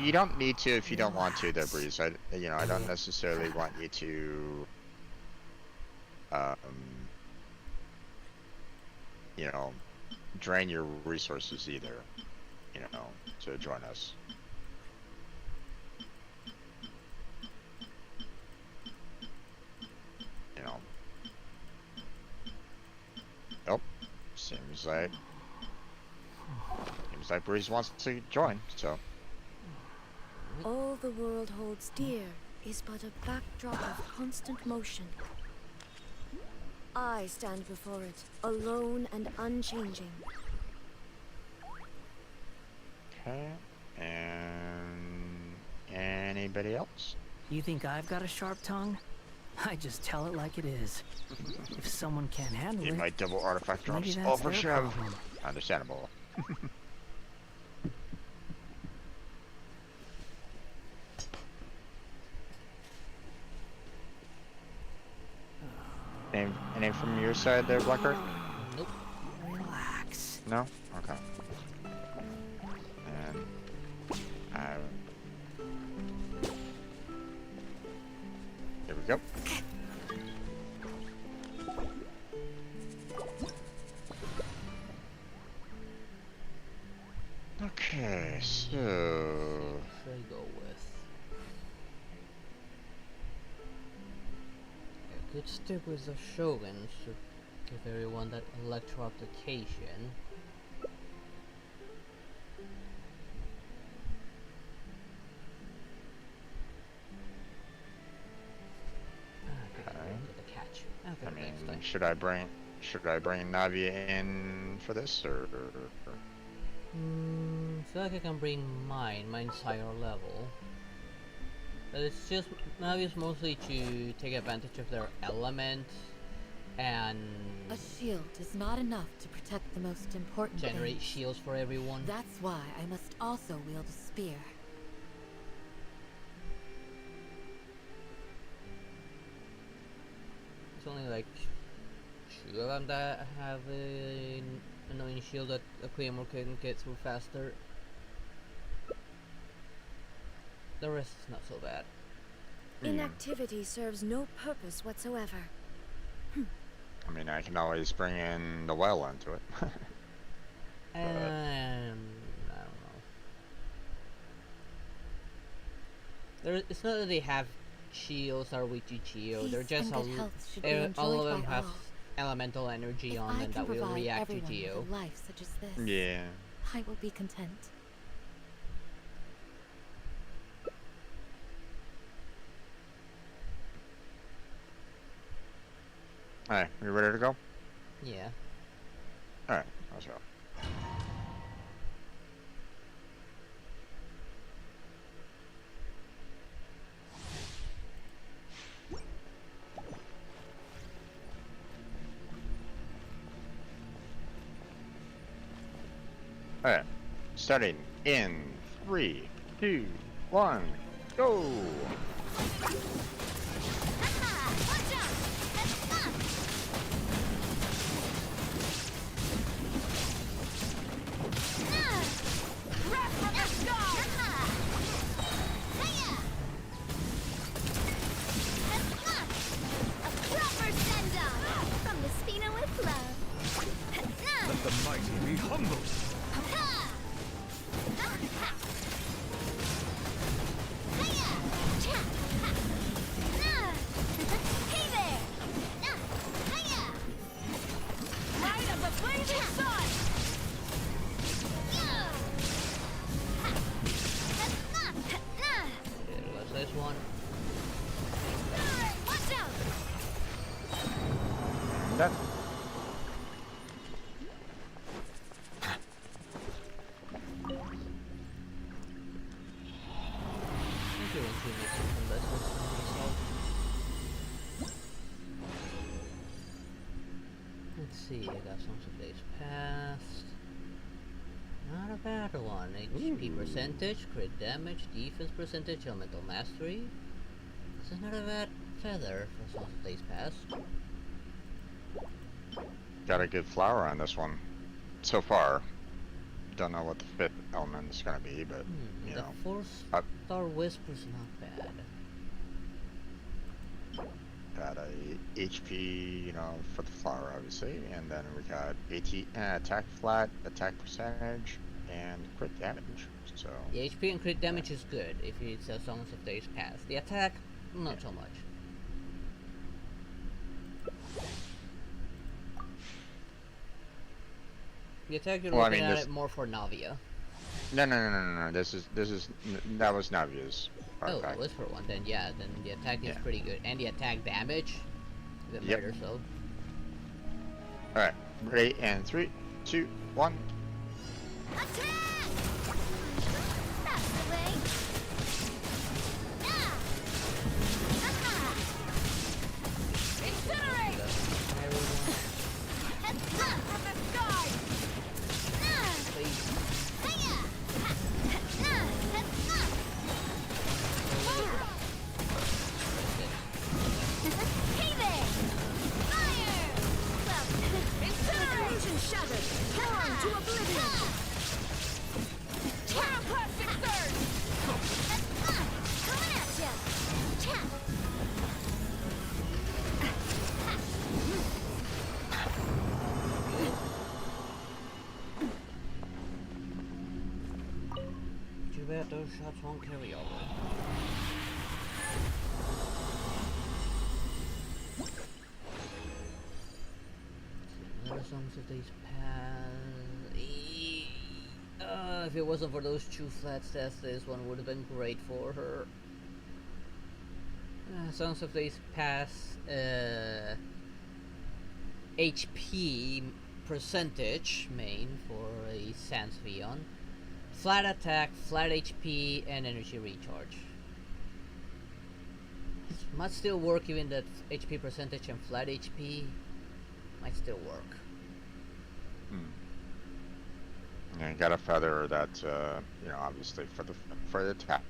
you don't need to, if you don't want to, though, Breeze. You know, I don't necessarily want you to, you know, drain your resources either. You know, to join us. You know. Nope. Seems like Breeze wants to join, so. All the world holds dear is but a backdrop of constant motion. I stand before it, alone and unchanging. Okay, and anybody else? You think I've got a sharp tongue? I just tell it like it is. If someone can't handle You it, might double artifact maybe drops. that's Oh, for their sure. problem. Understandable. Any from your side there, Blackheart? Nope. Relax. No? Okay. And here we go. Okay, so Should I go with? I could stick with the Shogun to give everyone that electro application. The catch. I mean, should I bring Navia in for this, or? I feel like I can bring mine. Mine's higher level. It's just Navi's mostly to take advantage of their element and A shield is not enough to protect the most important generate things. shields for everyone. That's why I must also wield a spear. It's only like 2 of them that have an annoying shield that a claymore can get through faster. The rest is not so bad. Inactivity serves no purpose whatsoever. I mean, I can always bring in the well into it. I don't know. It's not that they have shields or weak to Geo. They're just and good health should be all of enjoyed them by have all. elemental energy If on I them can that will provide react to everyone Geo. with a life such as this, Yeah. I will be content. Alright, you ready to go? Yeah. Alright, let's go. Alright, starting in 3, 2, 1, go! Let the mighty be humbled. What's this one? Done. Let's see, I got some days past. Not a bad one. HP percentage, crit damage, defense percentage, elemental mastery. This is not a bad feather for some days past. Got a good flower on this one. So far. Don't know what the 5th element is gonna be, but, you The know. 4-star whisper's not bad. Got a HP, you know, for the flower, obviously, and then we got attack flat, attack percentage, and crit damage. So The HP and crit damage is good if it's a Songs of Days Past. The attack, not so much. The attack you're looking at it more for Navia. No. That was Navia's Oh, artifact. that was for one. Then yeah, then the attack is pretty good, and the attack damage, even Yep. better. So. All right, ready? And 3, 2, 1. Too bad those shots won't carry over. Another Songs of Days Past. If it wasn't for those 2 flat stats, this one would have been great for her. Songs of Days Past HP percentage main for a Sans Vion. Flat attack, flat HP, and energy recharge. Might still work even that HP percentage and flat HP might still work. Yeah, you got a feather that you know, obviously for the attack.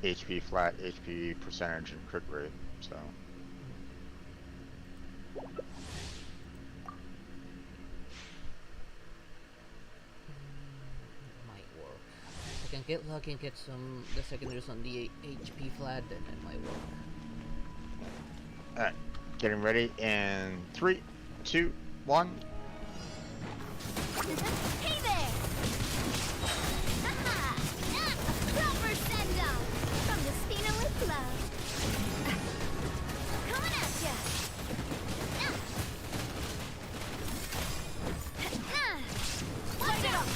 HP flat, HP percentage, and crit rate. So. Might work. If I can get lucky and get some the secondaries on the HP flat, then it might work. Alright, getting ready in 3, 2, 1. Hey there! Haha! Proper send-off from the Spinelli Club. Coming at ya! Watch out!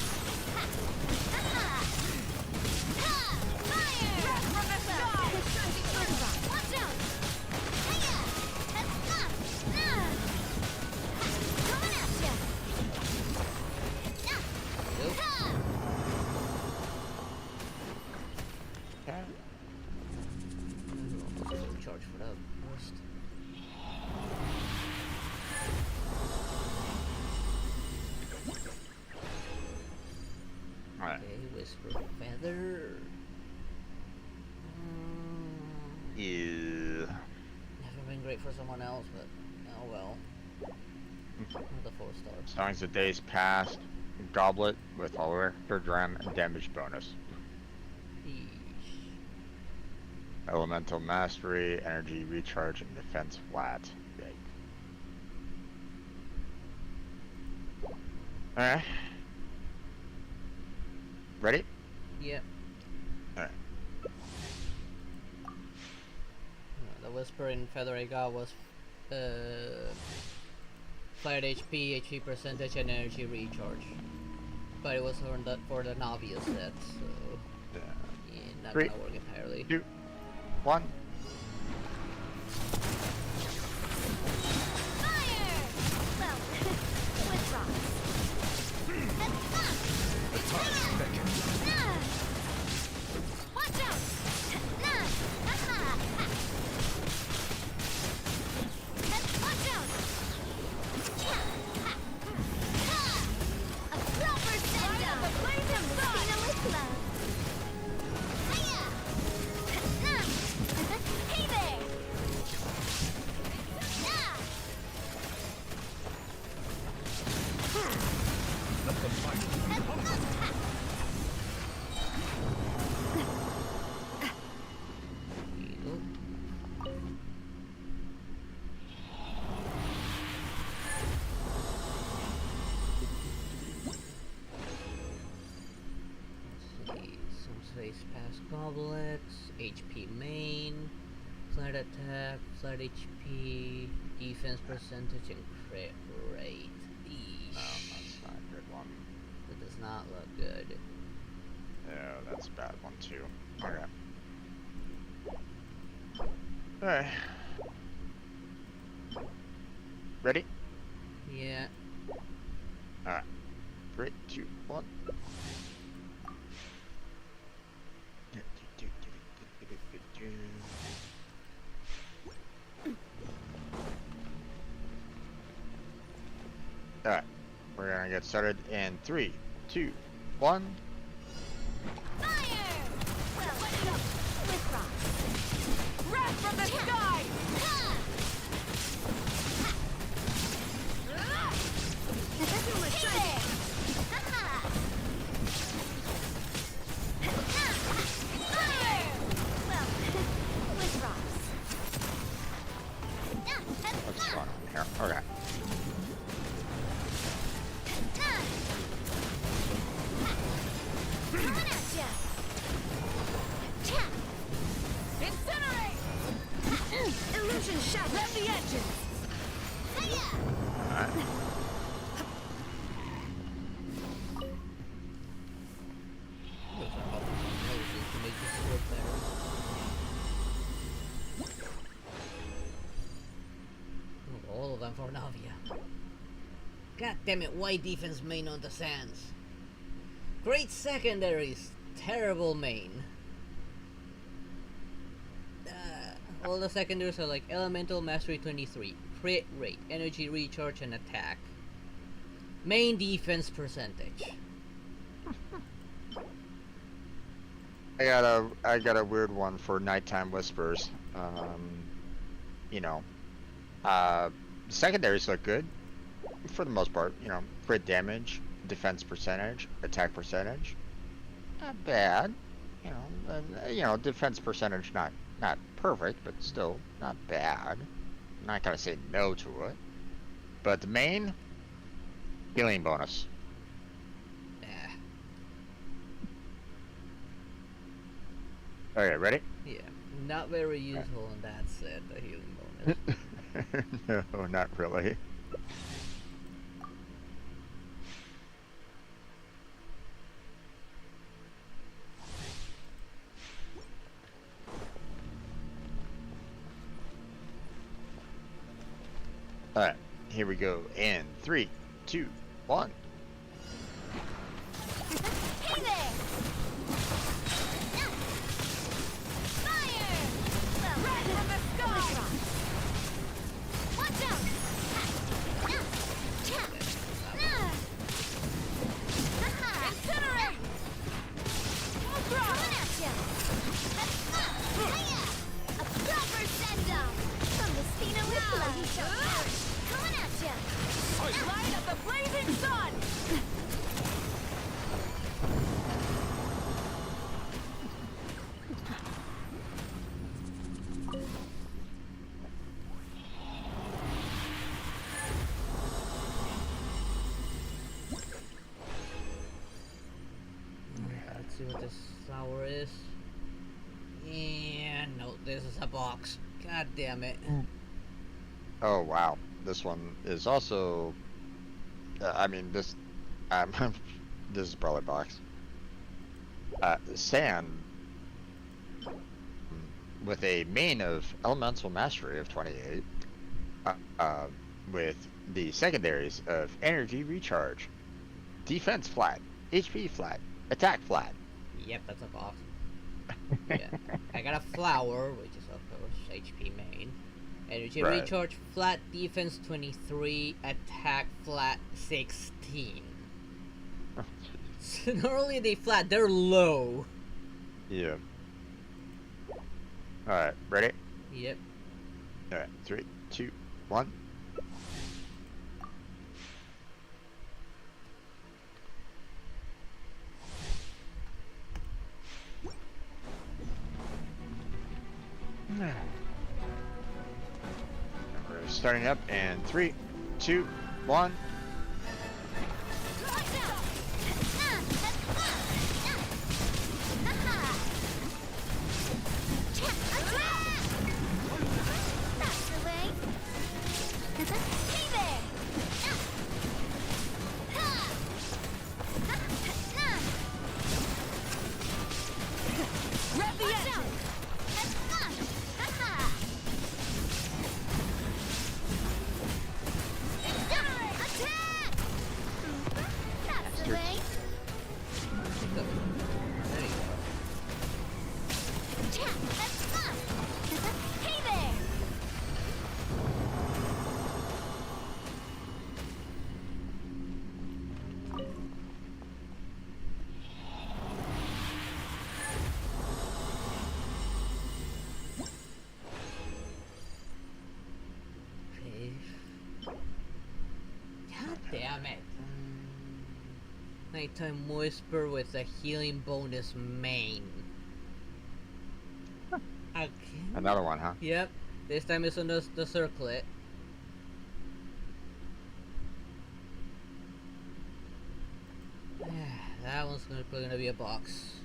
Fire! From the sky! Watch out! Hiya! Coming at ya! Charge for that burst. Alright. Okay, whisper feather. Yeah. Never been great for someone else, but oh well. The 4-star. Songs of Days Past, Goblet with Electro Dram and damage bonus. Elemental Mastery, Energy Recharge, and Defense Flat. Alright. Ready? Yep. Alright. The whisper in feather I got was flat HP, HP percentage, and energy recharge. But it was for the novice set, so yeah, not 3, gonna work entirely. 2, 1. Fire! Well, with rocks. Watch out! Watch out! A proper send-off from the Spinelli Club. Hiya! Hey there! Some space past goblets, HP main, flat attack, flat HP, defense percentage, and crit rate. Eesh. No, that's not a good one. That does not look good. No, that's a bad one too. Okay. Alright. Ready? Yeah. Alright. 3, 2, 1. Alright. We're gonna get started in 3, 2, 1. Fire! Well, with rocks. Wrath from the sky! Fire! Well, with rocks. What's going on here? Okay. Coming at ya! Incinerate! Illusion shattered! Left the edges! Hiya! All of them for Navia. God damn it, why defense main on the sands? Great secondaries, terrible main. All the secondaries are like Elemental Mastery 23, Crit Rate, Energy Recharge, and Attack. Main Defense Percentage. I got a weird one for Nighttime Whispers. You know, secondaries look good for the most part. You know, crit damage, defense percentage, attack percentage, not bad. You know, defense percentage not perfect, but still not bad. I'm not gonna say no to it. But the main healing bonus. Okay, ready? Yeah, not very useful in that set, the healing bonus. No, not really. Alright, here we go. In 3, 2, 1. Hey there! Fire! Red from the sky! Watch out! Incinerate! Coming at ya! A proper send-off! From the Spina Whipla, he shall perish! Coming at ya! Light of the blazing sun! Let's see what this flower is. Yeah, no, this is a box. God damn it. Oh wow, this one is also. I mean, this. This is probably a box. Sand. With a main of Elemental Mastery of 28. With the secondaries of Energy Recharge, Defense flat, HP flat, Attack flat. Yep, that's a box. Yeah. I got a flower, which is of course HP main. Energy Recharge flat, Defense 23, Attack flat 16. So not only are they flat, they're low. Yeah. Alright, ready? Yep. Alright, 3, 2, 1. We're starting up in 3, 2, 1. That's the way. Hey there! Rev the engine! Attack! That's the way. That's fun! Hey there! God damn it. Nighttime Whisper with a healing bonus main. Okay. Another one, huh? Yep. This time it's on the circlet. That one's probably gonna be a box.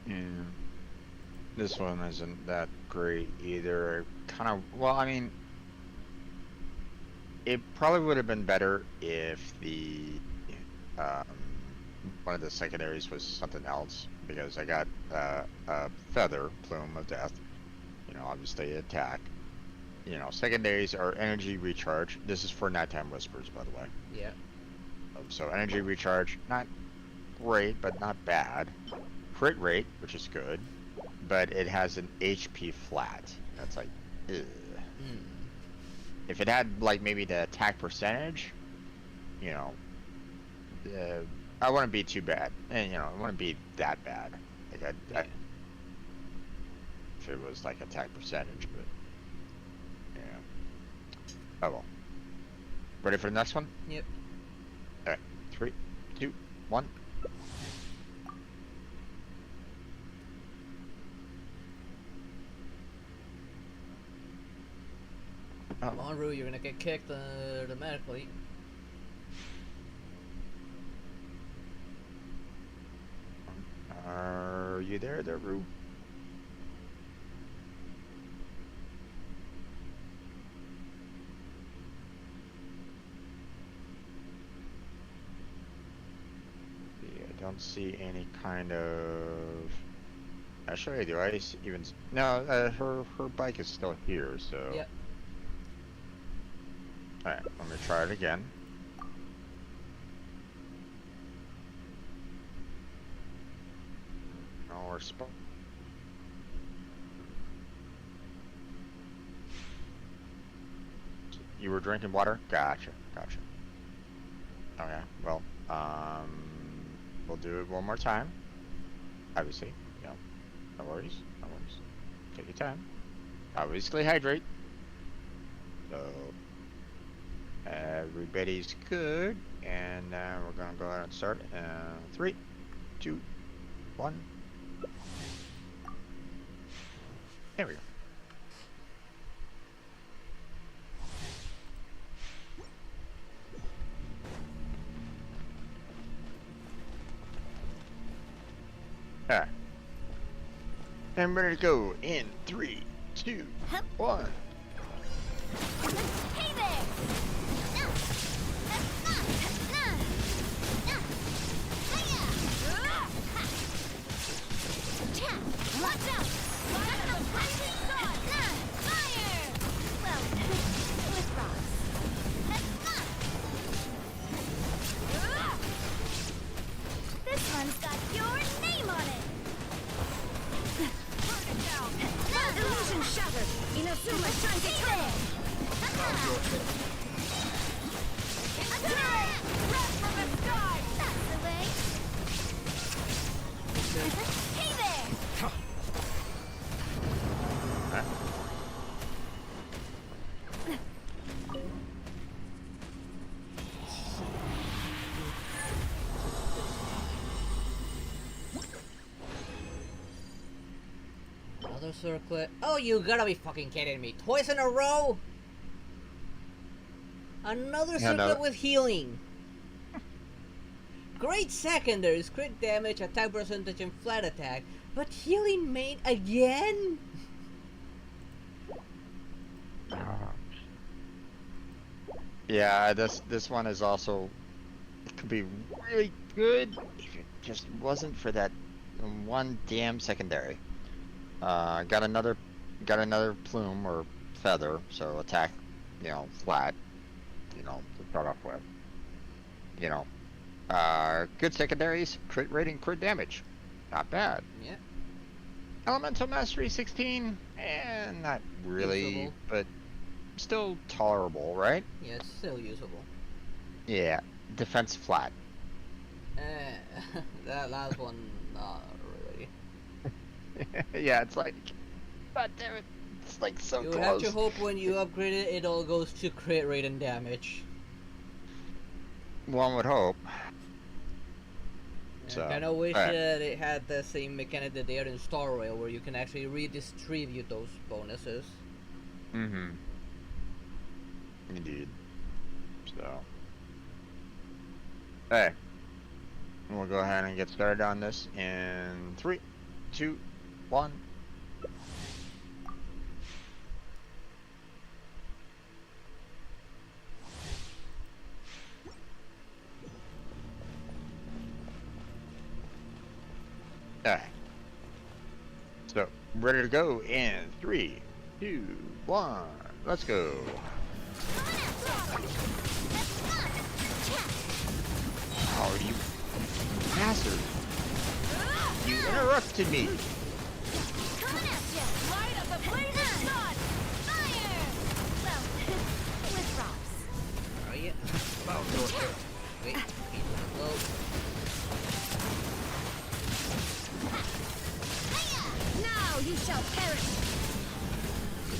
Yeah. This one isn't that great either. Kind of, well, I mean, it probably would have been better if the one of the secondaries was something else, because I got a feather, Plume of Death, you know, obviously attack. You know, secondaries are Energy Recharge. This is for Nighttime Whispers, by the way. Yeah. So Energy Recharge, not great, but not bad. Crit rate, which is good. but it has an HP flat. That's like, ugh. If it had like maybe the attack percentage, you know, I wouldn't be too bad, and you know, it wouldn't be that bad. Like if it was like attack percentage, but yeah. Oh well. Ready for the next one? Yep. All right, 3, 2, 1. Come on, Rue, you're gonna get kicked automatically. Are you there, Rue? Yeah, I don't see any kind of. Actually, do I even? No, her bike is still here, so. Yep. Alright, let me try it again. No, we're You were drinking water? Gotcha. Okay, well, we'll do it one more time. Obviously, you know, no worries. Take your time. Obviously hydrate. So, everybody's good, and we're gonna go ahead and start. 3, 2, 1. There we go. Alright. And ready to go in 3, 2, 1. Hey there! Watch out! Fire! Well, with rocks. This one's got your name on it. Burn it down. Illusion shattered. Inazuma shines eternal. Wrath from the sky. That's the way. Hey there. Another circlet. Oh, you gotta be fucking kidding me. Twice in a row? Another circlet with healing. Great secondaries, crit damage, attack percentage, and flat attack. But healing main again? Yeah, this one is also, it could be really good if it just wasn't for that one damn secondary. Got another plume or feather, so attack, you know, flat, you know, to start off with. You know, good secondaries, crit rating, crit damage, not bad. Yeah. Elemental mastery 16, not really, Usable. but still tolerable, right? Yeah, it's still usable. Yeah, defense flat. That last one, not really. Yeah, it's like, god damn it, it's like so You close. have to hope when you upgrade it, it all goes to crit rate and damage. One would hope. I So, kinda wish alright. that it had the same mechanic that they had in Star Rail, where you can actually redistribute those bonuses. Mm-hmm. Indeed. So. Hey. We'll go ahead and get started on this in 3, 2, 1. Alright. So, ready to go in 3, 2, 1. Let's go. Oh, you bastard. You interrupted me. Wait, he's low. Now you shall perish.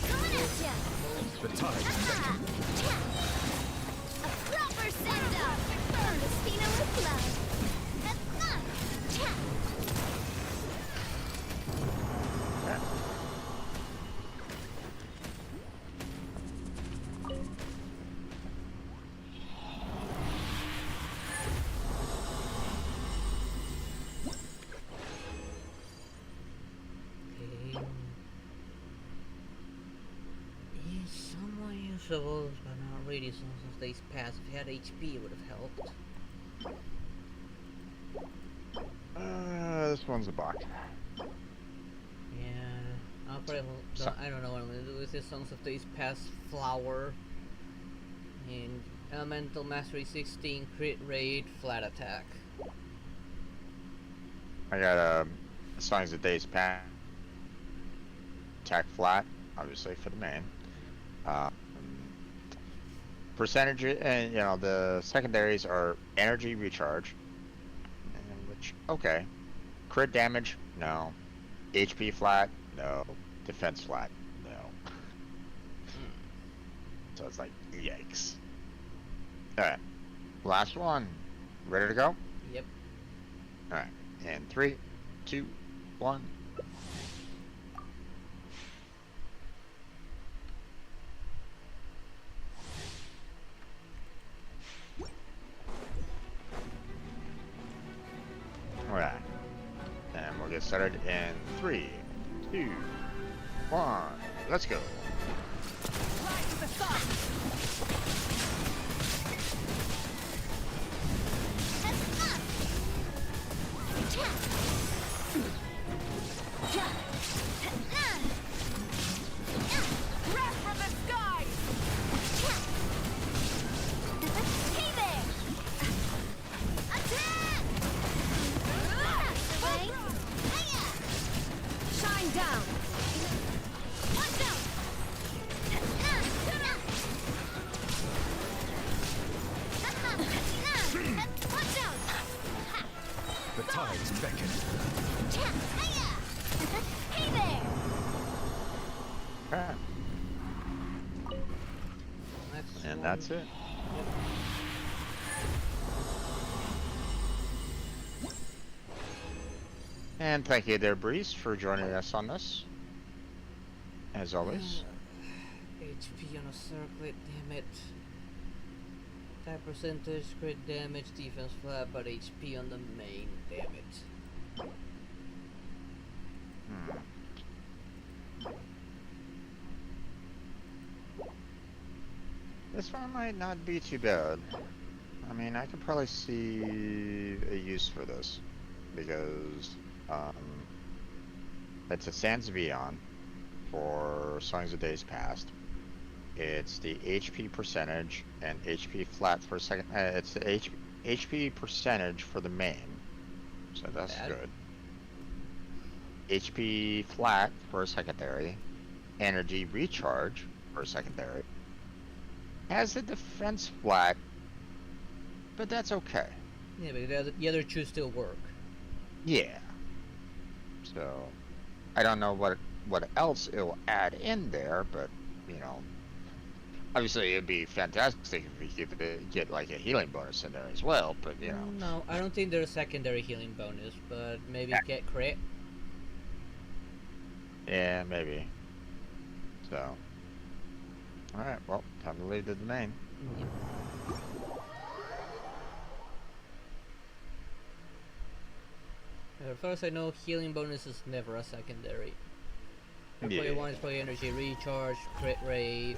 Coming at ya. The time. A proper send-off. Ernestina with love. Somewhat usable, but not really since days past. If you had HP, it would have helped. This one's a box. Yeah, I'll probably. I don't know what I'm gonna do with this Songs of Days Past flower. And Elemental Mastery 16, crit rate, flat attack. I got Songs of Days Past. Attack flat, obviously for the main. Percentage, and you know the secondaries are energy recharge, and which okay, crit damage no, HP flat no, defense flat no. So it's like yikes. All right, last one, ready to go? Yep. All right, and 3, 2, 1. Alright, and we'll get started in 3, 2, 1, let's go. Wrath from the skies! Hey there! Attack! Shine down. Watch out! Watch out! The tides beckon. Hey there! Alright. And that's it. And thank you there, Breeze, for joining us on this. As always. HP on a circlet, damn it. Attack percentage, crit damage, defense flat, but HP on the main, damn it. This one might not be too bad. I mean, I could probably see a use for this. Because, it's a Sands Beyond for Songs of Days Past. It's the HP percentage and HP flat for a second. It's the HP percentage for the main. So that's good. HP flat for a secondary. Energy recharge for a secondary. Has a defense flat, but that's okay. Yeah, but the other two still work. Yeah. So, I don't know what else it'll add in there, but, you know, obviously it'd be fantastic if we could get like a healing bonus in there as well, but, you know. No, I don't think there's a secondary healing bonus, but maybe get crit. Yeah, maybe. So. Alright, well, time to leave the domain. Yep. As far as I know, healing bonus is never a secondary. Player 1 is probably energy recharge, crit rate.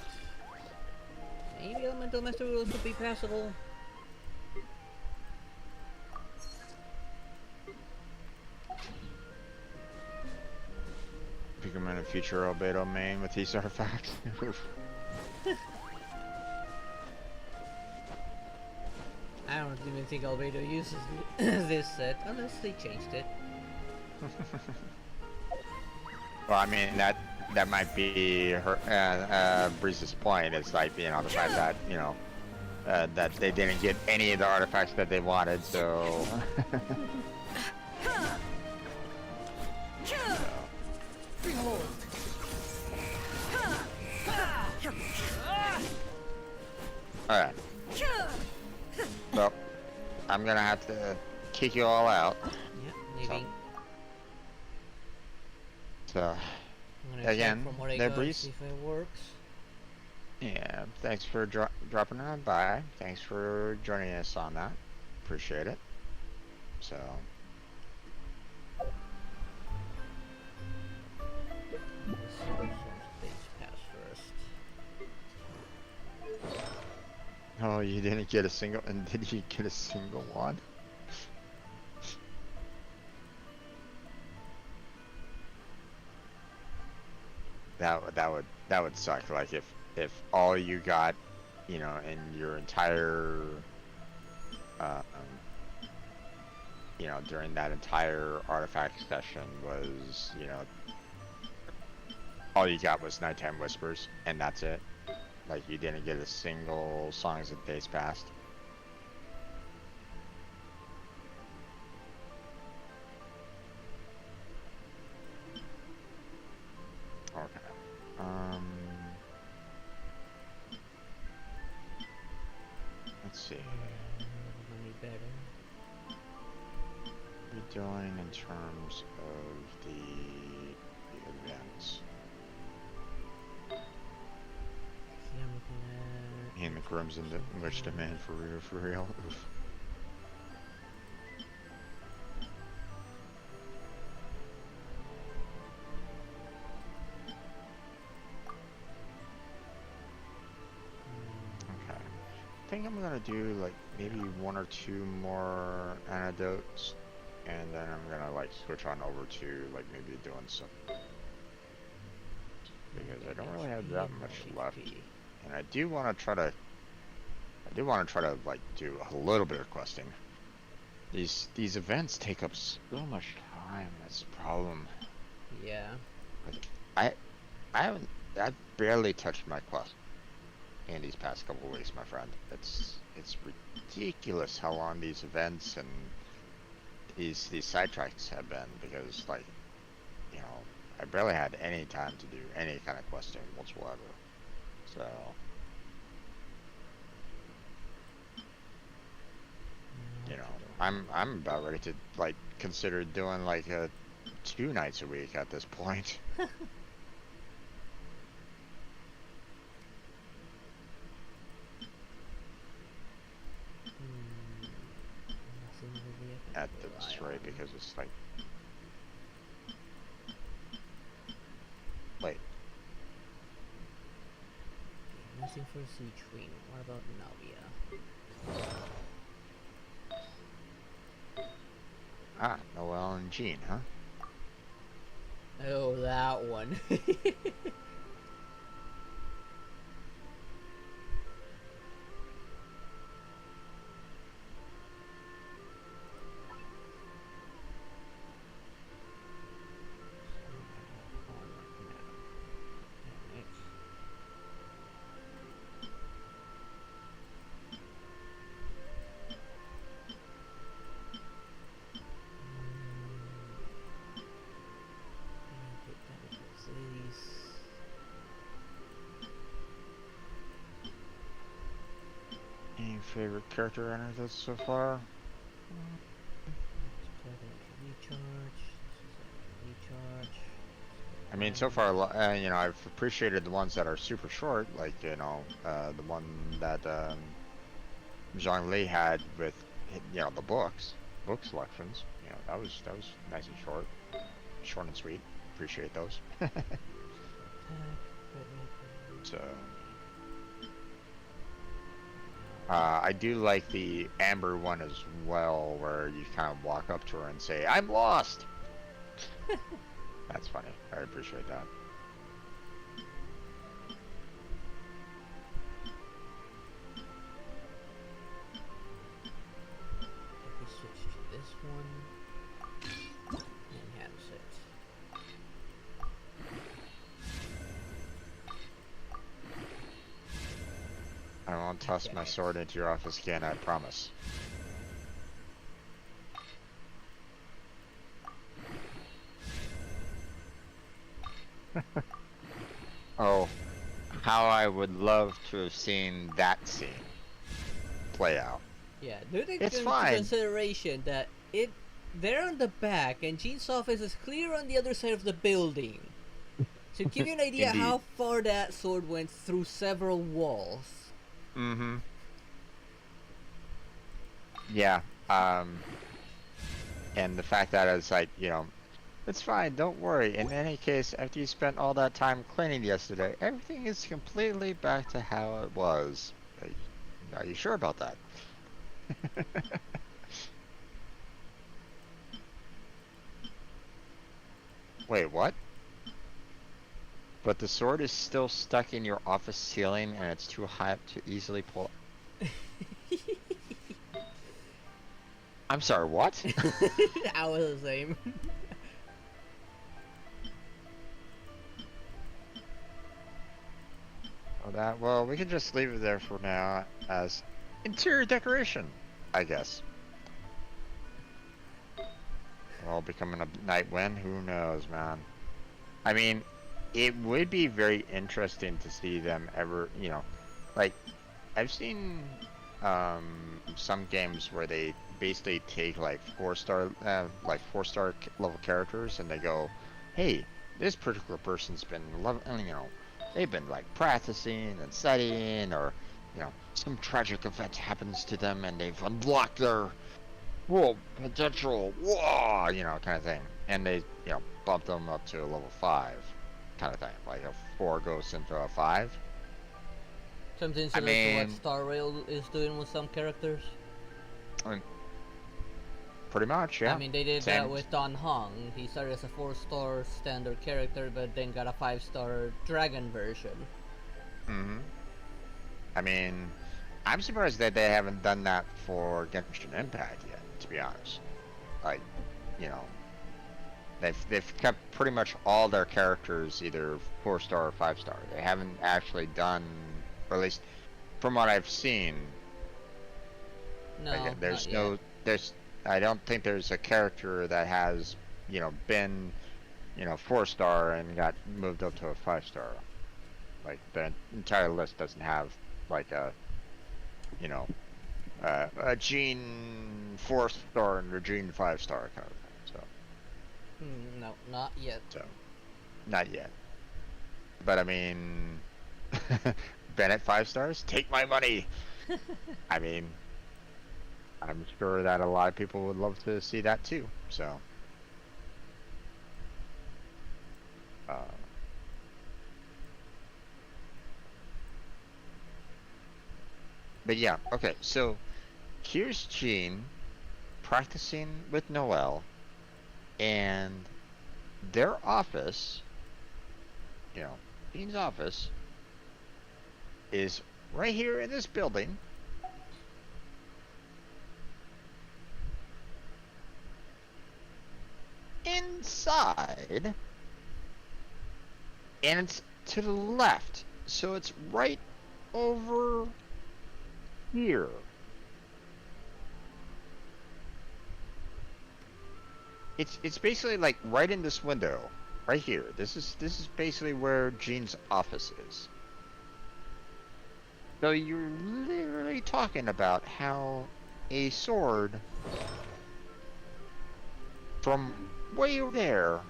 Maybe elemental mastery will also be passable. Become in a future albedo main with these artifacts. I don't even think Albedo uses this set, unless they changed it. Well, I mean, that might be her, Breeze's point. It's like, you know, the fact that, you know, that they didn't get any of the artifacts that they wanted, so... Behold. Alright. Well, I'm gonna have to kick you all out. Yeah, maybe. So, I'm gonna again, check from what I there, got, Breeze. see if it works. Yeah, thanks for dropping on by. Thanks for joining us on that. Appreciate it. So. Let's see what base pass first. Oh, you didn't get a single, and did you get a single one? That would suck. Like if all you got, you know, in your entire, you know, during that entire artifact session was, you know, all you got was Nighttime Whispers, and that's it. Like you didn't get a single Songs of Days Past. Okay. Let's see. Money better. What are we doing in terms of the events? See, I'm looking at... And the Crimson Witch demand for real. Oof. Okay. I think I'm gonna do like maybe 1 or 2 more antidotes, and then I'm gonna like switch on over to like maybe doing some, because I don't really have that much left. And I do want to try to like do a little bit of questing. These events take up so much time. That's the problem. Yeah. Like, I've barely touched my quest in these past couple of weeks, my friend. It's ridiculous how long these events and these sidetracks have been, because like, you know, I barely had any time to do any kind of questing whatsoever. So you know, I'm about ready to like consider doing like 2 nights a week at this point. At this rate, because it's like, wait. Nothing for Siege Queen. What about Navia? Ah, Noelle and Jean, huh? Oh, that one. Any favorite character anecdotes so far? I mean, so far, you know, I've appreciated the ones that are super short, like, you know, the one that Zhongli had with, you know, the book selections. You know, that was nice and short and sweet. Appreciate those. So, I do like the Amber one as well, where you kind of walk up to her and say, "I'm lost." That's funny. I appreciate that. If we switch to this one, enhance it. I don't know, won't toss my sword into your office again, I promise. Oh, how I would love to have seen that scene play out. Yeah, do take It's into fine. consideration that they're on the back and Jean's office is clear on the other side of the building. To give you an idea Indeed. how far that sword went through several walls. Mm-hmm. Yeah. And the fact that it's like, you know, it's fine, don't worry. In any case, after you spent all that time cleaning yesterday, everything is completely back to how it was. Are you sure about that? Wait, what? But the sword is still stuck in your office ceiling and it's too high up to easily pull. I'm sorry, what? I was the same. Well, we can just leave it there for now as interior decoration, I guess. Well, becoming a night wind, who knows, man. I mean, it would be very interesting to see them ever, you know, like, I've seen some games where they basically take like four-star level characters and they go, hey, this particular person's been you know, they've been like practicing and studying, or you know, some tragic event happens to them and they've unlocked their full potential, whoa, you know, kind of thing, and they, you know, bump them up to a level 5 kind of thing, like a 4 goes into a 5. Something similar to what Star Rail is doing with some characters. I mean, pretty much, yeah. I mean, they did that with Don Hong. He started as a 4-star standard character, but then got a 5-star dragon version. Mm-hmm. I mean, I'm surprised that they haven't done that for Genshin Impact yet, to be honest. Like, you know, they've kept pretty much all their characters either 4-star or 5-star. They haven't actually done, or at least from what I've seen. No, like, there's not yet. I don't think there's a character that has, you know, been, you know, 4-star and got moved up to a 5-star. Like, the entire list doesn't have like a, you know, a Gene 4-star and a Gene 5-star kind of thing. So. No, not yet. So, not yet. But I mean, Bennett 5 stars, take my money. I mean, I'm sure that a lot of people would love to see that too. So, but yeah, okay. So here's Jean practicing with Noelle, and their office, you know, Jean's office is right here in this building. Inside, and it's to the left, so it's right over here. It's basically like right in this window, right here. This is basically where Jean's office is. So you're literally talking about how a sword from way over there,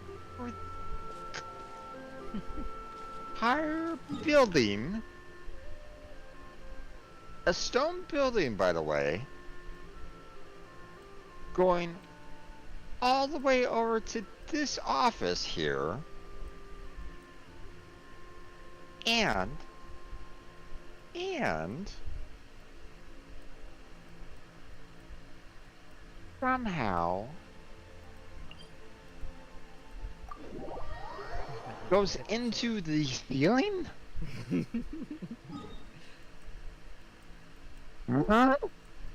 higher building, a stone building, by the way, going all the way over to this office here, and somehow goes into the ceiling? Huh?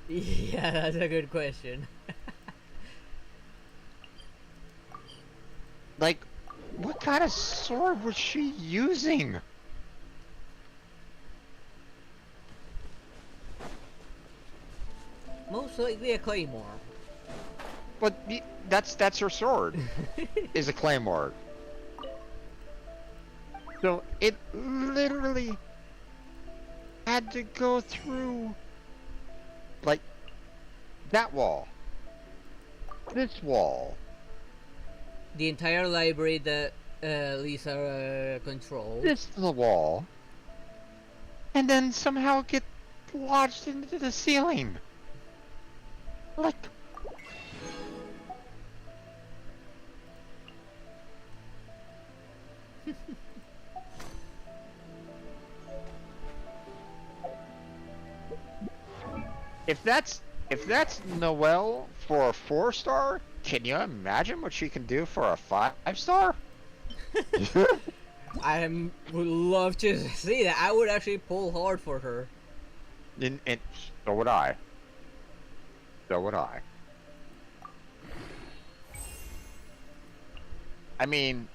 Yeah, that's a good question. Like, what kind of sword was she using? basically a claymore. But that's her sword, is a claymore. So it literally had to go through, like, that wall, this wall, The entire library that Lisa controls. this is the wall, and then somehow get lodged into the ceiling. Like, if that's Noelle for a 4-star, can you imagine what she can do for a 5-star? I would love to see that. I would actually pull hard for her. And so would I. So would I. I mean,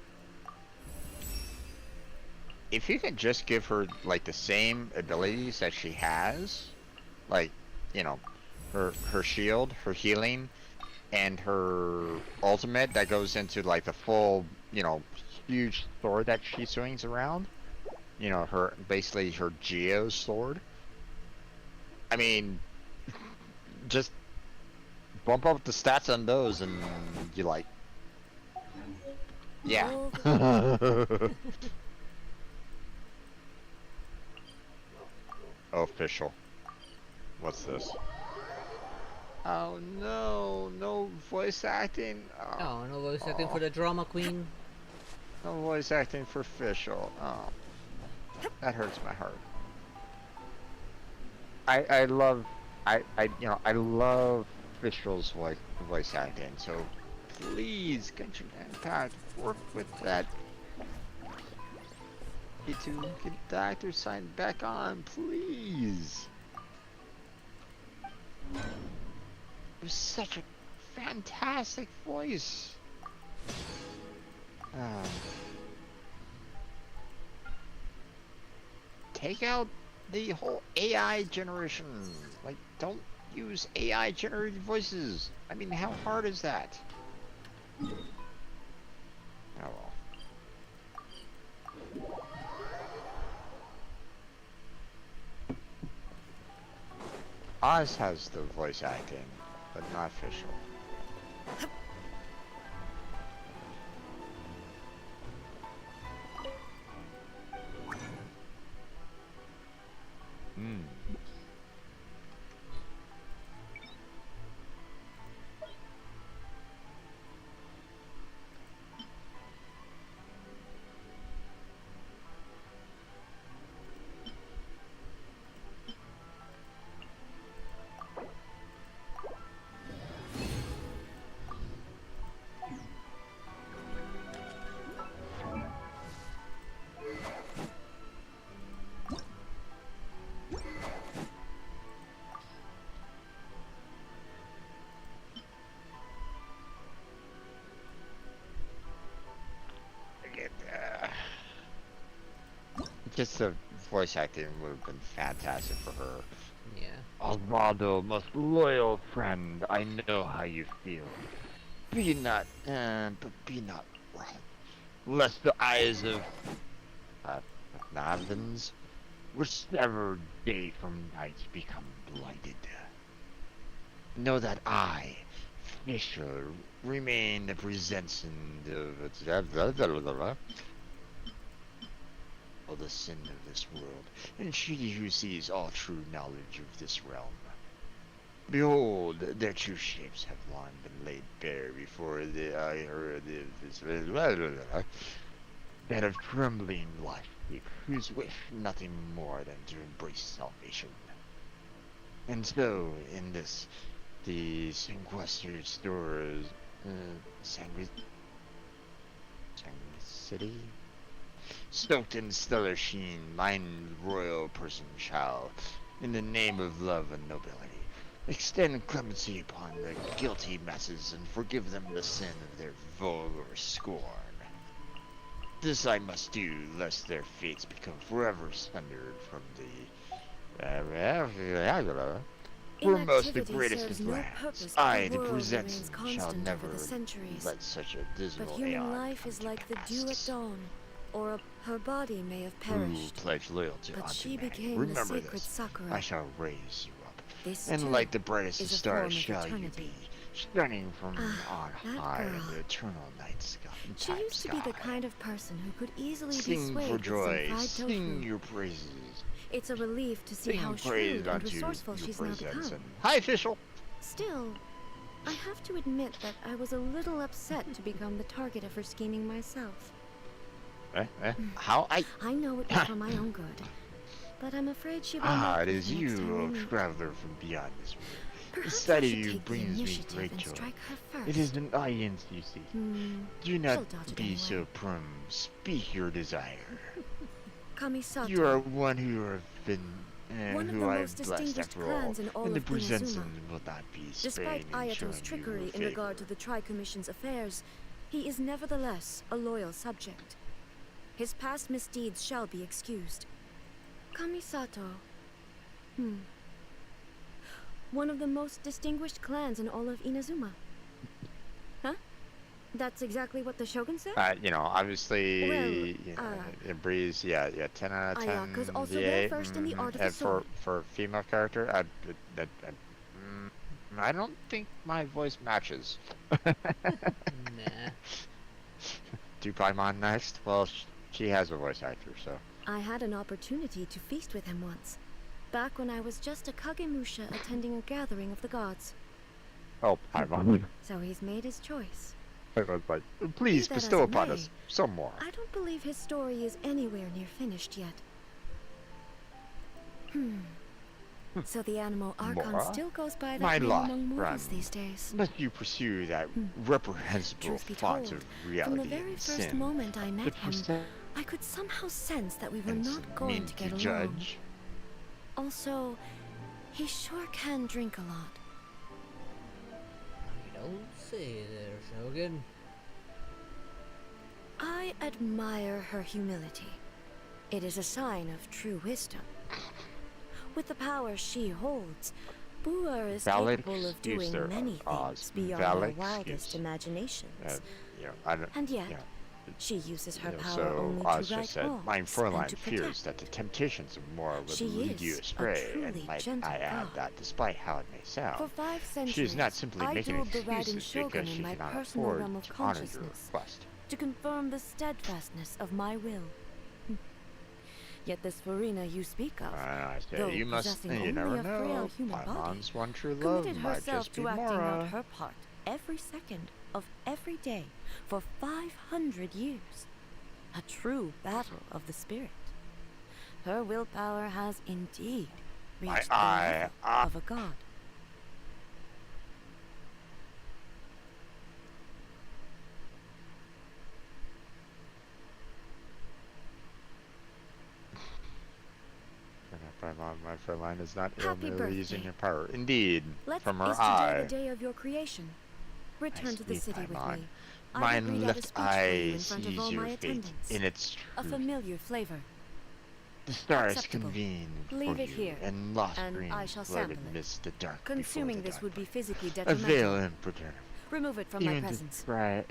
if you can just give her like the same abilities that she has, like, you know, her shield, her healing, and her ultimate that goes into like the full, you know, huge sword that she swings around, you know, her basically her Geo sword. I mean, just bump up the stats on those and you like, yeah. Official. What's this? Oh no, no voice acting. Oh, no voice acting for the drama queen. No voice acting for official. Oh, that hurts my heart. I love, you know, I love official's voice acting. So please, Genshin Impact, work with that. Need to get the actor signed back on, please. It was such a fantastic voice. Take out the whole AI generation. Like, don't use AI generated voices. I mean, how hard is that? Oh well. Oz has the voice acting, but not official. Hmm. Just the voice acting would have been fantastic for her. Yeah. Osvaldo, most loyal friend, I know how you feel. Be not wrong, lest the eyes of Navins, which severed day from night, become blinded. Know that I, Fisher, remain presensing of the sin of this world, and she who sees all true knowledge of this realm. Behold, their true shapes have long been laid bare before I heard this that of trembling life, whose wish nothing more than to embrace salvation. And so, in this, the sequestered stores, City? Stoked in stellar sheen, mine royal person shall, in the name of love and nobility, extend clemency upon the guilty masses and forgive them the sin of their vulgar scorn. This I must do, lest their fates become forever sundered from the Foremost, the Inactivity greatest serves of no lands. purpose, I, but the world present, remains shall constant never over the centuries. let such a dismal But human aeon life come is to like the dew at pass. dawn, or her body may have Who perished, pledge loyalty but unto she me? became the Remember sacred this. Sakura. I shall raise you up, This and too like the brightest of is a stars form of shall you eternity. be, shining from on that high in girl. the eternal night sky. She used to be the kind of person who could easily be Sing swayed for with some joy, fried sing tofu. your praises. It's a relief to see Sing how praise shrewd and unto resourceful your she's now presence. become. And hi, official. Still, I have to admit that I was a little upset to become the target of her scheming myself. How I know it was for my own good, but I'm afraid she will not it is the next time we you, meet. traveler from beyond this world. The Perhaps sight I of should you take the brings me initiative great and joy. strike her first. It is an audience, you see. Do not she'll dodge it be anyway. so prim. Speak your desire. Kamisato. You are one who have been, One of who the I most have blessed distinguished after all, clans in all and the of presence Inazuma. will not be Despite Spain and showing Ayato's you trickery in favor. regard to the Tri-Commission's affairs, he is nevertheless a loyal subject. His past misdeeds shall be excused. Kamisato. One of the most distinguished clans in all of Inazuma. Huh? That's exactly what the Shogun said? Obviously, Well, it breeze, 10 out of 10. Ayaka's also VA, well versed in the art of the and sword. for female character, I don't think my voice matches. Nah. Do Paimon next? Well, she has a voice actor, so. I had an opportunity to feast with him once, back when I was just a Kagemusha attending a gathering of the gods. Oh, Paimon. So he's made his choice. But please Be that bestow as it upon may, us some more. I don't believe his story is anywhere near finished yet. So the animal Archon More? still goes by that My name lot, among mortals friend. these days. Let you pursue that reprehensible Truth be font told, of reality from the very and first sin. moment I The met him, percent I could somehow sense that we were and not going mean to get along. judge. Also, he sure can drink a lot. You don't say there, Shogun. I admire her humility. It is a sign of true wisdom. With the power she holds, Buer is Valid capable of excuse doing there, many things beyond valid our wildest excuse. imaginations. I don't. And yet, yeah. she uses her power So only Oz to right just said, wrongs my and Fräulein to fears protect. that the temptations of more would She lead you is a astray, and truly might gentle I add god. that despite how it may sound, For 5 centuries, she is not simply I making ruled the Raiden excuses Shogun because in she my cannot personal afford realm of to honor your consciousness request. to confirm the steadfastness of my will. Yet this Farina you speak of, I say, though you must, possessing you only never a frail know. human body, Paimon's one true love committed might herself just be to acting Mora. out her part every second of every day for 500 years. A true battle of the spirit. Her willpower has indeed reached the level of a god. My Fräulein is not ill Happy merely using birthday. your power. Indeed, Let's from her is today eye. the day of your creation. Return to the sleep, city with Paimon. me. I Mine will read out a left speech for you eye in front of sees all your my fate attendants. in its A truth. familiar flavor. The stars Acceptable. convene Leave for it you, here, and lost and green I shall flooded sample it. midst the dark Consuming before the this dawn. would be physically A veil detrimental. impotent. Remove it from my presence.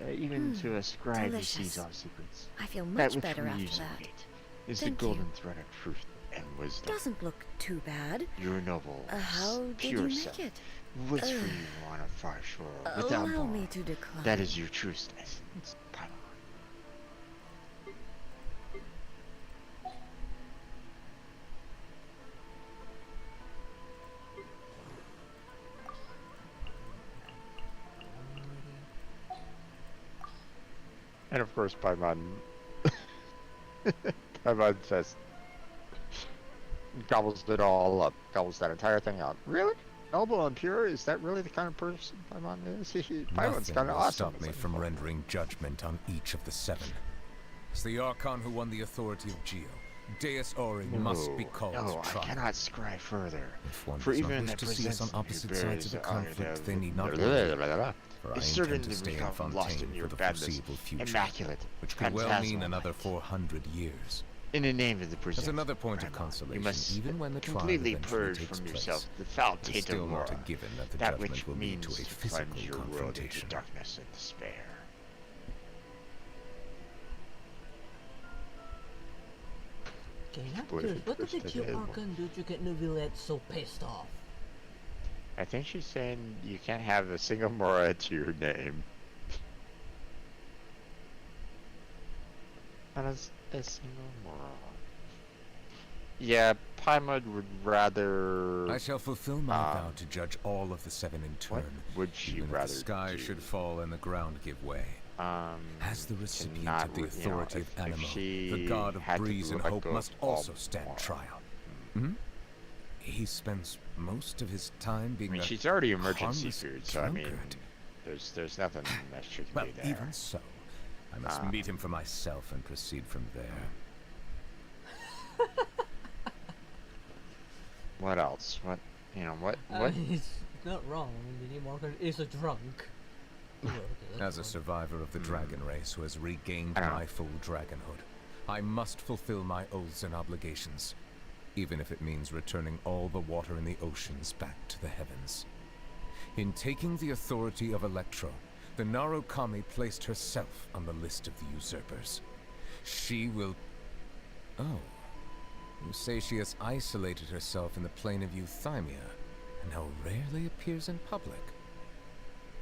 Even to a scribe who delicious. sees all secrets. I feel That much which better we after use that. fate is Thank the you. golden thread of truth and wisdom. Doesn't look too bad. Your noble, How did pure you make self it? waits for you on a far shore without Allow more. me to decline. That is your truest essence, Paimon. And of course, Paimon. Paimon says, gobbles it all up, gobbles that entire thing out. Really? Noble and pure? Is that really the kind of person Paimon is? Paimon's Nothing kind of will awesome. stop me from rendering judgment on each of the 7. As the Archon who won the authority of Geo, Deus Ori must be called No, to trial. I cannot scry further. If one For does not even wish the to see us on presence opposite who sides of the bears honor conflict, of- they need not blah, worry. blah, blah, blah. For I It's intend certain to to stay in become lost Fontaine in your for the badness, foreseeable future, immaculate, which could well mean phantasmal another light. 400 years. In the name of the As presenter, another point of Grandma, consolation, you must even when the trial completely eventually purge takes from place, yourself the foul it's taint still of not a Laura, given that the that judgment which will lead means to a to physical plunge your world into confrontation. darkness and despair. Okay, I'm curious, what did the cute Archon do to get Neuvillette so pissed off? I think she's saying you can't have a single Mora to your name. And a single Mora. Yeah, Paimon would rather... I shall fulfill my vow to judge all of the seven in turn. Would she even rather if the sky do? should fall and the ground give way? As the recipient of the authority of Animo, the god of breeze and hope must also stand trial. Hmm? He spends most of his time being she's already emergency harmless food, so I mean, drunkard. there's nothing that she can Well, do there. even so, I must meet him for myself and proceed from there. What else? What, what? He's not wrong. The new Archon is a drunk. As a survivor of the dragon race who has regained my full dragonhood, I must fulfill my oaths and obligations, even if it means returning all the water in the oceans back to the heavens. In taking the authority of Electro, the Narukami placed herself on the list of the usurpers. She will... Oh. You say she has isolated herself in the plane of Euthymia, and now rarely appears in public.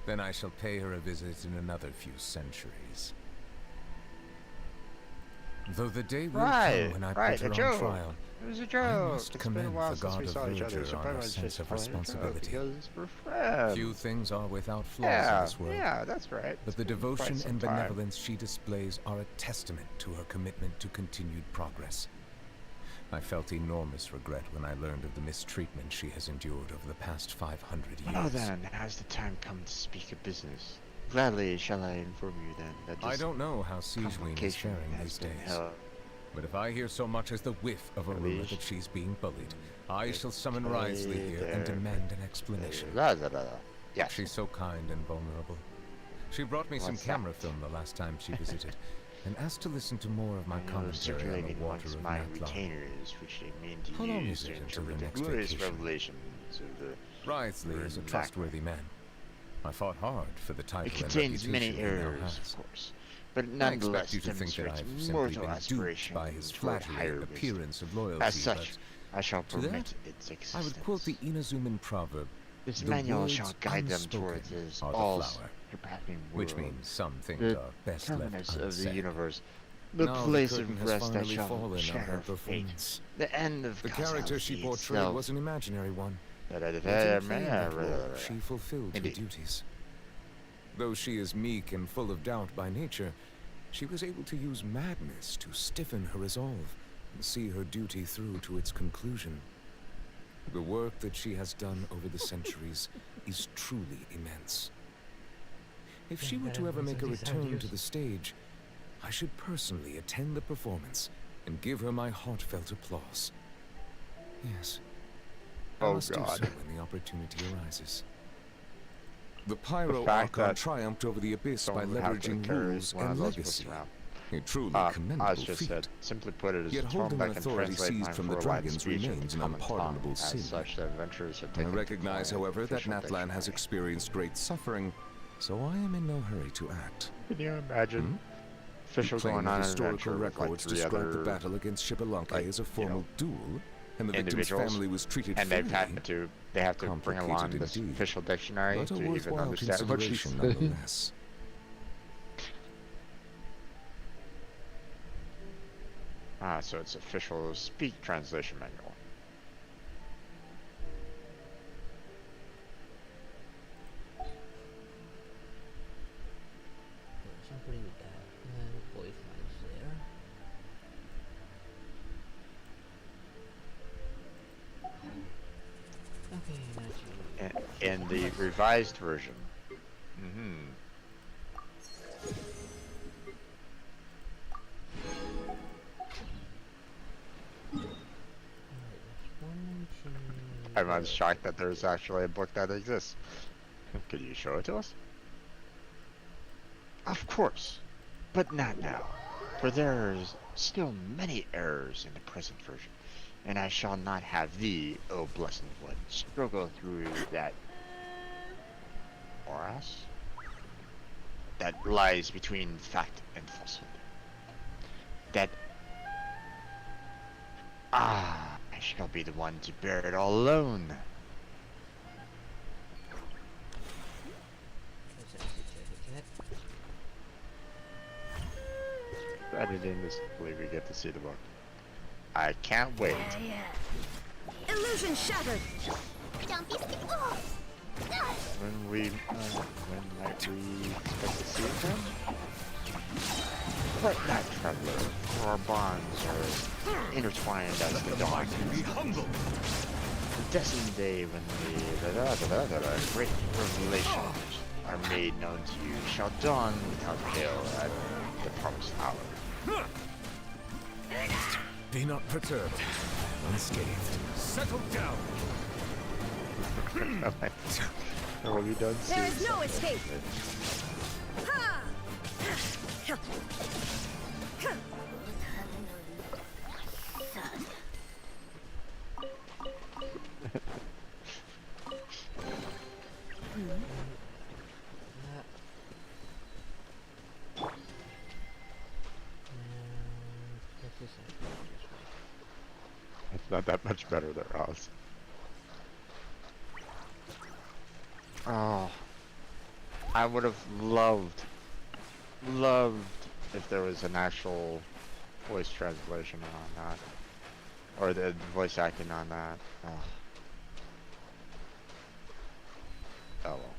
Then I shall pay her a visit in another few centuries. Though the day will come when I put her on trial, It was a I joke. must It's been a commend while the since god we of saw each other, verdure so on probably her it's sense just of playing a joke responsibility. because we're friends. Few things are without flaws Yeah, in this world. yeah, that's right. But the It's been quite devotion some and time. benevolence she displays are a testament to her commitment to continued progress. I felt enormous regret when I learned of the mistreatment she has endured over the past 500 years. Well then, has the time come to speak of business? Gladly shall I inform you then that this I don't know how Siegeween is complication faring has these been days. held. But if I hear so much as the whiff of a rumor that she's being bullied, I shall summon Risley here and demand an explanation. Yes. She's so kind and vulnerable. She brought me some What's camera that? film the last time she visited, and asked to listen to more of my commentary on the circulating water amongst of my Natlan. retainers, which they mean to How long use is to it until interpret your the next glorious vacation? revelations of the Risley is a Natlan. trustworthy man. I fought hard for the title It and contains reputation many he now errors, has. of course, but I nonetheless expect you to think that demonstrates I've simply mortal been duped aspiration by his toward flattery higher and wisdom. appearance of loyalty, As such, but I shall to permit that, its I existence. would quote the Inazuman proverb, This "The manual words shall guide them unspoken towards this are the flower," all-surpassing which world, means some things the are best left terminus of the unsaid. universe, the Now place the of curtain has rest that finally shall fallen on share her fate, performance. the end of The character she causality portrayed itself. was an imaginary one. Yet in Yeah, playing that role, she fulfilled her Indeed. duties. Though she is meek and full of doubt by nature, she was able to use madness to stiffen her resolve and see her duty through to its conclusion. The work that she has done over the centuries is truly immense. If she were to ever make a return to the stage, I should personally attend the performance and give her my heartfelt applause. Yes, I Oh must do God. so when the opportunity arises. The Pyro fact Archon that triumphed over the Abyss by someone would have to leveraging carry rules one of and those legacy. books around. A truly commendable as just feat. said, simply put it, is Yet a tone holding back an and authority translate seized mine from for the a light dragons speech in remains an common unpardonable tongue. sin. As such, the adventurers have I taken recognize, decline however, that official Natlan has dictionary. experienced great suffering, so I am in no hurry to act. Can you imagine? Official You claim going that on an historical adventure with, like, records 3 describe other, the battle against Shibalanke like, as a formal duel, and the victim's individuals, family was treated and fairly. they have to bring along Complicated this indeed, official dictionary but a to even worthwhile understand what she's consideration saying. nonetheless. Ah, so it's official speak translation manual. Some pretty voice lines there. Okay, that's you. In the revised version. I'm shocked that there's actually a book that exists. Could you show it to us? Of course, but not now. For there's still many errors in the present version, and I shall not have thee, O blessed one, struggle through that morass that lies between fact and falsehood. That I shall be the one to bear it all alone. Editing this, believe we get to see the book. I can't wait. Illusion shattered. Don't be scared. Oh. When might we expect to see them? But not traveler, for our bonds are intertwined as the dawn. Be humble. The destined day when the great revelations are made known to you shall dawn without fail at the promised hour. Be not perturbed, unscathed. Settle down. Are we done? There is no escape. It's not that much better there, Oz. Oh, I would have loved if there was an actual voice translation on that, or the voice acting on that. Oh, oh well.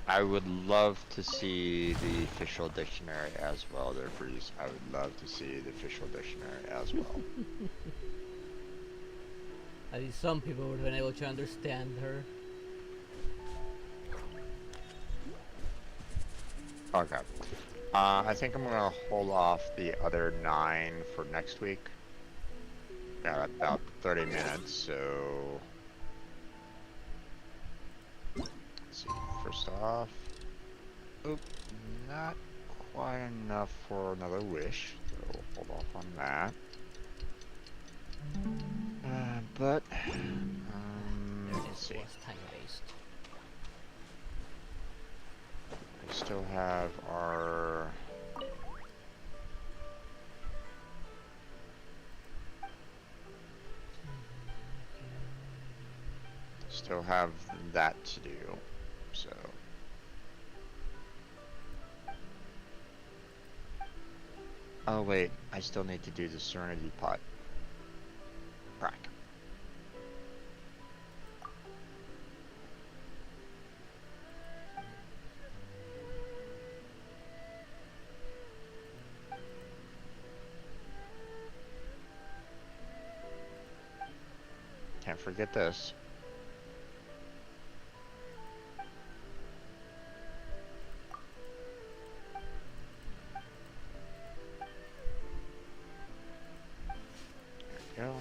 I would love to see the official dictionary as well, there, Breeze. I would love to see the official dictionary as well. At least some people would have been able to understand her. Okay. I think I'm gonna hold off the other 9 for next week. Got about 30 minutes, so... Let's see, first off... Oop, not quite enough for another wish, so we'll hold off on that. But... let's see. We still have our... Still have that to do, so... Oh wait, I still need to do the Serenity Pot. Crack. Can't forget this. There we go.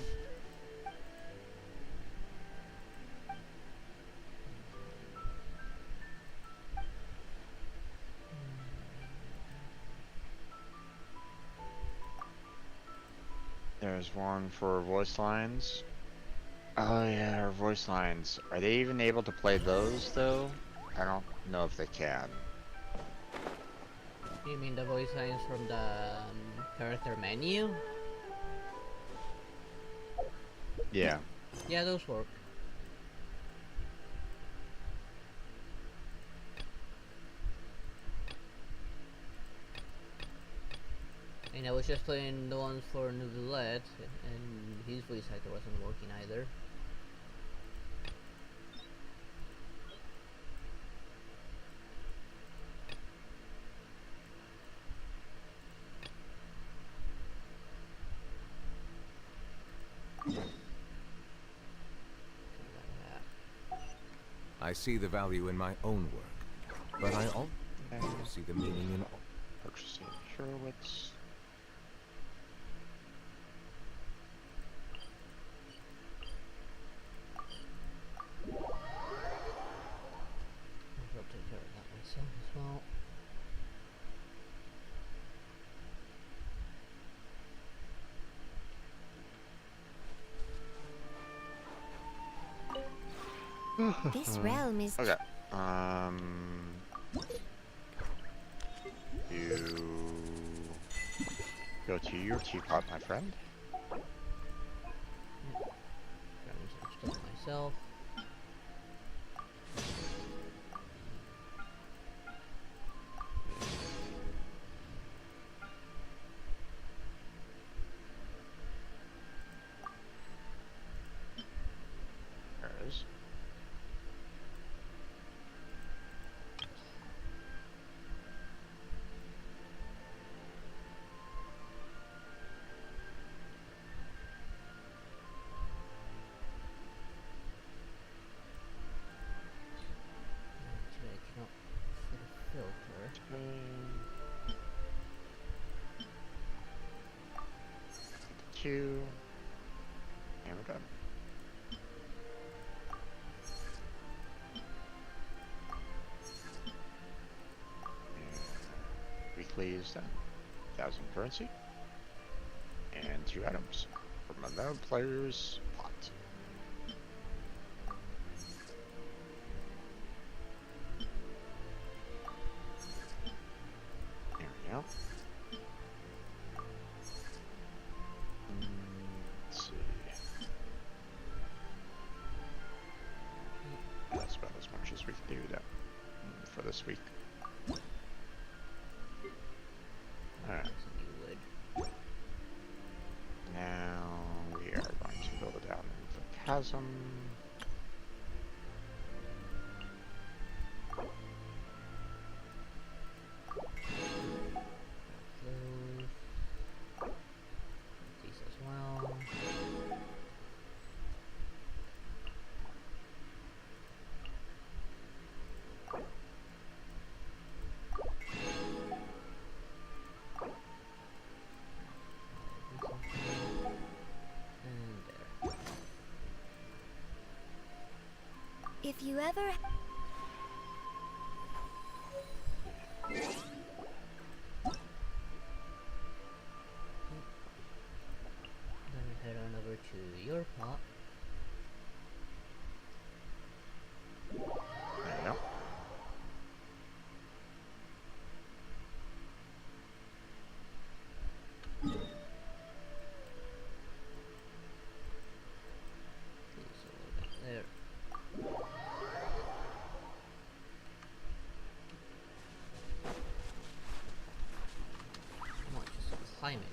There's one for voice lines. Oh yeah, our voice lines. Are they even able to play those though? I don't know if they can. You mean the voice lines from the character menu? Yeah. Yeah, those work. And I was just playing the ones for Nouvellette, and his voice actor wasn't working either. I see the value in my own work, but I also see the meaning in all. Purchasing Sherwitz. This realm is. Okay. You go to your teapot, my friend. Grabbing some stuff myself. There it is. Actually, I cannot fit a filter. Two. And we're done. Weekly is done. 1,000 currency. And 2 items from another player's pot. There we go. Let's see. That's about as much as we can do that for this week. Alright. Now we are going to build it down into the chasm. These as well. If you ever. Then head on over to your pot. There we go. There. Come on, just climb it.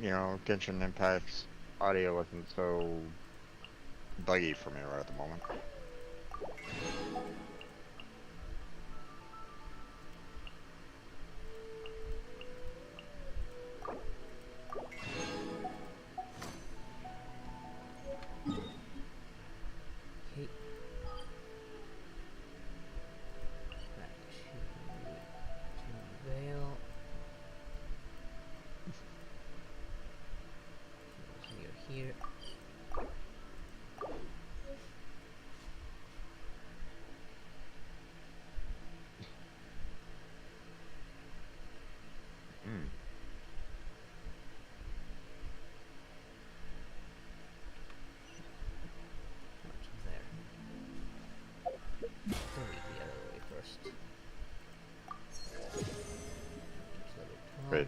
You know, Genshin Impact's audio wasn't so buggy for me right at the moment. Okay. Back to Vale. So you're here. Great.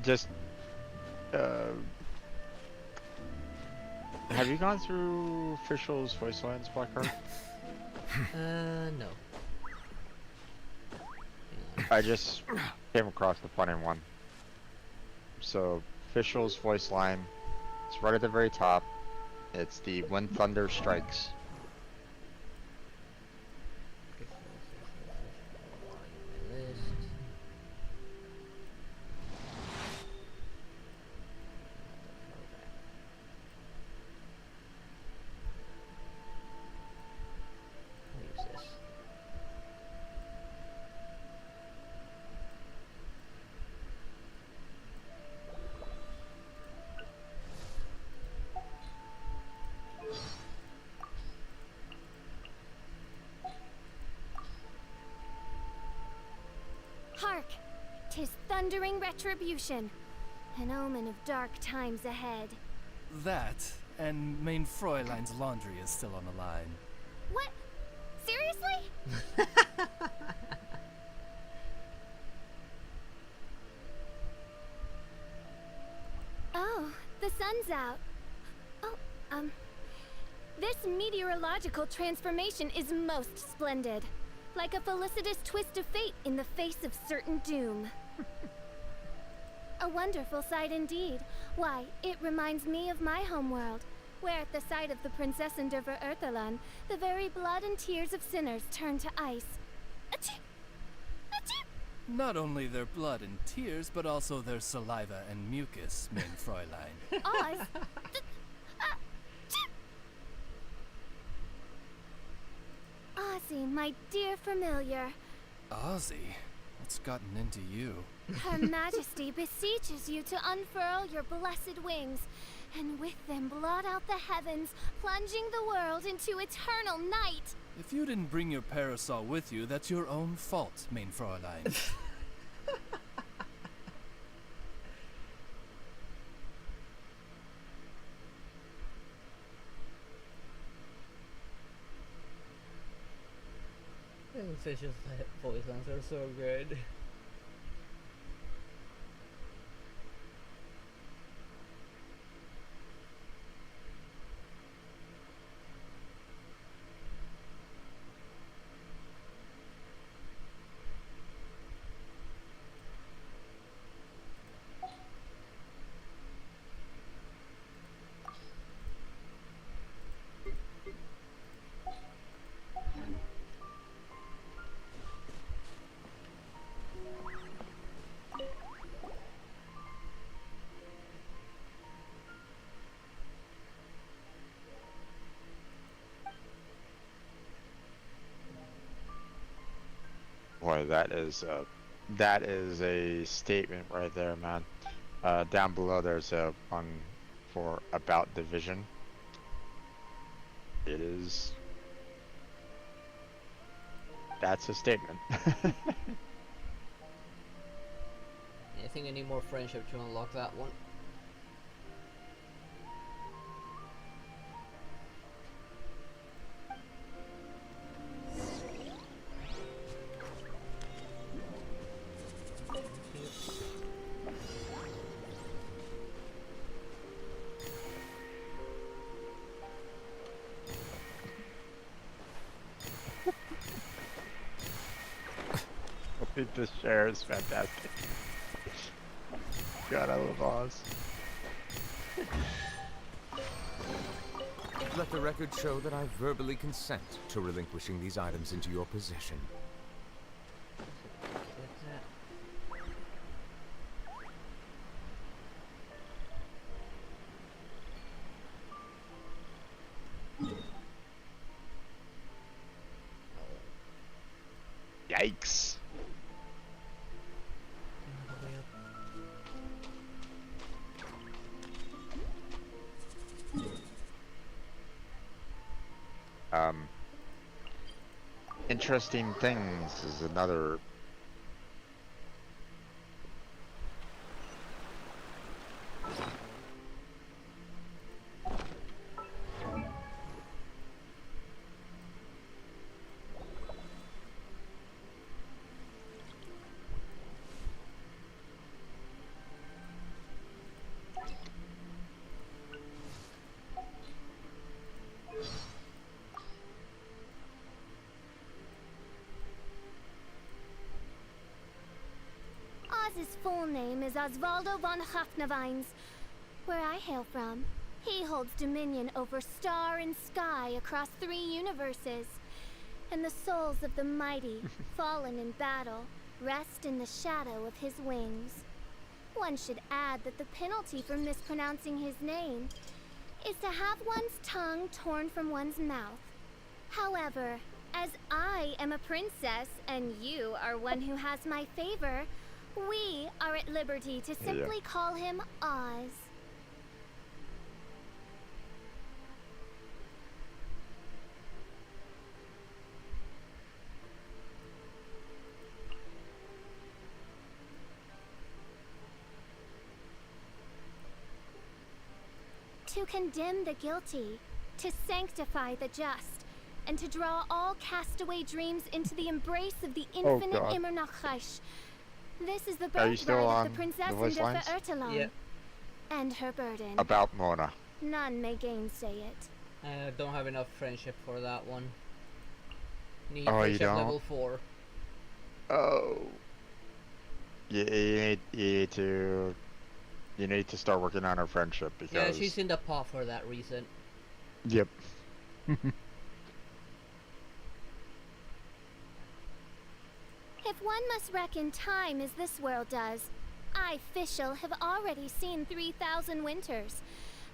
Just, have you gone through Official's voice lines, Blackheart? No. I just came across the fun in one. So, Official's voice line, it's right at the very top. It's the When Thunder Strikes. Hark! 'Tis thundering retribution, an omen of dark times ahead. That, and main Fräulein's laundry is still on the line. What? Seriously? Oh, the sun's out. Oh, this meteorological transformation is most splendid. Like a felicitous twist of fate in the face of certain doom. A wonderful sight indeed. Why, it reminds me of my homeworld, where at the sight of the Prinzessin der Verurteilen, the very blood and tears of sinners turn to ice. Achoo! Achoo! Not only their blood and tears, but also their saliva and mucus, main Fräulein. Oz? Ozzy, my dear familiar. Ozzy? What's gotten into you? Her Majesty beseeches you to unfurl your blessed wings, and with them blot out the heavens, plunging the world into eternal night. If you didn't bring your parasol with you, that's your own fault, main Fräulein. It's just that voice lines are so good. Boy, that is a statement right there, man. Down below there's a one for about division. It is. That's a statement. Yeah, I think I need more friendship to unlock that one. This share is fantastic. God, I love Oz. Let the record show that I verbally consent to relinquishing these items into your possession. Yikes. Interesting things is another. Oz's full name is Osvaldo von Hafnavines. Where I hail from, he holds dominion over star and sky across 3 universes. And the souls of the mighty, fallen in battle, rest in the shadow of his wings. One should add that the penalty for mispronouncing his name is to have one's tongue torn from one's mouth. However, as I am a princess and you are one who has my favor, we are at liberty to simply call him Oz. To condemn the guilty, to sanctify the just, and to draw all castaway dreams into the embrace of the infinite God. Immernachash. This is the Are you still birthright on of the the Princess voice lines? Ertalan. Yep. And her burden. About Mona. None may gainsay it. I don't have enough friendship for that one. Need Oh, you friendship don't? level 4. Oh. You need to start working on her friendship because. Yeah, she's in the pot for that reason. Yep. If one must reckon time as this world does, I, Fischl, have already seen 3,000 winters.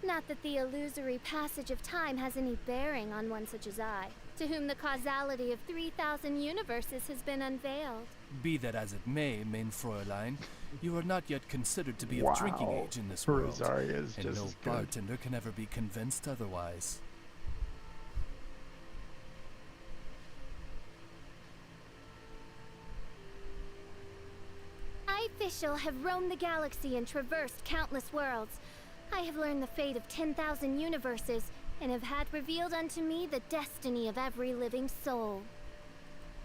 Not that the illusory passage of time has any bearing on one such as I, to whom the causality of 3,000 universes has been unveiled. Be that as it may, mein Fräulein, you are not yet considered to be Wow. of drinking age in this world, Rosaria is and just no as good. bartender can ever be convinced otherwise. I, Fischl, have roamed the galaxy and traversed countless worlds. I have learned the fate of 10,000 universes, and have had revealed unto me the destiny of every living soul.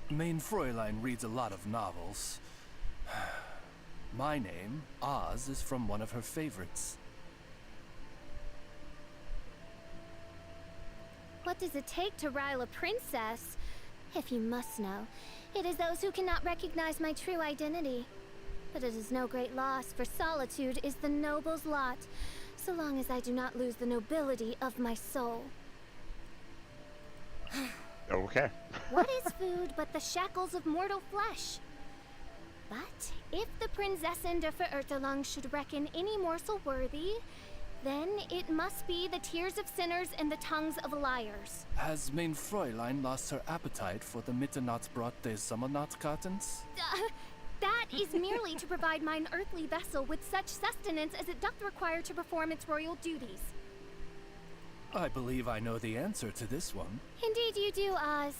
Mein Fräulein reads a lot of novels. My name, Oz, is from one of her favorites. What does it take to rile a princess? If you must know, it is those who cannot recognize my true identity. But it is no great loss, for solitude is the noble's lot, so long as I do not lose the nobility of my soul. Okay. What is food but the shackles of mortal flesh? But if the Prinzessin der Verirrtelung should reckon any morsel worthy, then it must be the tears of sinners and the tongues of liars. Has mein Fräulein lost her appetite for the Mitternachtbrot des Sommernachtkartens? That is merely to provide mine earthly vessel with such sustenance as it doth require to perform its royal duties. I believe I know the answer to this one. Indeed you do, Oz.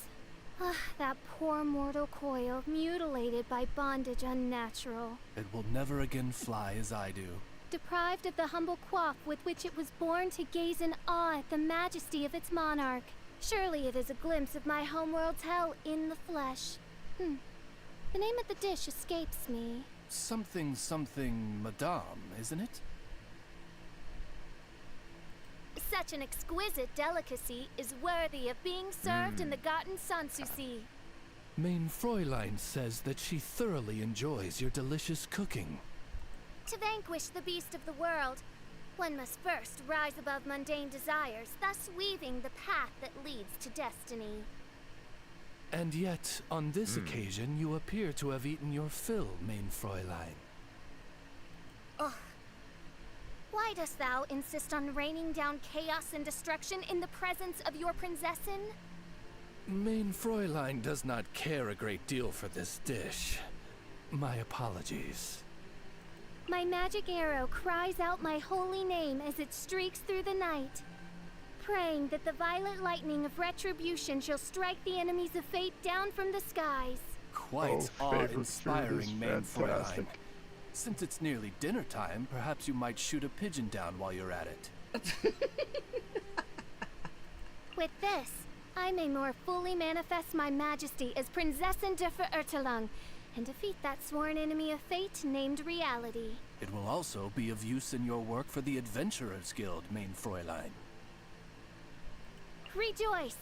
Ah, that poor mortal coil, mutilated by bondage unnatural. It will never again fly as I do. Deprived of the humble coif with which it was born to gaze in awe at the majesty of its monarch. Surely it is a glimpse of my homeworld's hell in the flesh. The name of the dish escapes me. Something madame, isn't it? Such an exquisite delicacy is worthy of being served in the Garten Sanssouci. Mein Fräulein says that she thoroughly enjoys your delicious cooking. To vanquish the beast of the world, one must first rise above mundane desires, thus weaving the path that leads to destiny. And yet, on this occasion, you appear to have eaten your fill, mein Fräulein. Ugh. Why dost thou insist on raining down chaos and destruction in the presence of your Prinzessin? Mein Fräulein does not care a great deal for this dish. My apologies. My magic arrow cries out my holy name as it streaks through the night, praying that the violet lightning of retribution shall strike the enemies of fate down from the skies. Quite awe-inspiring, mein Fräulein. Since it's nearly dinner time, perhaps you might shoot a pigeon down while you're at it. With this, I may more fully manifest my majesty as Prinzessin der Verirrtelung, and defeat that sworn enemy of fate named reality. It will also be of use in your work for the Adventurers Guild, mein Fräulein. Rejoice,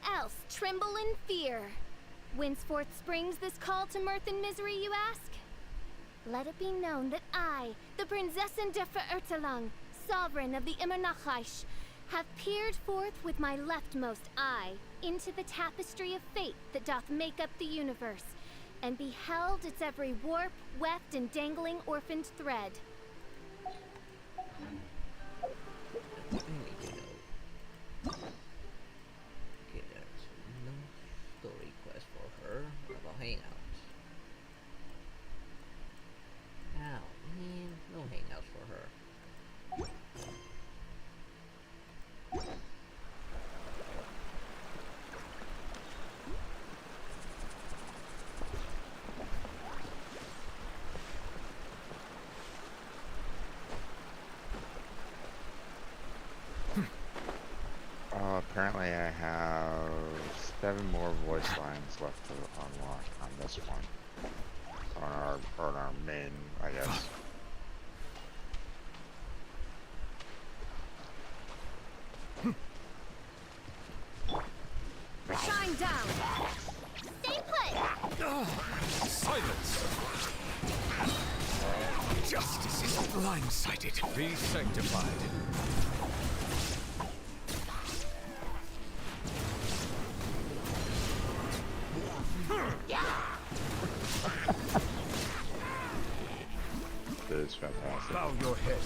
else tremble in fear. Whenceforth springs this call to mirth and misery, you ask? Let it be known that I, the Prinzessin der Verirrtelung, sovereign of the Immernachash, have peered forth with my leftmost eye into the tapestry of fate that doth make up the universe, and beheld its every warp, weft, and dangling orphaned thread. Okay, there's no story quest for her. What about hangout? Ow, man, no hangouts for her. left to unlock on this one. On our main, I guess. Shine down! Stay put! Silence! Justice is blindsided. Be sanctified. That is fantastic. Bow your head.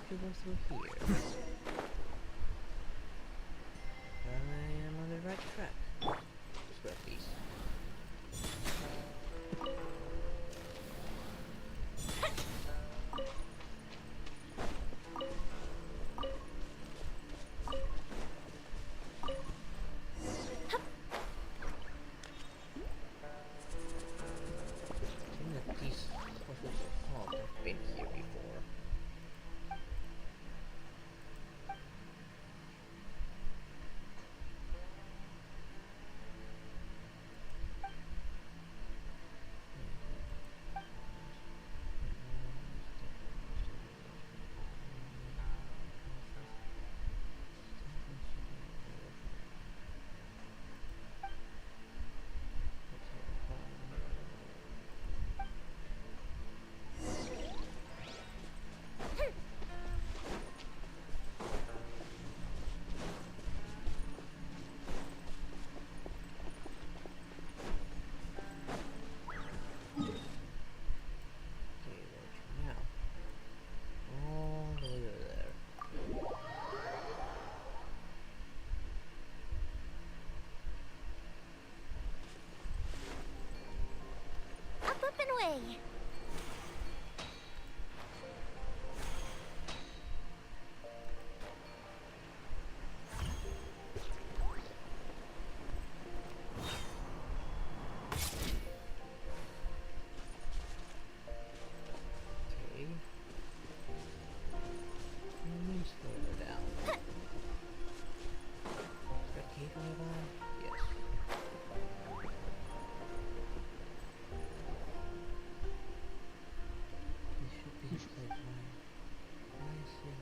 To go through here. I am on the right track. Just grab these. I think that these horses have been here before. Way. Okay. Let me slow her down. Is that cave nearby? Yes. This should be his place, right? I see.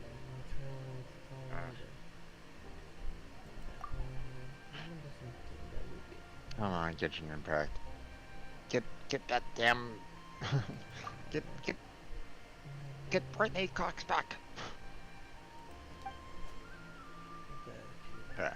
No trail with fire. Come on, Genshin Impact. Get that damn get Brittany Cox back. Yeah.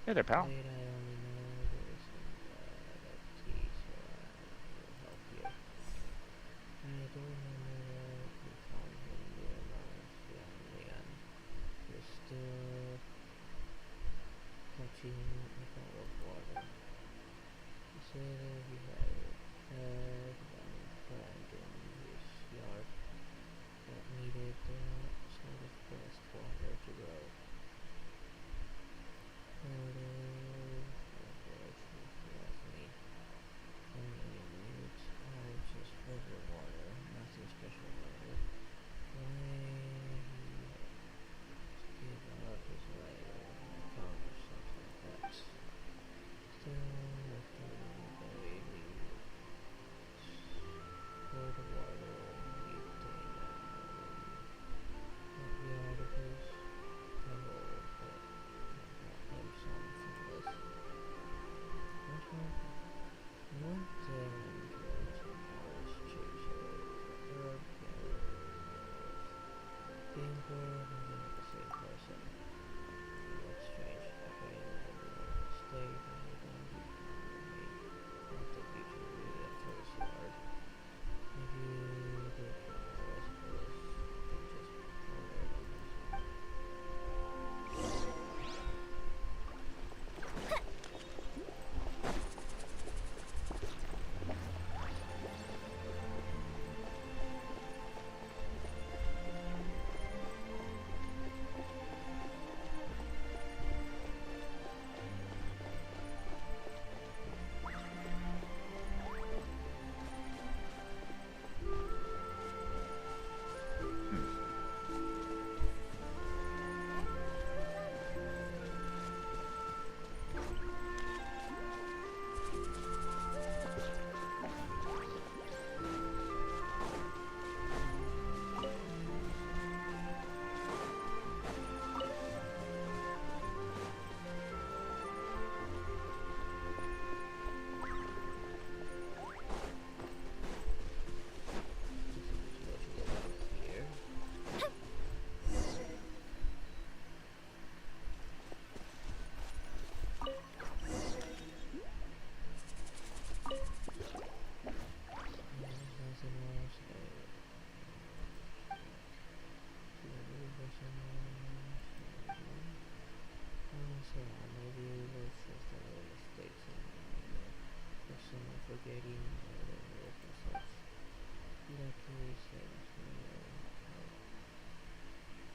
Hey there, pal. Wait, I only know this and that key, so I will help you. I do remember that we found him near Leon. He's still touching a bottle of water. He said that he had one plant in his yard that needed some of best water to grow. Me. Only needs just regular water, nothing special about it. Why he gave up his way or found or something like that. Still nothing very new. For the water he obtained that yard of his pebble, but him something less. What happened? One day some Morris chaser or being born and then the same person. What strange happened and stayed and we don't do me. Not the future really at first yard. Maybe the Morris was just ordered on himself. Forgetting myself. Luckily,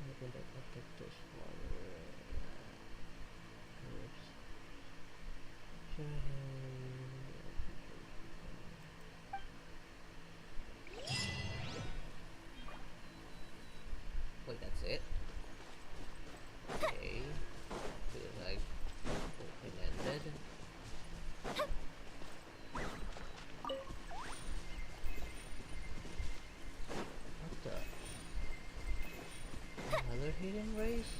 hoping that I took this water. Wait, that's it? Okay. Feels like open-ended. Another hidden race?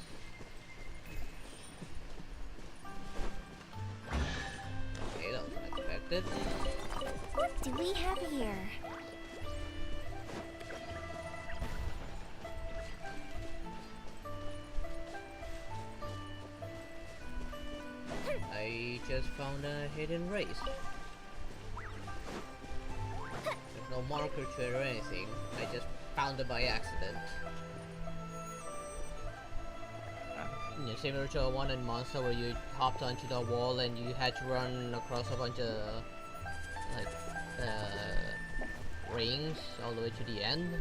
Okay, that was unexpected. What do we have here? I just found a hidden race. There's no marker to it or anything. I just found it by accident. Yeah, similar to a one in Monster where you hopped onto the wall and you had to run across a bunch of like rings all the way to the end.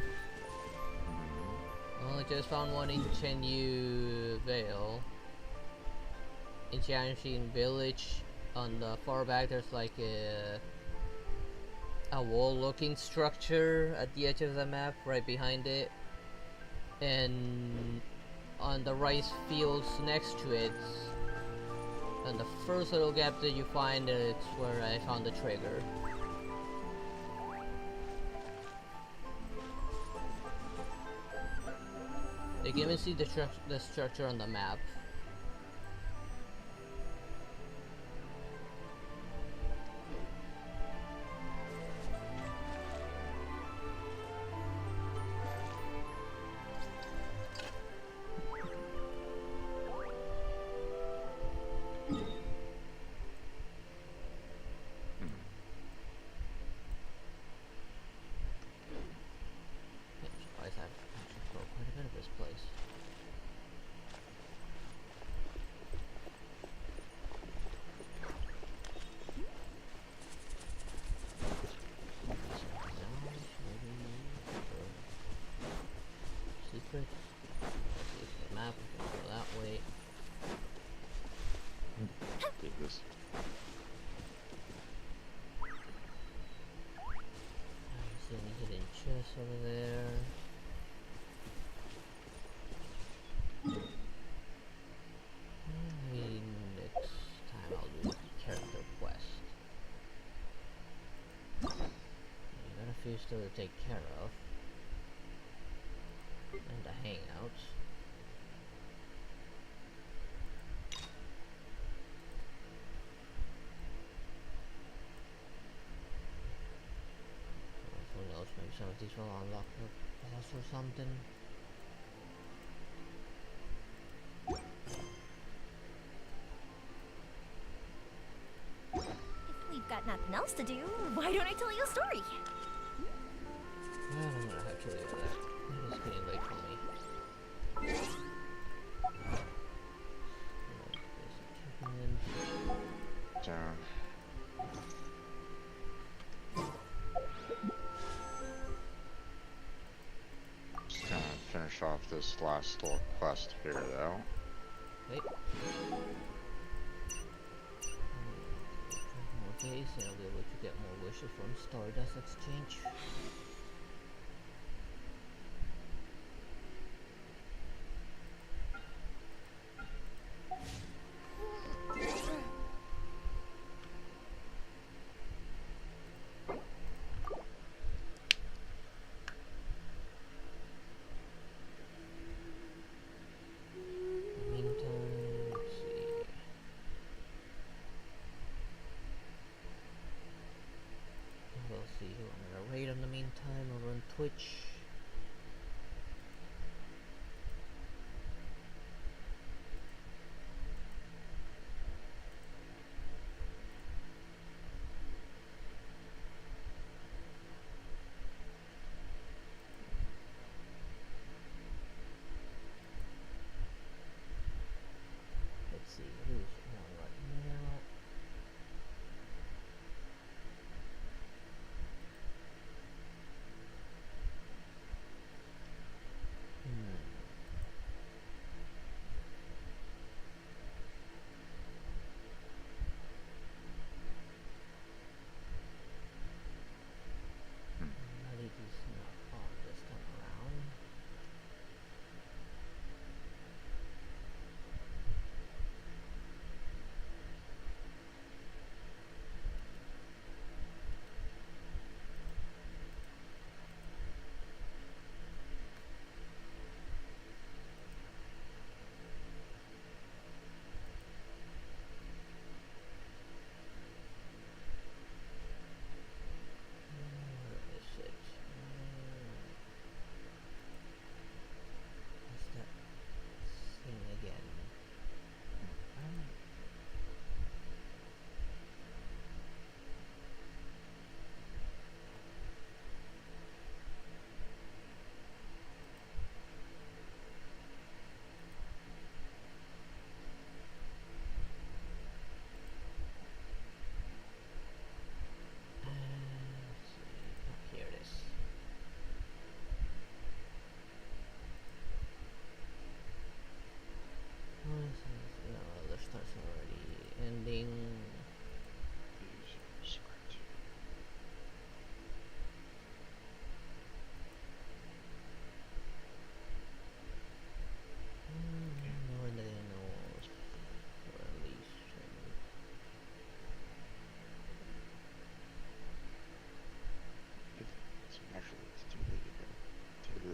Well, I just found one in Chenyu Vale. In Jianshin Village, on the far back there's like a wall-looking structure at the edge of the map, right behind it, and on the rice fields next to it, and the first little gap that you find, it's where I found the trigger. You can even see the structure on the map. over there. Maybe next time I'll do a character quest. You got a few still to take care of. And the hangouts. Who knows, maybe some of these will unlock the boss or something. If we've got nothing else to do, why don't I tell you a story? Well, I'm gonna have to leave that. It's getting late for me. Down. Just gonna finish off this last little quest here, though. Wait. More days, and I'll be able to get more wishes from Stardust Exchange. Twitch. Let's see who's on right now.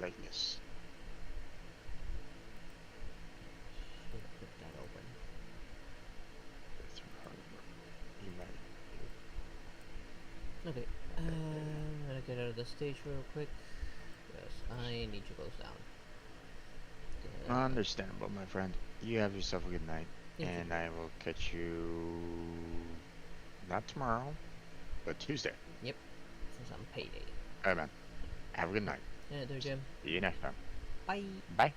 Lightness. Should have put that open. Okay, I'm gonna get out of the stage real quick. Yes, I need to close down. Understandable, my friend. You have yourself a good night, and I will catch you not tomorrow, but Tuesday. Yep, since I'm payday. Alright, man. Have a good night. Yeah, there, Jim. See you next time. Bye. Bye.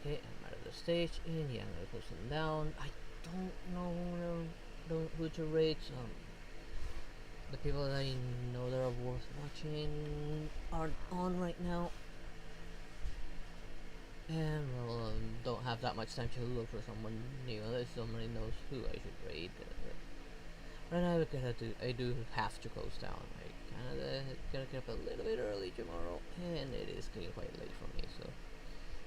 Okay, I'm out of the stage, and yeah, I'm gonna close them down. I don't know who to rate. The people that I know that are worth watching aren't on right now. And well, don't have that much time to look for someone new unless somebody knows who I should rate. Right now I do have to close down. I kinda gotta get up a little bit early tomorrow, and it is getting quite late for me. So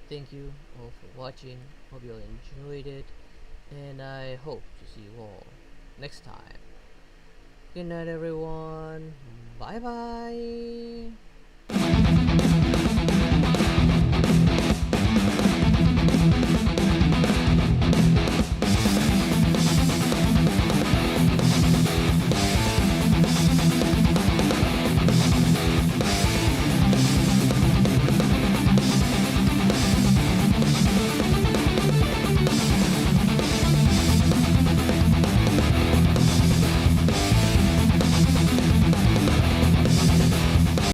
thank you all for watching. Hope you all enjoyed it, and I hope to see you all next time. Good night, everyone. Bye bye.